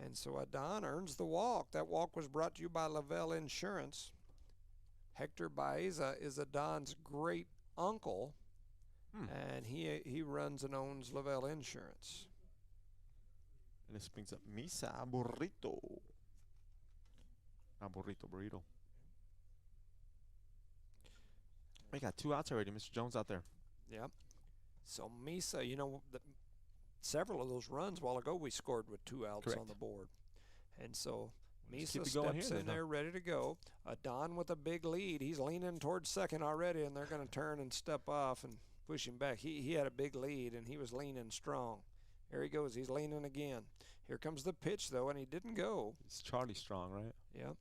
And so Adon earns the walk. That walk was brought to you by Lavelle Insurance. Hector Baeza is Adon's great uncle, and he runs and owns Lavelle Insurance. And this brings up Misa Burrito. Not burrito. We got 2 outs already. Mr. Jones out there. Yep. So Misa, several of those runs a while ago we scored with 2 outs Correct. on the board. And so Just Misa keep it going steps here in then, huh? there ready to go. Adon with a big lead. He's leaning towards second already, and they're going to turn and step off and push him back. He had a big lead, and he was leaning strong. There he goes. He's leaning again. Here comes the pitch, though, and he didn't go. It's Charlie Strong, right? Yep.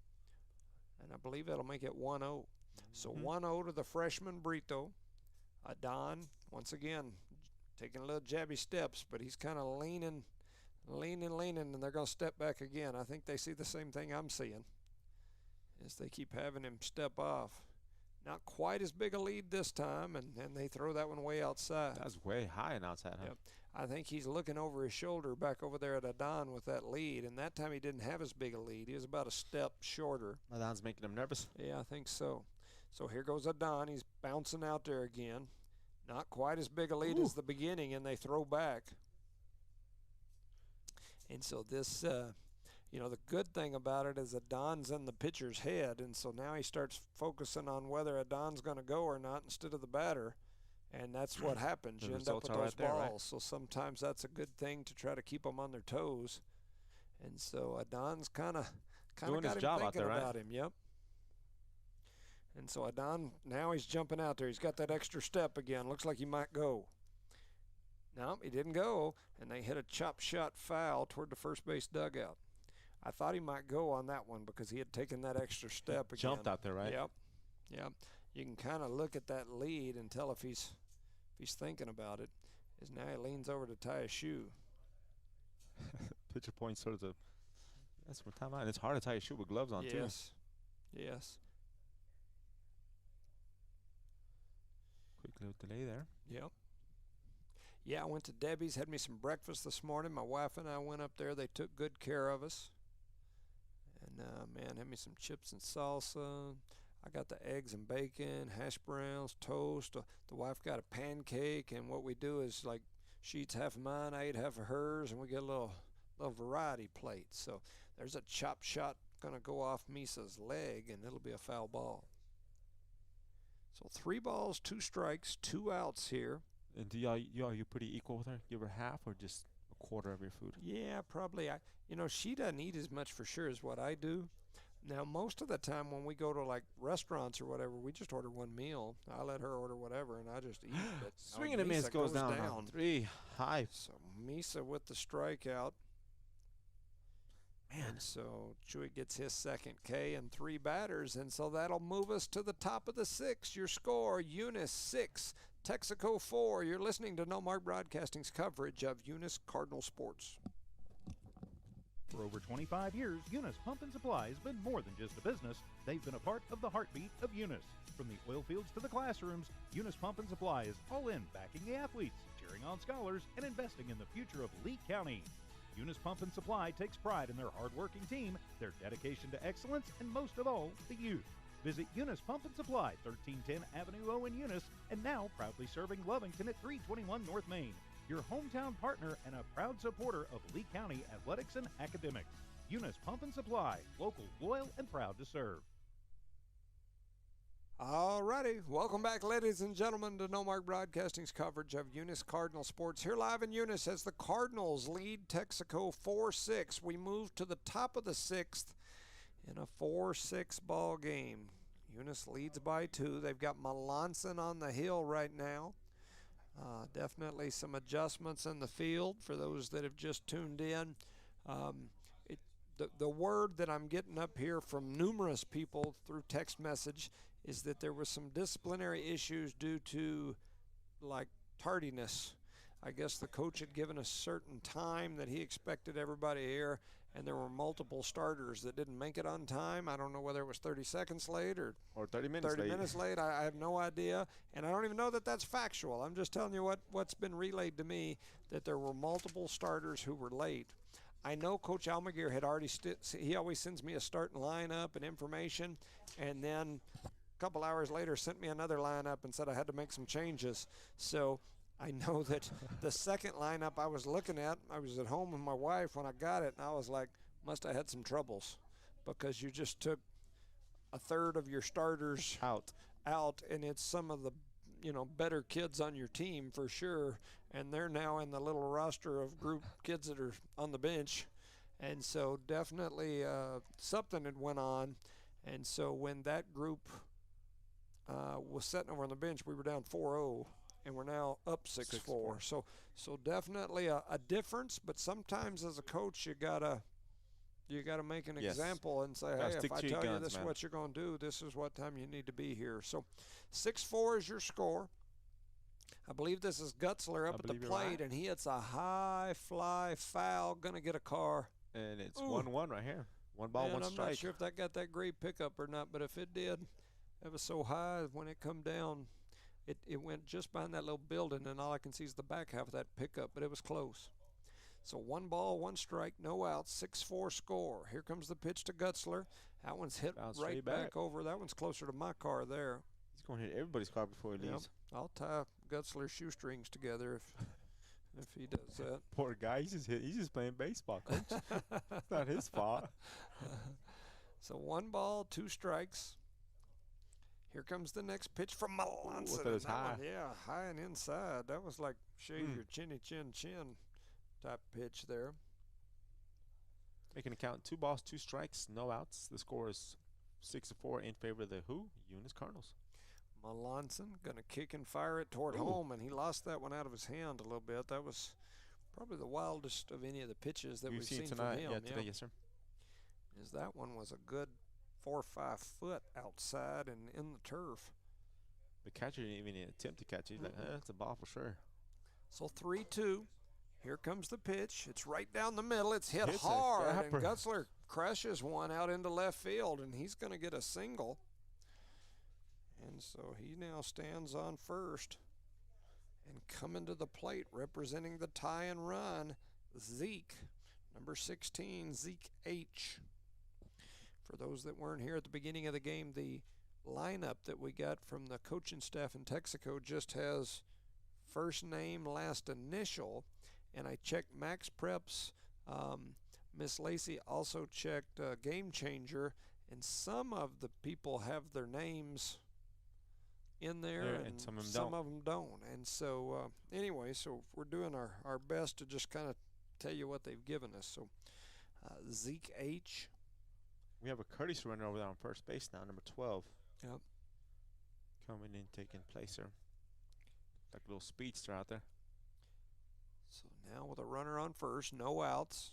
And I believe that'll make it 1-0. So 1-0 to the freshman Brito. Adon, once again, taking a little jabby steps, but he's kind of leaning, and they're going to step back again. I think they see the same thing I'm seeing as they keep having him step off. Not quite as big a lead this time, and they throw that one way outside. That's way high and outside, huh? Yep. I think he's looking over his shoulder back over there at Adon with that lead, and that time he didn't have as big a lead. He was about a step shorter. Adon's making him nervous. Yeah, I think so. So here goes Adon. He's bouncing out there again. Not quite as big a lead as the beginning, and they throw back. And so this, the good thing about it is Adon's in the pitcher's head, and so now he starts focusing on whether Adon's going to go or not instead of the batter. And that's what happens. The You end up results with are those right there, balls. right? So sometimes that's a good thing to try to keep them on their toes. And so Adon's kind of Doing got his him job out thinking there, right? about him. Yep. And so Adon, now he's jumping out there. He's got that extra step again. Looks like he might go. No, he didn't go, and they hit a chop shot foul toward the first base dugout. I thought he might go on that one because he had taken that extra step again. Jumped out there, right? Yep. You can kind of look at that lead and tell if he's thinking about it. As now he leans over to tie a shoe. Pitcher points sort of the. That's for timeout. And it's hard to tie a shoe with gloves on too. Yes. Quick little delay there. Yep. Yeah, I went to Debbie's, had me some breakfast this morning. My wife and I went up there. They took good care of us. And, man, had me some chips and salsa. I got the eggs and bacon, hash browns, toast. The wife got a pancake, and what we do is, like, she eats half of mine, I eat half of hers, and we get a little variety plate. So there's a chop shot going to go off Misa's leg, and it'll be a foul ball. So 3 balls, 2 strikes, 2 outs here. And are you pretty equal with her? Give her half or just a quarter of your food? Yeah, probably. She doesn't eat as much for sure as what I do. Now, most of the time when we go to like restaurants or whatever, we just order one meal. I let her order whatever, and I just eat. But Swing and a miss goes down. 3 high. So Misa with the strikeout. Man. And so Chewy gets his second K and 3 batters, and so that'll move us to the top of the 6th. Your score, Eunice 6, Texico 4. You're listening to No Mark Broadcasting's coverage of Eunice Cardinal Sports. For over 25 years, Eunice Pump and Supply has been more than just a business. They've been a part of the heartbeat of Eunice. From the oil fields to the classrooms, Eunice Pump and Supply is all in backing the athletes, cheering on scholars, and investing in the future of Lee County. Eunice Pump and Supply takes pride in their hard-working team, their dedication to excellence, and most of all, the youth. Visit Eunice Pump and Supply, 1310 Avenue O in Eunice, and now proudly serving Lovington at 321 North Main. Your hometown partner and a proud supporter of Lee County athletics and academics. Eunice Pump and Supply, local, loyal, and proud to serve. All righty. Welcome back, ladies and gentlemen, to No Mark Broadcasting's coverage of Eunice Cardinal Sports. Here live in Eunice as the Cardinals lead Texico 4-6. We move to the top of the 6th in a 4-6 ball game. Eunice leads by 2. They've got Melanson on the hill right now. Definitely some adjustments in the field for those that have just tuned in. The word that I'm getting up here from numerous people through text message is that there was some disciplinary issues due to like tardiness. I guess the coach had given a certain time that he expected everybody here, and there were multiple starters that didn't make it on time. I don't know whether it was 30 seconds late or 30 minutes late. I have no idea, and I don't even know that that's factual. I'm just telling you what's been relayed to me, that there were multiple starters who were late. I know Coach Almaguer had already he always sends me a starting lineup and information, and then a couple hours later sent me another lineup and said I had to make some changes. So I know that the second lineup I was looking at, I was at home with my wife when I got it, and I was like, must have had some troubles, because you just took a third of your starters out, and it's some of the better kids on your team for sure, and they're now in the little roster of group kids that are on the bench. And so definitely something had went on, and so when that group was sitting over on the bench, we were down 4-0, and we're now up 6-4. So definitely a difference, but sometimes as a coach you gotta make an example and say, hey, if I tell you this is what you're going to do, this is what time you need to be here. So 6-4 is your score. I believe this is Gutzler up at the plate, and he hits a high fly foul, going to get a car. And it's 1-1 right here. 1 ball, 1 strike. I'm not sure if that got that great pickup or not, but if it did, it was so high when it come down, it went just behind that little building, and all I can see is the back half of that pickup, but it was close. So 1 ball, 1 strike, no outs, 6-4 score. Here comes the pitch to Gutzler. That one's hit right back over. That one's closer to my car there. He's going to hit everybody's car before he leaves. I'll tie Gutzler's shoestrings together if he does that. Poor guy, he's just playing baseball, coach. It's not his fault. So 1 ball, 2 strikes. Here comes the next pitch from Melanson. That was high. High and inside. That was like shave your chinny chin type pitch there. Making a count, 2 balls, 2 strikes, no outs. The score is 6-4 in favor of the who? Eunice Cardinals. Melanson going to kick and fire it toward home, and he lost that one out of his hand a little bit. That was probably the wildest of any of the pitches that we've seen tonight. from him. Yeah, today, yes, sir. Is that one was a good 4 or 5 foot outside and in the turf. The catcher didn't even attempt to catch it. He's like, it's a ball for sure. So 3-2. Here comes the pitch. It's right down the middle. It's hit Hits a hard, and gapper. Gutzler crushes one out into left field, and he's going to get a single. And so he now stands on first. And coming to the plate, representing the tie and run, Zeke, number 16, Zeke H. For those that weren't here at the beginning of the game, the lineup that we got from the coaching staff in Texico just has first name, last initial. And I checked Max Preps. Miss Lacey also checked Game Changer. And some of the people have their names in there, and some of them don't. And so anyway, so we're doing our best to just kind of tell you what they've given us. So Zeke H. We have a courtesy runner over there on first base now, number 12. Yep. Coming in, taking place there. Like a little speedster out there. So now with a runner on first, no outs.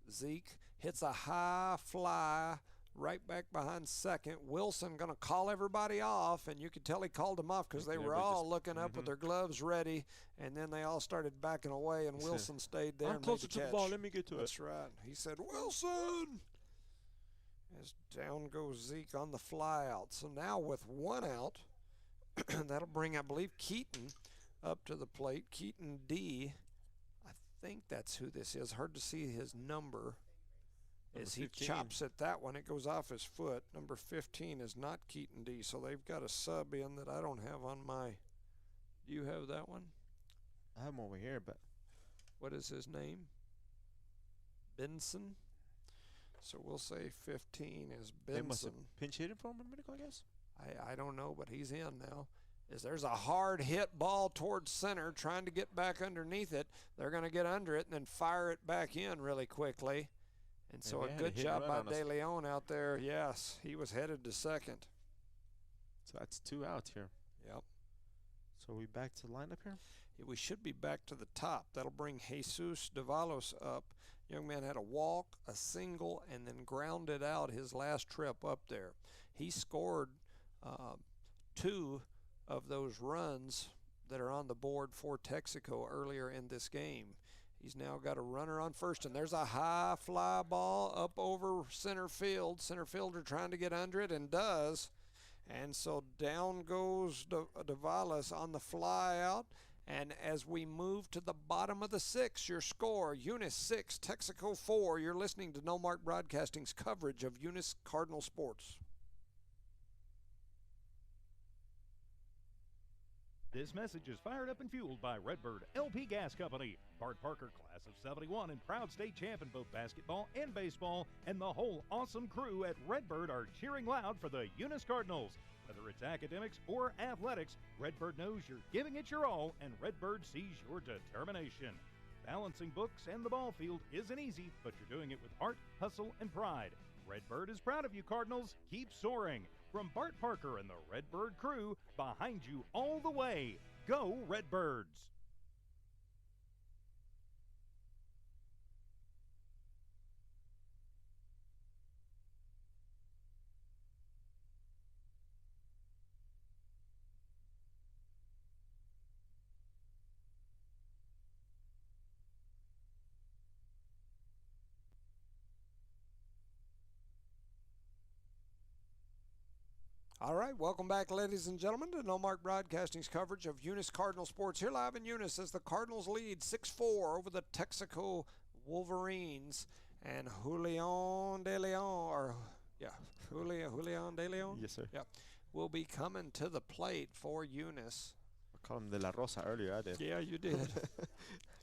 Zeke hits a high fly right back behind second. Wilson going to call everybody off, and you could tell he called them off because they were all looking up with their gloves ready, and then they all started backing away, and Wilson stayed there. I'm closer to the ball. Let me get to it. That's right. He said, Wilson! As down goes Zeke on the fly out. So now with one out, that'll bring, I believe, Keaton up to the plate. Keaton D. I think that's who this is. Hard to see his number. As he 15. chops at that one, it goes off his foot. Number 15 is not Keaton D. So they've got a sub in that I don't have on my. Do you have that one? I have him over here, but. What is his name? Benson. So we'll say 15 is Benson. They must have pinch hit him for him a minute ago, I guess. I don't know, but he's in now. There's a hard hit ball towards center, trying to get back underneath it. They're going to get under it and then fire it back in really quickly. And so a good job by De Leon out there. Yes, he was headed to second. So that's 2 outs here. Yep. So we back to the lineup here? We should be back to the top. That'll bring Jesus Davalos up. Young man had a walk, a single, and then grounded out his last trip up there. He scored 2 of those runs that are on the board for Texico earlier in this game. He's now got a runner on first, and there's a high fly ball up over center field. Center fielder trying to get under it and does. And so down goes Davalos on the fly out. And as we move to the bottom of the 6th, your score, Eunice 6, Texico 4. You're listening to No Mark Broadcasting's coverage of Eunice Cardinal sports. This message is fired up and fueled by Redbird LP Gas Company. Bart Parker, class of 71 and proud state champ in both basketball and baseball, and the whole awesome crew at Redbird are cheering loud for the Eunice Cardinals. Whether it's academics or athletics, Redbird knows you're giving it your all, and Redbird sees your determination. Balancing books and the ball field isn't easy, but you're doing it with heart, hustle, and pride. Redbird is proud of you, Cardinals. Keep soaring. From Bart Parker and the Redbird crew, behind you all the way. Go Redbirds! All right, welcome back, ladies and gentlemen, to No Mark Broadcasting's coverage of Eunice Cardinal sports. Here live in Eunice as the Cardinals lead 6-4 over the Texico Wolverines. And Julian De Leon, Julian De Leon? Yes, sir. Yeah, will be coming to the plate for Eunice. I called him De La Rosa earlier, I did. Yeah, you did.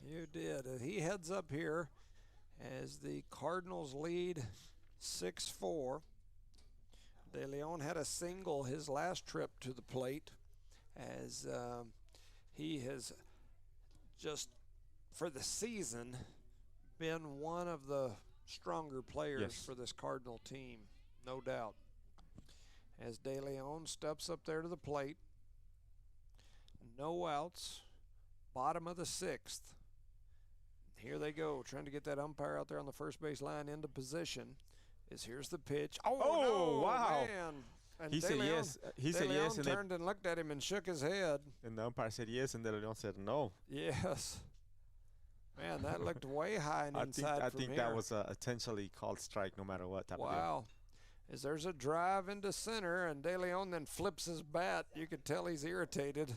You did. He heads up here as the Cardinals lead 6-4. De Leon had a single his last trip to the plate, as he has just, for the season, been one of the stronger players for this Cardinal team. no doubt. As De Leon steps up there to the plate. No outs. Bottom of the 6th. Here they go, trying to get that umpire out there on the first base line into position. Here's the pitch. Oh, no, wow. Man. And He said yes. He said yes, and turned and looked at him and shook his head. and the umpire said yes, and De Leon said no. Yes. Man, that looked way high and inside I from think here. that was a intentionally called strike, no matter what type of deal. Wow. As there's a drive into center, and De Leon then flips his bat. You could tell he's irritated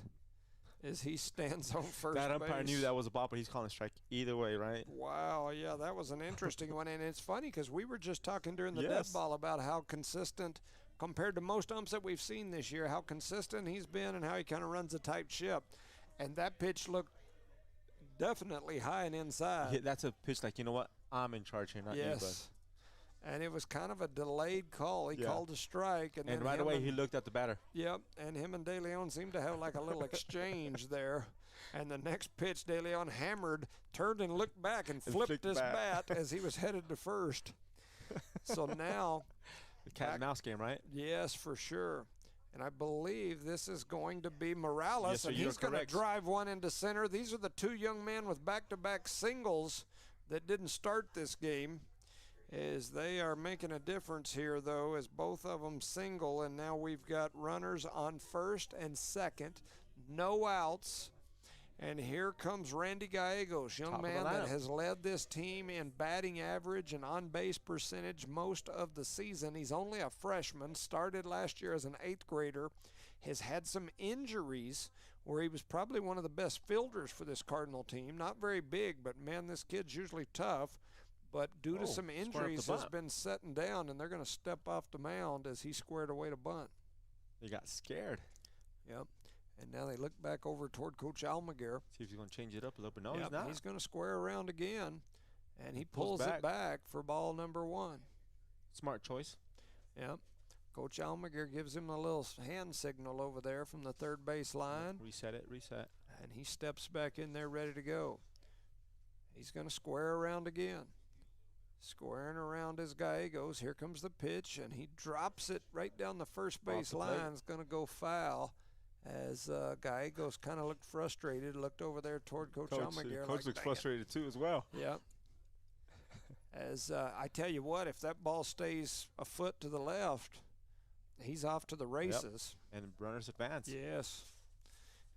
as he stands on first That umpire base. knew that was a ball, but he's calling strike either way, right? Wow, yeah, that was an interesting one. And it's funny because we were just talking during the dead Yes. ball about how consistent, compared to most umps that we've seen this year, how consistent he's been and how he kind of runs a tight ship. And that pitch looked definitely high and inside. Yeah, that's a pitch like, you know what? I'm in charge here, not you, bud. Yes. And it was kind of a delayed call. He Yeah. called a strike. And then right him away, and- he looked at the batter. Yep, and him and De Leon seemed to have like a little exchange there. And the next pitch, De Leon hammered, turned and looked back and flipped flicked his back. bat as he was headed to first. So now, The cat and mouse game, right? yes, for sure. And I believe this is going to be Morales, Yes, sir, and you're he's going to correct. drive one into center. These are the two young men with back-to-back singles that didn't start this game. As they are making a difference here, though, as both of them single, and now we've got runners on first and second, no outs. And here comes Randy Gallegos, young Top of the man that lineup. has led this team in batting average and on-base percentage most of the season. He's only a freshman, started last year as an 8th grader, has had some injuries where he was probably one of the best fielders for this Cardinal team. Not very big, but man, this kid's usually tough. But due to some square up the injuries, has bunt. been setting down, and they're going to step off the mound as he squared away to bunt. He got scared. Yep. And now they look back over toward Coach Almaguer. See if he's going to change it up a little bit. No, Yep, he's not. He's going to square around again, and he Pulls pulls it back for ball number 1. Smart choice. Yep. Coach Almaguer gives him a little hand signal over there from the third base line, Reset it, reset. and he steps back in there ready to go. He's going to square around again. Squaring around as Gallegos. Here comes the pitch, and he drops it right down the first Off base the plate. line. It's going to go foul as Gallegos kind of looked frustrated, looked over there toward Coach Almaguer. Coach like, looks "Dang it." frustrated too as well. Yep. As I tell you what, if that ball stays a foot to the left, he's off to the races. And runners advance. Yes.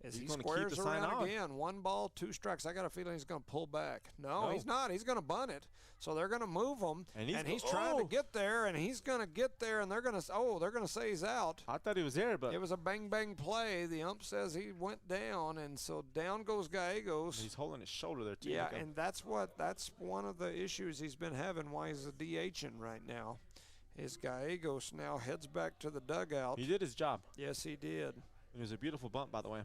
As He's he gonna keep squares the sign around on. again, 1 ball, 2 strikes. I got a feeling he's going to pull back. No, No. he's not. He's going to bunt it. So they're going to move him, And he's he's trying to oh! get there, and he's going to get there, and they're going to say he's out. I thought he was there, but It was a bang play. The ump says he went down, and so down goes Gallegos. he's holding his shoulder there too. Yeah, Look at him. and that's one of the issues he's been having. Why he's a DHing right now? Is Gallegos now heads back to the dugout? He did his job. Yes, he did. It was a beautiful bump, by the way.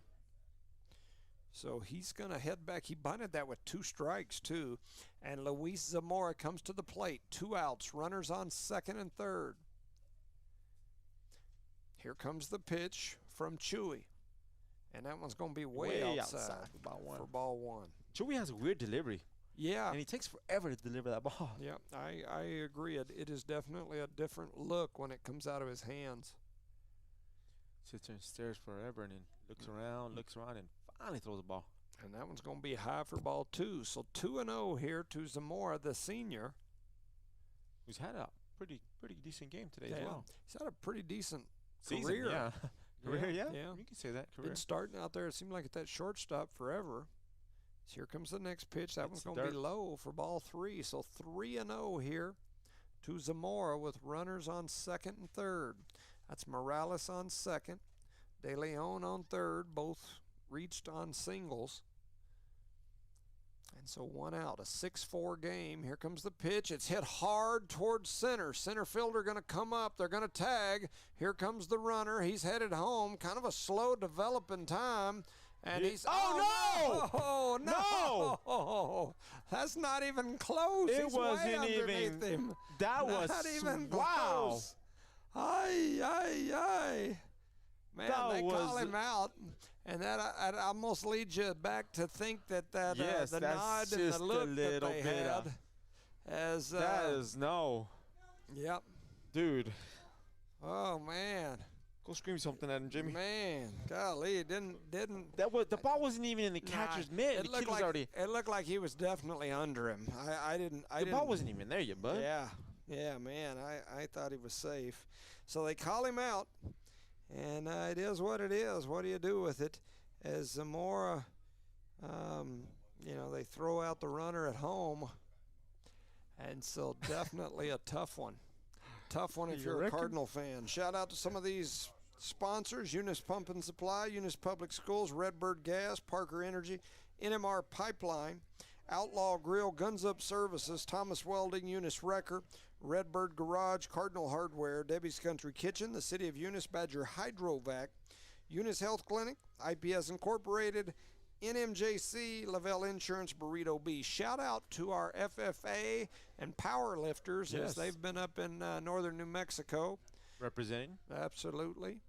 So he's going to head back. He bunted that with 2 strikes, too. And Luis Zamora comes to the plate. 2 outs. Runners on second and third. Here comes the pitch from Chewy. And that one's going to be way outside for ball 1. Chewy has a weird delivery, Yeah. and he takes forever to deliver that ball. Yeah, I agree. It is definitely a different look when it comes out of his hands. Sits there and stares forever, and then looks around, and finally throws the ball. And that one's going to be high for ball 2. So 2-0 here to Zamora, the senior. Who's had a pretty decent game today as Yeah, well. he's had a pretty decent Season, career. yeah. Career, yeah. Yeah. You can say that. Career. Been starting out there. It seemed like at that shortstop forever. So here comes the next pitch. That one's It's going to be dirt. low for ball 3. So 3-0 here to Zamora with runners on second and third. That's Morales on second. De Leon on third. Both reached on singles. And so 1 out. A 6-4 game. Here comes the pitch. It's hit hard towards center. Center fielder going to come up. They're going to tag. Here comes the runner. He's headed home. Kind of a slow developing time. And he's Oh, no! No! That's not even close. It He's way wasn't underneath even. him. That was Not even wow. close. Ay. Man, That they call was- him out, and that almost leads you back to think that Yes, the that's nod and the just a look that little they bit had of- as That is no, yep. dude. Oh man. Go scream something at him, Jimmy. Man, golly, it didn't. The ball wasn't even in the catcher's mitt. It The looked kid was like already. it looked like he was definitely under him. The ball wasn't even there yet, bud. Yeah, man. I thought he was safe. So they call him out, and it is what it is. What do you do with it? As Zamora, they throw out the runner at home, and so definitely a tough one. Tough one if you're a Cardinal fan. Shout out to some of these sponsors: Eunice Pump and Supply, Eunice Public Schools, Redbird Gas, Parker Energy, NMR Pipeline, Outlaw Grill, Guns Up Services, Thomas Welding, Eunice Wrecker, Redbird Garage, Cardinal Hardware, Debbie's Country Kitchen, the City of Eunice, Badger Hydrovac, Eunice Health Clinic, IPS Incorporated, NMJC, Lavelle Insurance, Burrito B. Shout out to our FFA and power lifters as they've been up in northern New Mexico. Representing. Absolutely.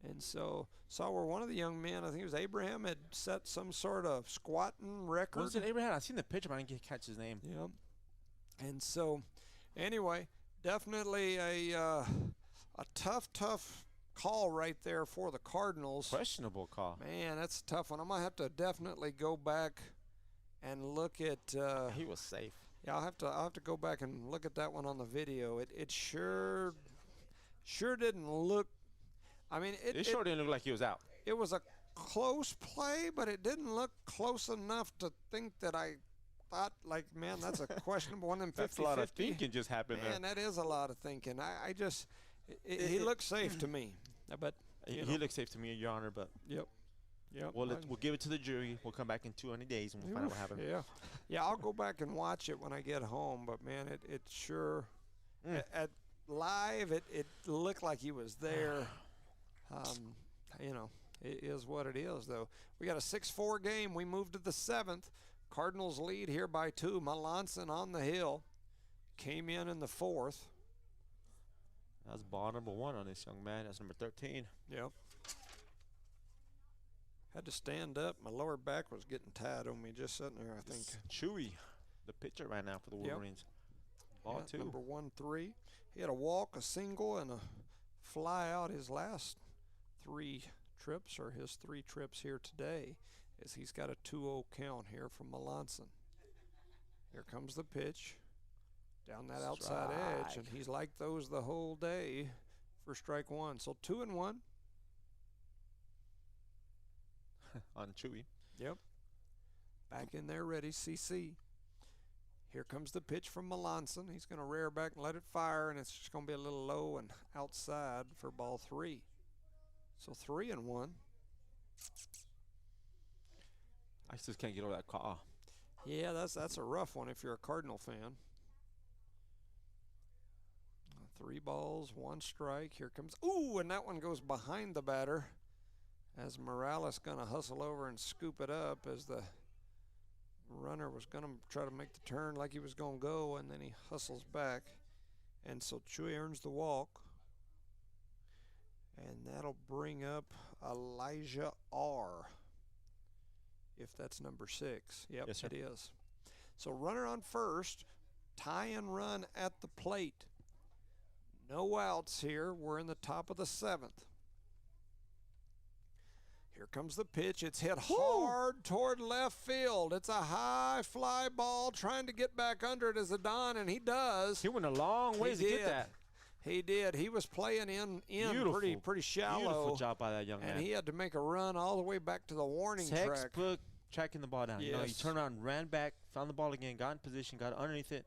And so saw where one of the young men, I think it was Abraham, had set some sort of squatting record. Was it Abraham? I seen the picture, but I didn't catch his name. Yep. And so, anyway, definitely a tough call right there for the Cardinals. Questionable call. Man, that's a tough one. I might have to definitely go back and look at. He was safe. Yeah, I'll have to go back and look at that one on the video. It sure didn't look. I mean, it sure didn't look like he was out. It was a close play, but it didn't look close enough to think that I thought, like, man, that's a questionable one. That's a lot of thinking just happened there. Man, that is a lot of thinking. He looked safe to me. But he looked safe to me, Your Honor. But yep. We'll give it to the jury. We'll come back in 200 days and we'll find out what happened. Yeah. I'll go back and watch it when I get home. But man, it sure at live it looked like he was there. It is what it is, though. We got a 6-4 game. We moved to the 7th. Cardinals lead here by 2. Melanson on the hill came in the 4th. That's ball number 1 on this young man. That's number 13. Yep. Had to stand up. My lower back was getting tired on me just sitting there, I think. Chewy, the pitcher right now for the Wolverines. Ball 2. Number 1-3. He had a walk, a single, and a fly out his last 3 trips, or his 3 trips here today, as he's got a 2-0 count here from Melanson. Here comes the pitch. Down that outside edge, and he's like those the whole day for strike 1. So 2-1. On Chewy. Yep. Back in there ready, CC. Here comes the pitch from Melanson. He's going to rear back and let it fire, and it's just going to be a little low and outside for ball 3. So 3-1. I just can't get over that call. Yeah, that's a rough one if you're a Cardinal fan. 3 balls, 1 strike. Here comes, ooh, and that one goes behind the batter as Morales going to hustle over and scoop it up as the runner was going to try to make the turn like he was going to go, and then he hustles back. And so Chewy earns the walk. And that'll bring up Elijah R., if that's number 6. Yep, yes, sir. It is. So runner on first, tie and run at the plate. No outs here. We're in the top of the 7th. Here comes the pitch. It's hit hard toward left field. It's a high fly ball trying to get back under it as a Don, and he does. He went a long ways to get that. He did. He was playing in pretty shallow. Beautiful job by that young man. And he had to make a run all the way back to the warning track. Textbook tracking the ball down. Yes. You know, he turned around, ran back, found the ball again, got in position, got underneath it,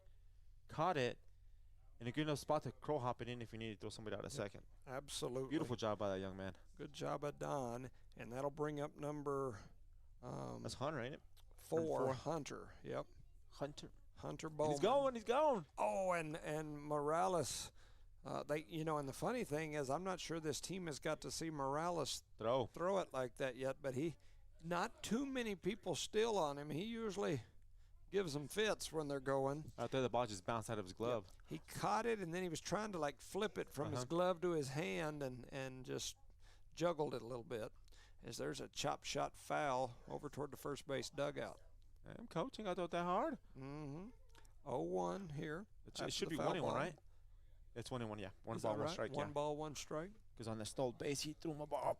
caught it, and a good enough spot to crow hop it in if you need to throw somebody out a second. Absolutely. Beautiful job by that young man. Good job by Don. And that'll bring up number that's Hunter, ain't it? 4, Hunter. Yep. Hunter Bowman. He's going. Oh, and Morales. And the funny thing is, I'm not sure this team has got to see Morales throw it like that yet, but not too many people still on him. He usually gives them fits when they're going. Out there, the ball just bounced out of his glove. Yep. He caught it, and then he was trying to, flip it from his glove to his hand and just juggled it a little bit. As there's a chop shot foul over toward the first base dugout. I'm coaching. I thought that hard. 0-1 here. It should be 1-1, right? It's 1-1, yeah. One Is ball, that one right? strike, One ball, one strike. Because on the stole base, he threw him a ball.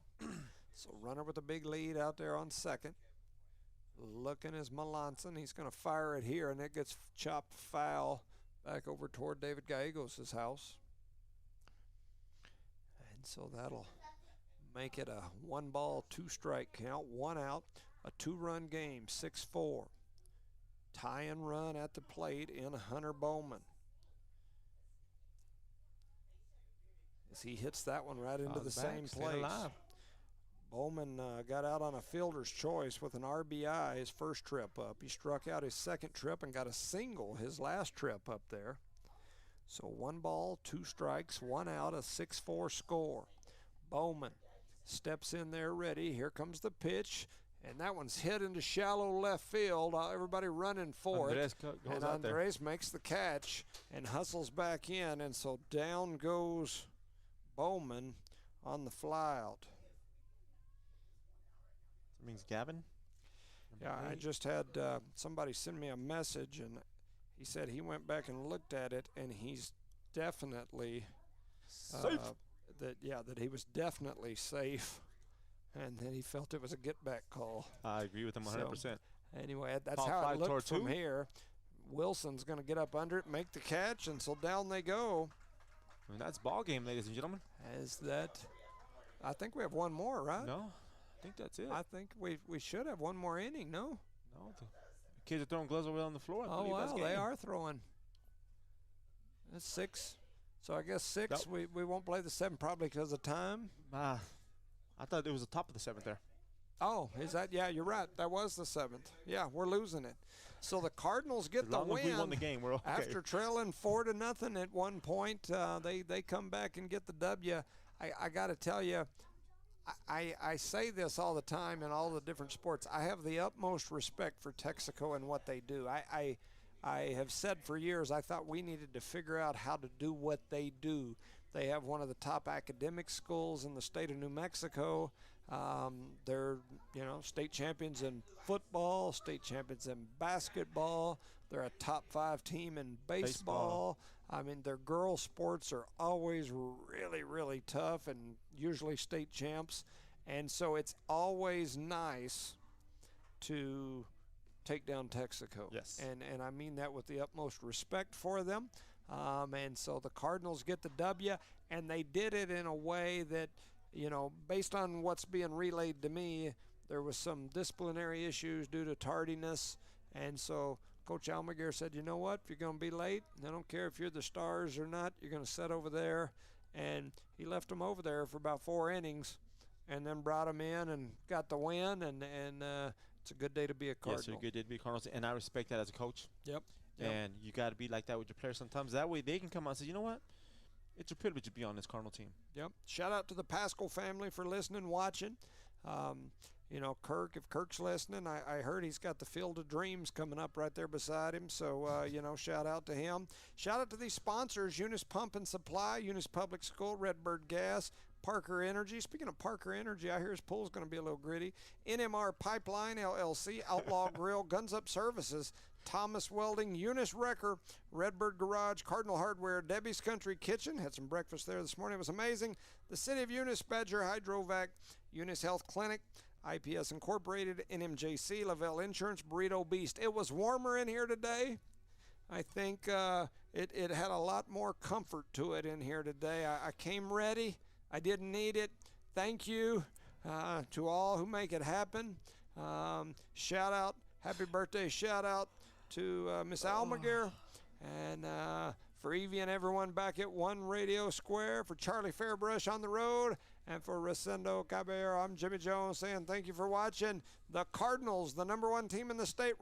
So runner with a big lead out there on second. Looking is Melanson. He's going to fire it here, and it gets chopped foul back over toward David Gallegos' house. And so that'll make it a 1 ball, 2 strike count, 1 out, a 2-run game, 6-4. Tie and run at the plate in Hunter Bowman. As he hits that one right into the same place. Bowman got out on a fielder's choice with an RBI his first trip up. He struck out his second trip and got a single his last trip up there. So 1 ball, 2 strikes, 1 out, a 6-4 score. Bowman steps in there ready. Here comes the pitch. And that one's hit into shallow left field. Everybody running for it. And Andres makes the catch and hustles back in. And so down goes Bowman on the flyout. That means Gavin? Yeah, I just had somebody send me a message, and he said he went back and looked at it, and he's definitely safe. That he was definitely safe, and then he felt it was a get-back call. I agree with him 100%. So, anyway, that's how it looked from here. Wilson's going to get up under it, make the catch, and so down they go. I mean, that's ball game, ladies and gentlemen. I think we have one more, right? No, I think that's it. I think we should have one more inning, no? No, the kids are throwing gloves away on the floor. Oh, wow, they are throwing. That's 6. So I guess 6, we won't play the 7 probably because of time. I thought it was the top of the 7th there. Oh, is that? Yeah, you're right. That was the 7th. Yeah, we're losing it. So the Cardinals get the win. We won the game. We're okay. After trailing 4-0 at one point, they come back and get the W. I got to tell you, I say this all the time in all the different sports. I have the utmost respect for Texico and what they do. I have said for years I thought we needed to figure out how to do what they do. They have one of the top academic schools in the state of New Mexico. They're, state champions in football, state champions in basketball. They're a top 5 team in baseball. I mean, their girls' sports are always really, really tough and usually state champs. And so it's always nice to take down Texico. Yes. And I mean that with the utmost respect for them. And so the Cardinals get the W, and they did it in a way that, based on what's being relayed to me, there was some disciplinary issues due to tardiness. And so Coach Almaguer said, you know what, if you're going to be late, I don't care if you're the Stars or not, you're going to sit over there. And he left them over there for about 4 innings and then brought them in and got the win. And it's a good day to be a Cardinal. Yes, it's a good day to be a Cardinal, and I respect that as a coach. Yep. And you got to be like that with your players sometimes. That way they can come out and say, you know what? It's a privilege to be on this Cardinal team. Yep. Shout out to the Pascal family for listening, watching. Kirk, if Kirk's listening, I heard he's got the Field of Dreams coming up right there beside him. So, shout out to him. Shout out to these sponsors, Eunice Pump and Supply, Eunice Public School, Redbird Gas, Parker Energy. Speaking of Parker Energy, I hear his pool's going to be a little gritty. NMR Pipeline, LLC, Outlaw Grill, Guns Up Services, Thomas Welding, Eunice Wrecker, Redbird Garage, Cardinal Hardware, Debbie's Country Kitchen. Had some breakfast there this morning. It was amazing. The City of Eunice, Badger Hydrovac, Eunice Health Clinic, IPS Incorporated, NMJC, Lavelle Insurance, Burrito Beast. It was warmer in here today. I think it had a lot more comfort to it in here today. I came ready. I didn't need it. Thank you to all who make it happen. Shout out, happy birthday shout out to Miss Almaguer, and for Evie and everyone back at One Radio Square, for Charlie Fairbrush on the road, and for Rosendo Caballero, I'm Jimmy Jones saying thank you for watching. The Cardinals, the #1 team in the state.